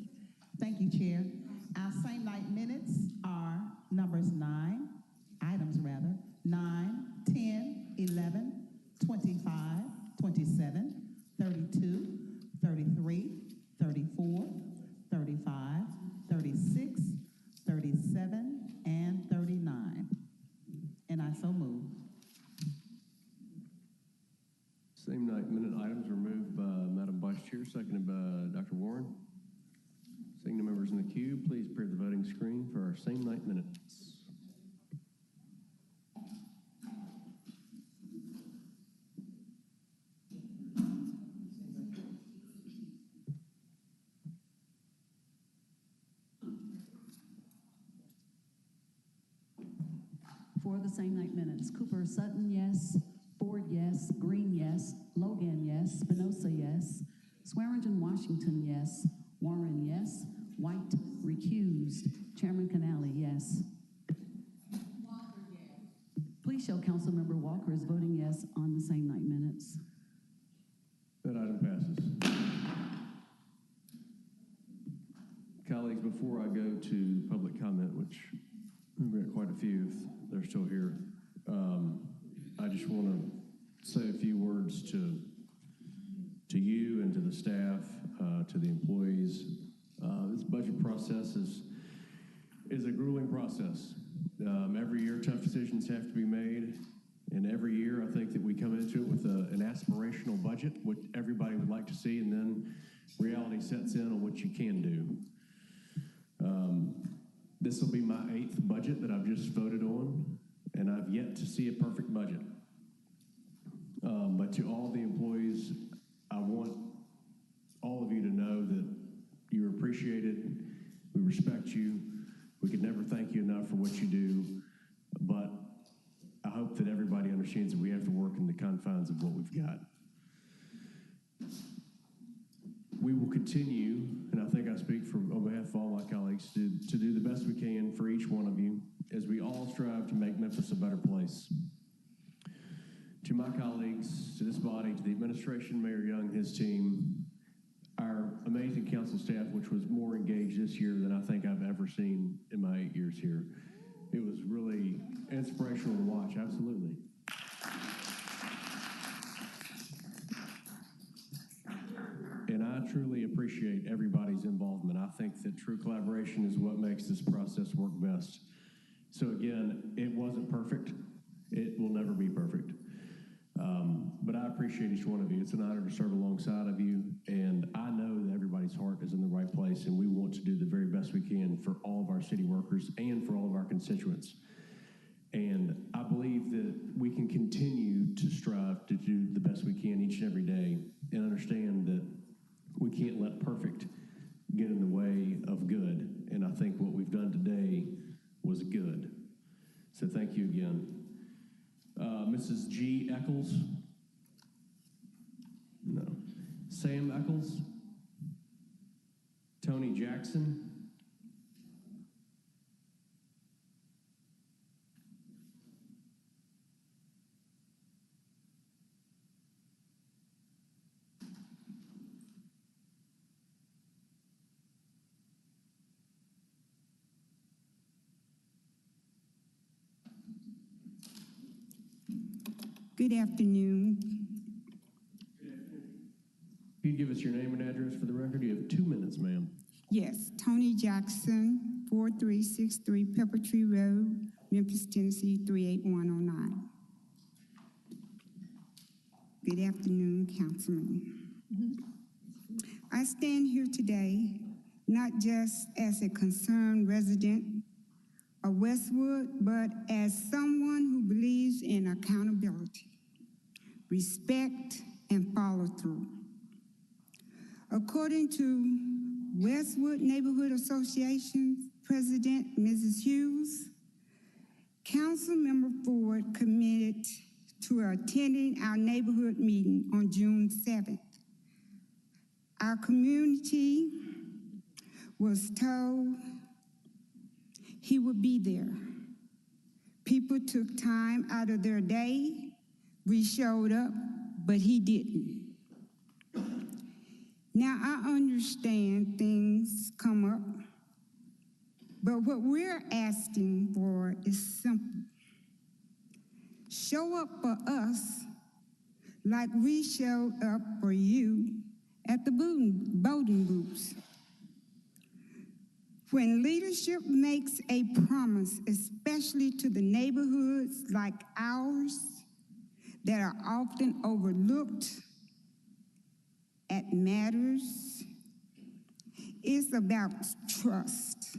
Thank you, Chair. Our same night minutes are items 9, 10, 11, 25, 27, 32, 33, 34, 35, 36, 37, and 39. And I so move. Same night minute items are moved by Madam Vice Chair, seconded by Dr. Warren. Seeing no members in the queue, please prepare the voting screen for our same night minutes. For the same night minutes, Cooper Sutton, yes. Ford, yes. Green, yes. Logan, yes. Spinoza, yes. Swearingen, Washington, yes. Warren, yes. White, recused. Chairman Canali, yes. Walker, yes. Please show Councilmember Walker is voting yes on the same night minutes. That item passes. Colleagues, before I go to public comment, which we've got quite a few if they're still here, I just want to say a few words to you and to the staff, to the employees. This budget process is a grueling process. Every year, tough decisions have to be made, and every year, I think that we come into it with an aspirational budget, what everybody would like to see, and then reality sets in on what you can do. This will be my 8th budget that I've just voted on, and I've yet to see a perfect budget. But to all the employees, I want all of you to know that you're appreciated. We respect you. We could never thank you enough for what you do, but I hope that everybody understands that we have to work in the confines of what we've got. We will continue, and I think I speak on behalf of all my colleagues, to do the best we can for each one of you as we all strive to make Memphis a better place. To my colleagues, to this body, to the administration, Mayor Young, his team, our amazing council staff, which was more engaged this year than I think I've ever seen in my 8 years here. It was really inspirational to watch, absolutely. And I truly appreciate everybody's involvement. I think that true collaboration is what makes this process work best. So again, it wasn't perfect. It will never be perfect. But I appreciate each one of you. It's an honor to serve alongside of you, and I know that everybody's heart is in the right place, and we want to do the very best we can for all of our city workers and for all of our constituents. And I believe that we can continue to strive to do the best we can each and every day and understand that we can't let perfect get in the way of good. And I think what we've done today was good. So thank you again. Mrs. G. Eccles? No. Sam Eccles? Tony Jackson? Good afternoon. If you'd give us your name and address for the record, you have 2 minutes, ma'am. Yes, Tony Jackson, 4363 Pepper Tree Road, Memphis, Tennessee, 38109. Good afternoon, Councilman. I stand here today not just as a concerned resident of Westwood, but as someone who believes in accountability, respect, and follow through. According to Westwood Neighborhood Association President Mrs. Hughes, Councilmember Ford committed to attending our neighborhood meeting on June 7th. Our community was told he would be there. People took time out of their day. We showed up, but he didn't. Now, I understand things come up, but what we're asking for is simple. Show up for us like we showed up for you at the voting booths. When leadership makes a promise, especially to the neighborhoods like ours that are often overlooked at matters, it's about trust.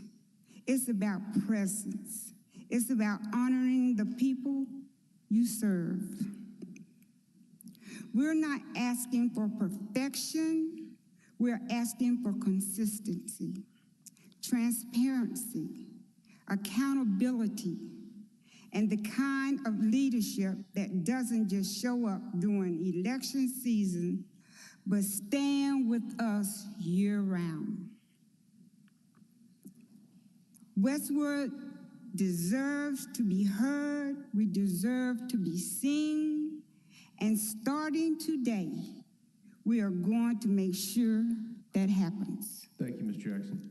It's about presence. It's about honoring the people you serve. We're not asking for perfection. We're asking for consistency, transparency, accountability, and the kind of leadership that doesn't just show up during election season, but stand with us year-round. Westwood deserves to be heard. We deserve to be seen. And starting today, we are going to make sure that happens. Thank you, Ms. Jackson.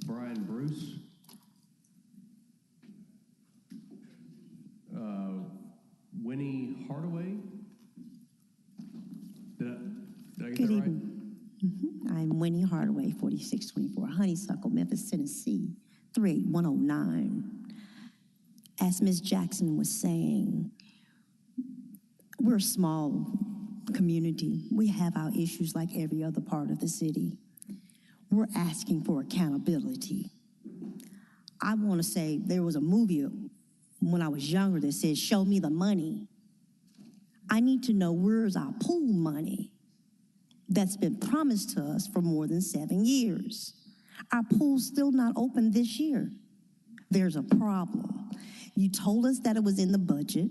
Brian Bruce. Winnie Hardaway. Did I get Good that evening. I'm Winnie Hardaway, 4624 Honeysuckle, Memphis, Tennessee, 38109. As Ms. Jackson was saying, we're a small community. We have our issues like every other part of the city. We're asking for accountability. I want to say there was a movie when I was younger that said, "Show me the money." I need to know where's our pool money that's been promised to us for more than 7 years. Our pool's still not open this year. There's a problem. You told us that it was in the budget.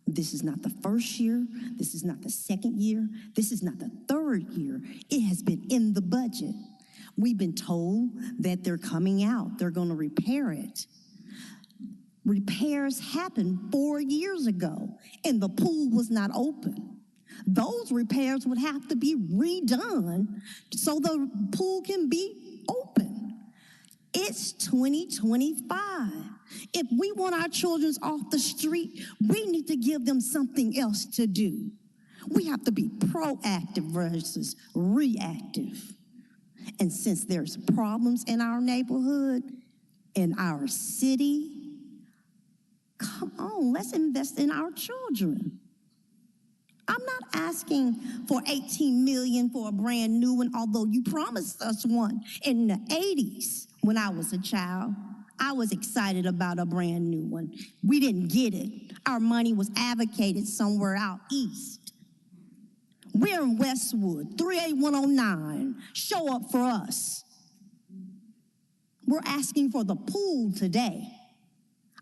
This is not the first year. This is not the second year. This is not the third year. It has been in the budget. We've been told that they're coming out. They're going to repair it. Repairs happened 4 years ago, and the pool was not open. Those repairs would have to be redone so the pool can be open. It's 2025. If we want our children off the street, we need to give them something else to do. We have to be proactive versus reactive. And since there's problems in our neighborhood, in our city, come on, let's invest in our children. I'm not asking for $18 million for a brand new one, although you promised us one in the 80s when I was a child. I was excited about a brand new one. We didn't get it. Our money was advocated somewhere out east. We're in Westwood, 38109. Show up for us. We're asking for the pool today.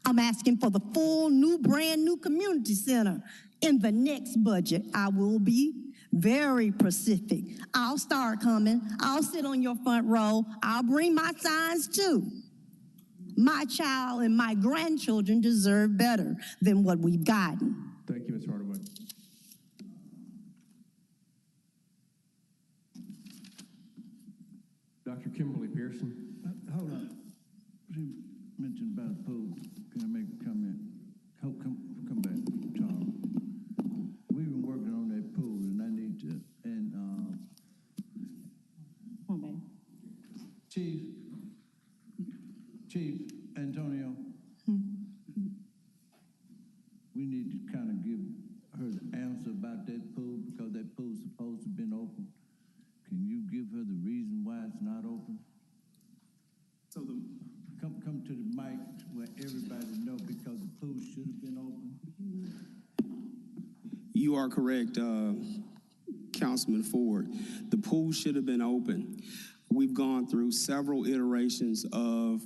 I'm asking for the full new, brand new community center. In the next budget, I will be very specific. I'll start coming. I'll sit on your front row. I'll bring my signs too. My child and my grandchildren deserve better than what we've gotten. Thank you, Ms. Hardaway. Dr. Kimberly Pearson. Hold on. She mentioned about a pool. Can I make a comment? Come back, Charles. everybody know because the pool should have been open? You are correct, Councilman Ford. The pool should have been open. We've gone through several iterations of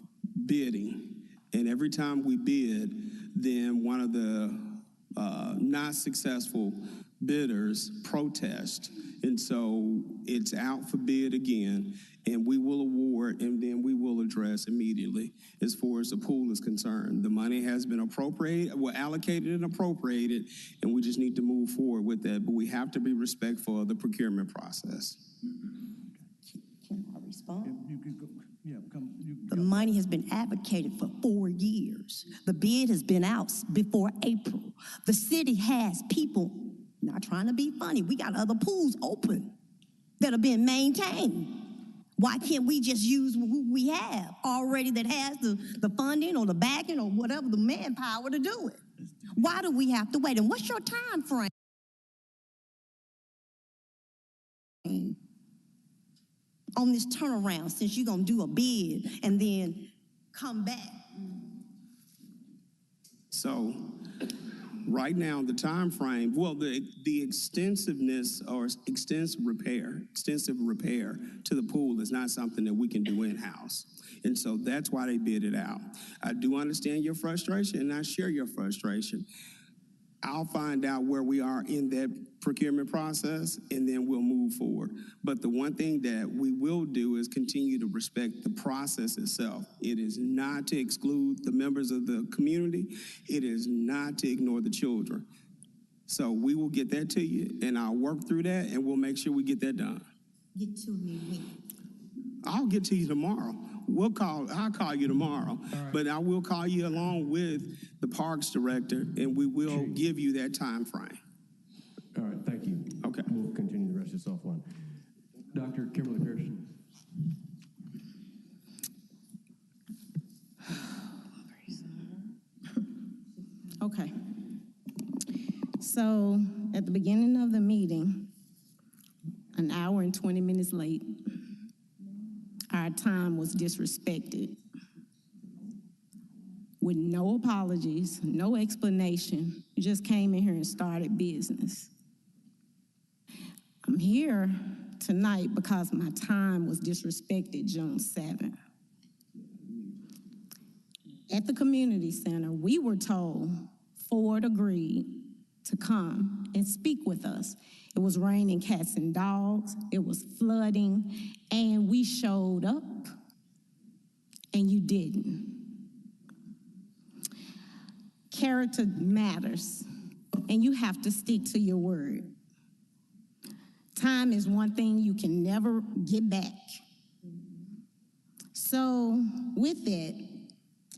bidding, and every time we bid, then one of the not successful bidders protest, and so it's out for bid again, and we will award, and then we will address immediately as far as the pool is concerned. The money has been allocated and appropriated, and we just need to move forward with that, but we have to be respectful of the procurement process. Can I respond? You could go, yeah, come. The money has been advocated for 4 years. The bid has been out before April. The city has people, not trying to be funny, we got other pools open that are being maintained. Why can't we just use who we have already that has the funding or the backing or whatever, the manpower to do it? Why do we have to wait? And what's your time frame on this turnaround since you're going to do a bid and then come back? So, right now, the time frame, well, the extensiveness or extensive repair to the pool is not something that we can do in-house. And so that's why they bid it out. I do understand your frustration, and I share your frustration. I'll find out where we are in that procurement process, and then we'll move forward. But the one thing that we will do is continue to respect the process itself. It is not to exclude the members of the community. It is not to ignore the children. So we will get that to you, and I'll work through that, and we'll make sure we get that done. Get to me when? I'll get to you tomorrow. I'll call you tomorrow, but I will call you along with the Parks Director, and we will give you that time frame. All right, thank you. Okay. We'll continue the rest of this offline. Dr. Kimberly Pearson. Okay. So at the beginning of the meeting, an hour and 20 minutes late, our time was disrespected. With no apologies, no explanation, you just came in here and started business. I'm here tonight because my time was disrespected June 7th. At the community center, we were told Ford agreed to come and speak with us. It was raining cats and dogs, it was flooding, and we showed up, and you didn't. Character matters, and you have to stick to your word. Time is one thing you can never get back. So with that,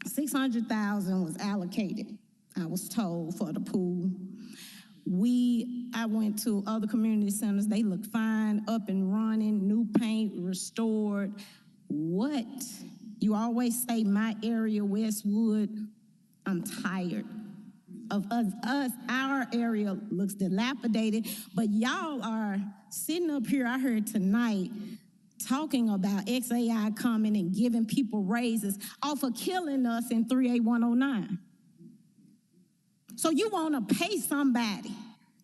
$600,000 was allocated, I was told, for the pool. I went to other community centers. They look fine, up and running, new paint, restored. What? You always say my area, Westwood. I'm tired of us. Our area looks dilapidated, but y'all are sitting up here, I heard tonight, talking about XAI coming and giving people raises off of killing us in 38109. So you want to pay somebody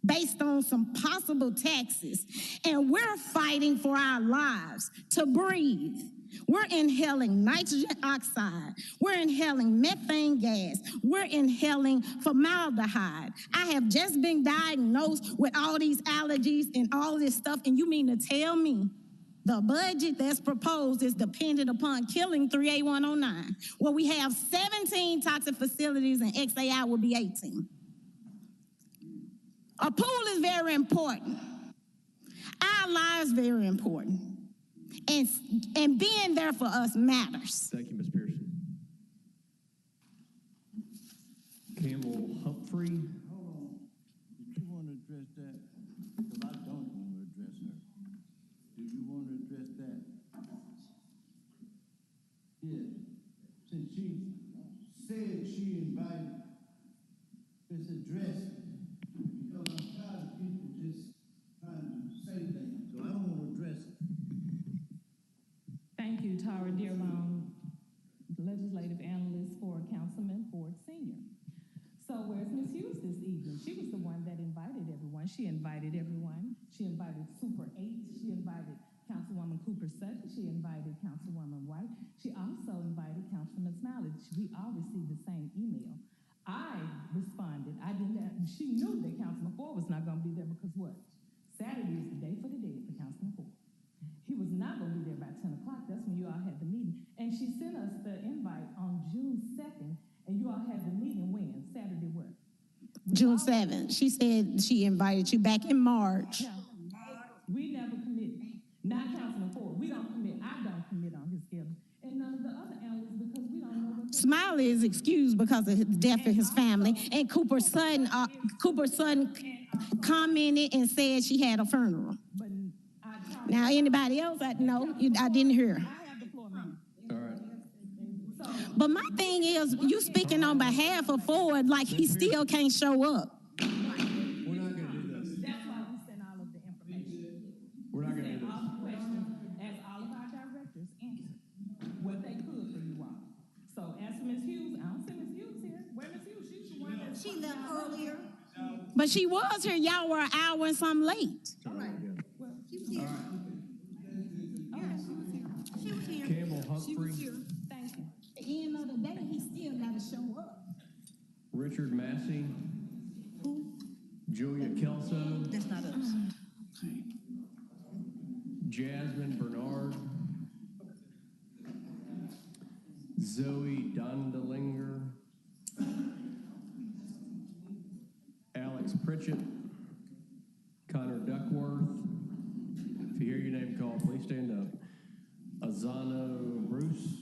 based on some possible taxes, and we're fighting for our lives to breathe. We're inhaling nitrogen oxide. We're inhaling methane gas. We're inhaling formaldehyde. I have just been diagnosed with all these allergies and all this stuff, and you mean to tell me the budget that's proposed is dependent upon killing 38109? Well, we have 17 toxic facilities, and XAI will be 18. A pool is very important. Our lives very important. And being there for us matters. Thank you, Ms. Pearson. Campbell Humphrey. Hold on. Did you want to address that? Because I don't want to address her. Do you want to address that? Yeah. Since she said she invited this address, because I'm tired of people just trying to say things. So I don't want to address it. Thank you, Tara Dearlong, legislative analyst for Councilman she invited Councilwoman White. She also invited Councilman Smiley. We all received the same email. I responded. I didn't. She knew that Councilman Ford was not going to be there because what? Saturday is the day for the dead for Councilman Ford. He was not going to be there by 10 o'clock. That's when you all had the meeting. And she sent us the invite on June 2nd, and you all had the meeting when? Saturday what? June 7th. She said she invited you back in March. No, we never committed. Not Councilman Ford. We don't commit. I don't commit on his schedule. And none of the other analysts because we don't know what Smiley is excused because of the death of his family. And Cooper's son commented and said she had a funeral. Now, anybody else? I didn't hear. I have the floor, ma'am. All right. But my thing is, you speaking on behalf of Ford like he still can't show up. We're not going to do this. That's why we sent all of the information. We're not going to do this. All the questions, as all of our directors answered what they could for you all. So as for Ms. Hughes, I don't see Ms. Hughes here. Where Ms. Hughes? She's the one that She left earlier. But she was here. Y'all were an hour and some late. All right. Well, she was here. She was here. Campbell Humphrey. Thank you. At the end of the day, he still got to show up. Richard Massey. Who? Julia Kelso. That's not us. Jasmine Bernard. Zoe Dondelinger. Alex Pritchett. Connor Duckworth. If you hear your name called, please stand up. Azano Bruce.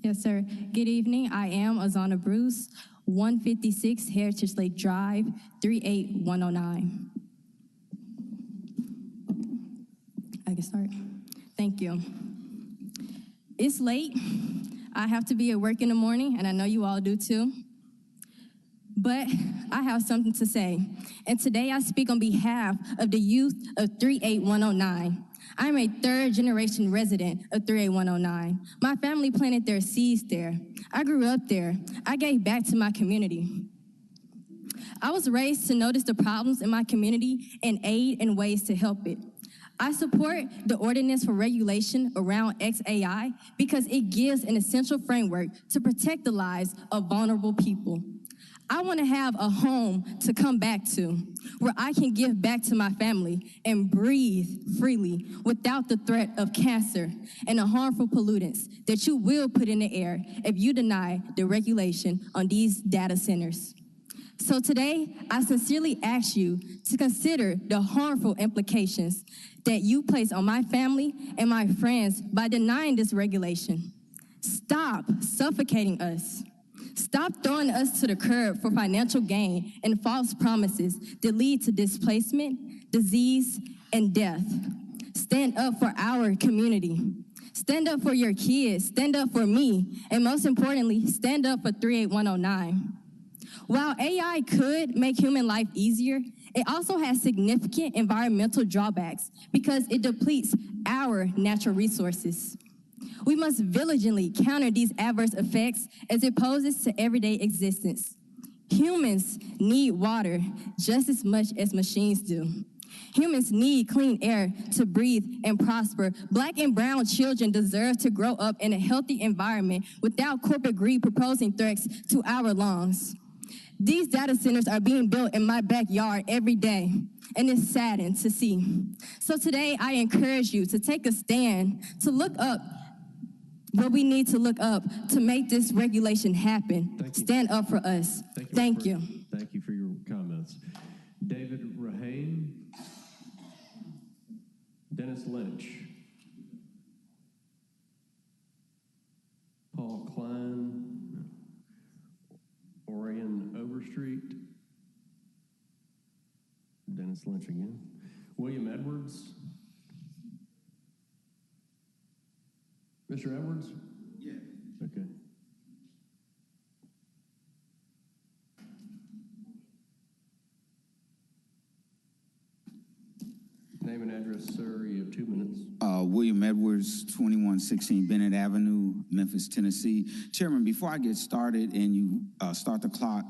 Yes, sir. Good evening. I am Azana Bruce, 156 Heritage Lake Drive, 38109. I can start. Thank you. It's late. I have to be at work in the morning, and I know you all do too. But I have something to say. And today I speak on behalf of the youth of 38109. I'm a third-generation resident of 38109. My family planted their seeds there. I grew up there. I gave back to my community. I was raised to notice the problems in my community and aid in ways to help it. I support the ordinance for regulation around XAI because it gives an essential framework to protect the lives of vulnerable people. I want to have a home to come back to where I can give back to my family and breathe freely without the threat of cancer and the harmful pollutants that you will put in the air if you deny the regulation on these data centers. So today, I sincerely ask you to consider the harmful implications that you place on my family and my friends by denying this regulation. Stop suffocating us. Stop throwing us to the curb for financial gain and false promises that lead to displacement, disease, and death. Stand up for our community. Stand up for your kids. Stand up for me. And most importantly, stand up for 38109. While AI could make human life easier, it also has significant environmental drawbacks because it depletes our natural resources. We must diligently counter these adverse effects as it poses to everyday existence. Humans need water just as much as machines do. Humans need clean air to breathe and prosper. Black and brown children deserve to grow up in a healthy environment without corporate greed proposing threats to our lungs. These data centers are being built in my backyard every day, and it's saddened to see. So today, I encourage you to take a stand, to look up what we need to look up to make this regulation happen. Stand up for us. Thank you. Thank you for your comments. David Rahane. Dennis Lynch. Paul Klein. Orion Overstreet. Dennis Lynch again. William Edwards. Mr. Edwards? Yeah. Okay. Yes, sir, you have 2 minutes. William Edwards, 2116 Bennett Avenue, Memphis, Tennessee. Chairman, before I get started and you start the clock,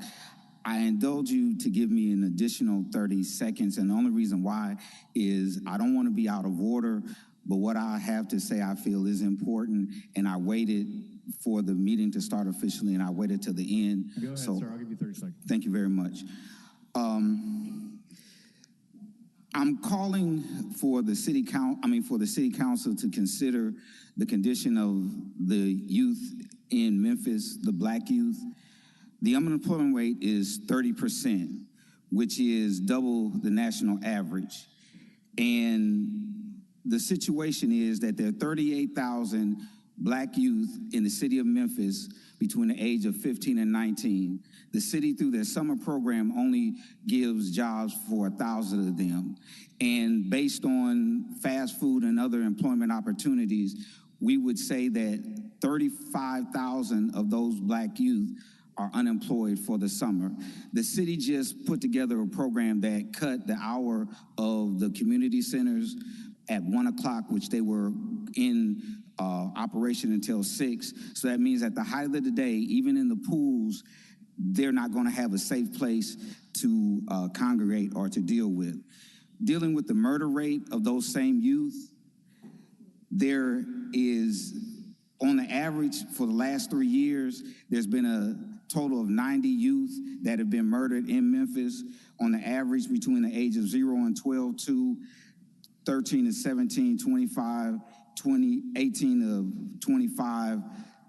I indulge you to give me an additional 30 seconds. And the only reason why is I don't want to be out of order, but what I have to say I feel is important. And I waited for the meeting to start officially, and I waited till the end. Go ahead, sir. I'll give you 30 seconds. Thank you very much. I'm calling for the city council to consider the condition of the youth in Memphis, the black youth. The unemployment rate is 30%, which is double the national average. And the situation is that there are 38,000 black youth in the city of Memphis between the age of 15 and 19. The city, through their summer program, only gives jobs for 1,000 of them. And based on fast food and other employment opportunities, we would say that 35,000 of those black youth are unemployed for the summer. The city just put together a program that cut the hour of the community centers at 1 o'clock, which they were in operation until 6. So that means at the height of the day, even in the pools, they're not going to have a safe place to congregate or to deal with. Dealing with the murder rate of those same youth, there is, on the average for the last 3 years, there's been a total of 90 youth that have been murdered in Memphis, on the average between the age of 0 and 12 to 13 and 17, 25, 20, 18 of 25,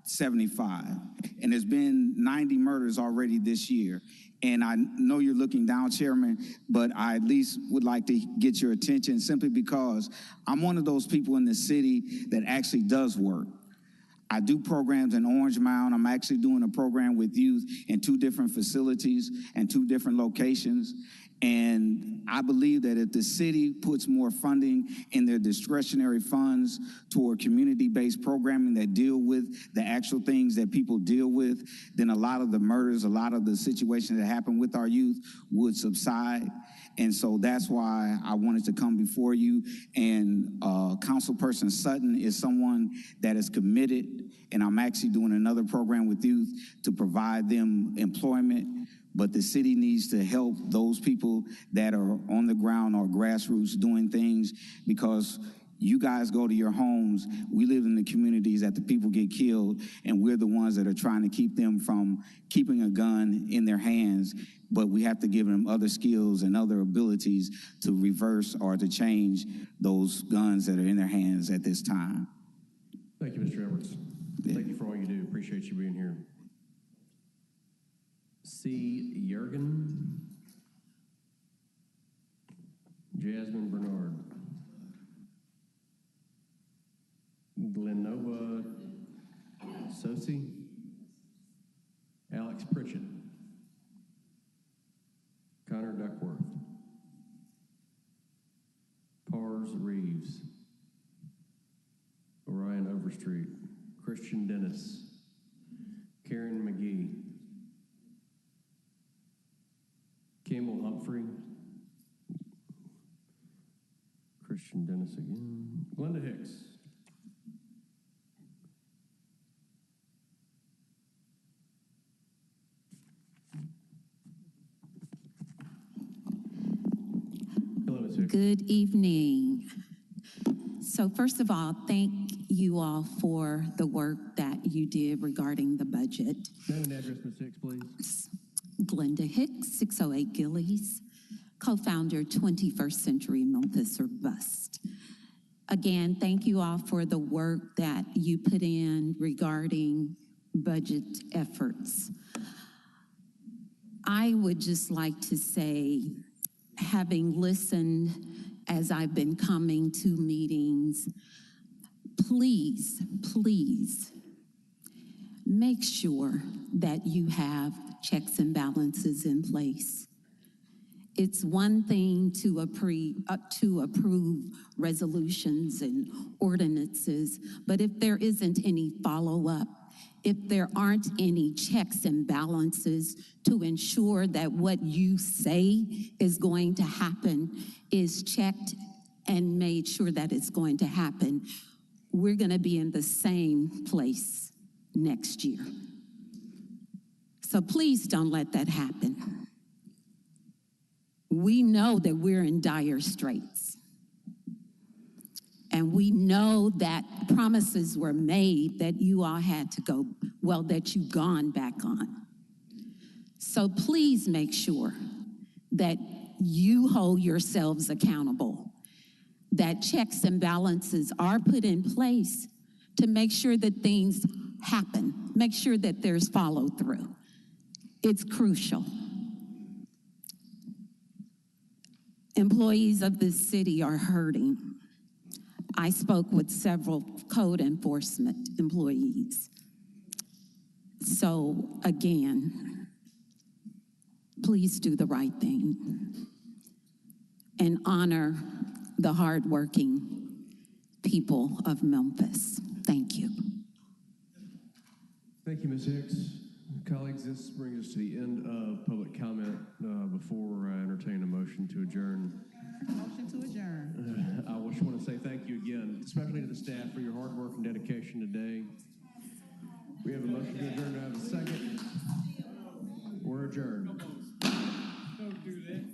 75. And there's been 90 murders already this year. And I know you're looking down, Chairman, but I at least would like to get your attention simply because I'm one of those people in the city that actually does work. I do programs in Orange Mound. I'm actually doing a program with youth in 2 different facilities and 2 different locations. And I believe that if the city puts more funding in their discretionary funds toward community-based programming that deal with the actual things that people deal with, then a lot of the murders, a lot of the situations that happen with our youth would subside. And so that's why I wanted to come before you. And Councilperson Sutton is someone that is committed, and I'm actually doing another program with youth to provide them employment. But the city needs to help those people that are on the ground or grassroots doing things, because you guys go to your homes. We live in the communities that the people get killed, and we're the ones that are trying to keep them from keeping a gun in their hands. But we have to give them other skills and other abilities to reverse or to change those guns that are in their hands at this time. Thank you, Mr. Edwards. Thank you for all you do. Appreciate you being here. C. Yergin, Jasmine Bernard, Glenova Sosi, Alex Pritchett, Connor Duckworth, Pars Reeves, Orion Overstreet, Christian Dennis, Karen McGee, Campbell Humphrey, Christian Dennis again, Glenda Hicks, hello, Ms. Hicks. Good evening. So first of all, thank you all for the work that you did regarding the budget. Name and address, Ms. Hicks, please. Glenda Hicks, 608 Gillies, co-founder 21st Century Memphis or Bust. Again, thank you all for the work that you put in regarding budget efforts. I would just like to say, having listened as I've been coming to meetings, please, please make sure that you have checks and balances in place. It's one thing to approve resolutions and ordinances, but if there isn't any follow-up, if there aren't any checks and balances to ensure that what you say is going to happen is checked and made sure that it's going to happen, we're going to be in the same place next year. So please don't let that happen. We know that we're in dire straits. And we know that promises were made that you all had to go, well, that you've gone back on. So please make sure that you hold yourselves accountable, that checks and balances are put in place to make sure that things happen, make sure that there's follow through. It's crucial. Employees of this city are hurting. I spoke with several code enforcement employees. So again, please do the right thing and honor the hardworking people of Memphis. Thank you. Thank you, Ms. Hicks. Colleagues, this brings us to the end of public comment. Before I entertain a motion to adjourn, Motion to adjourn. I just want to say thank you again, especially to the staff for your hard work and dedication today. We have a motion to adjourn. Do I have a second? We're adjourned. Don't do that.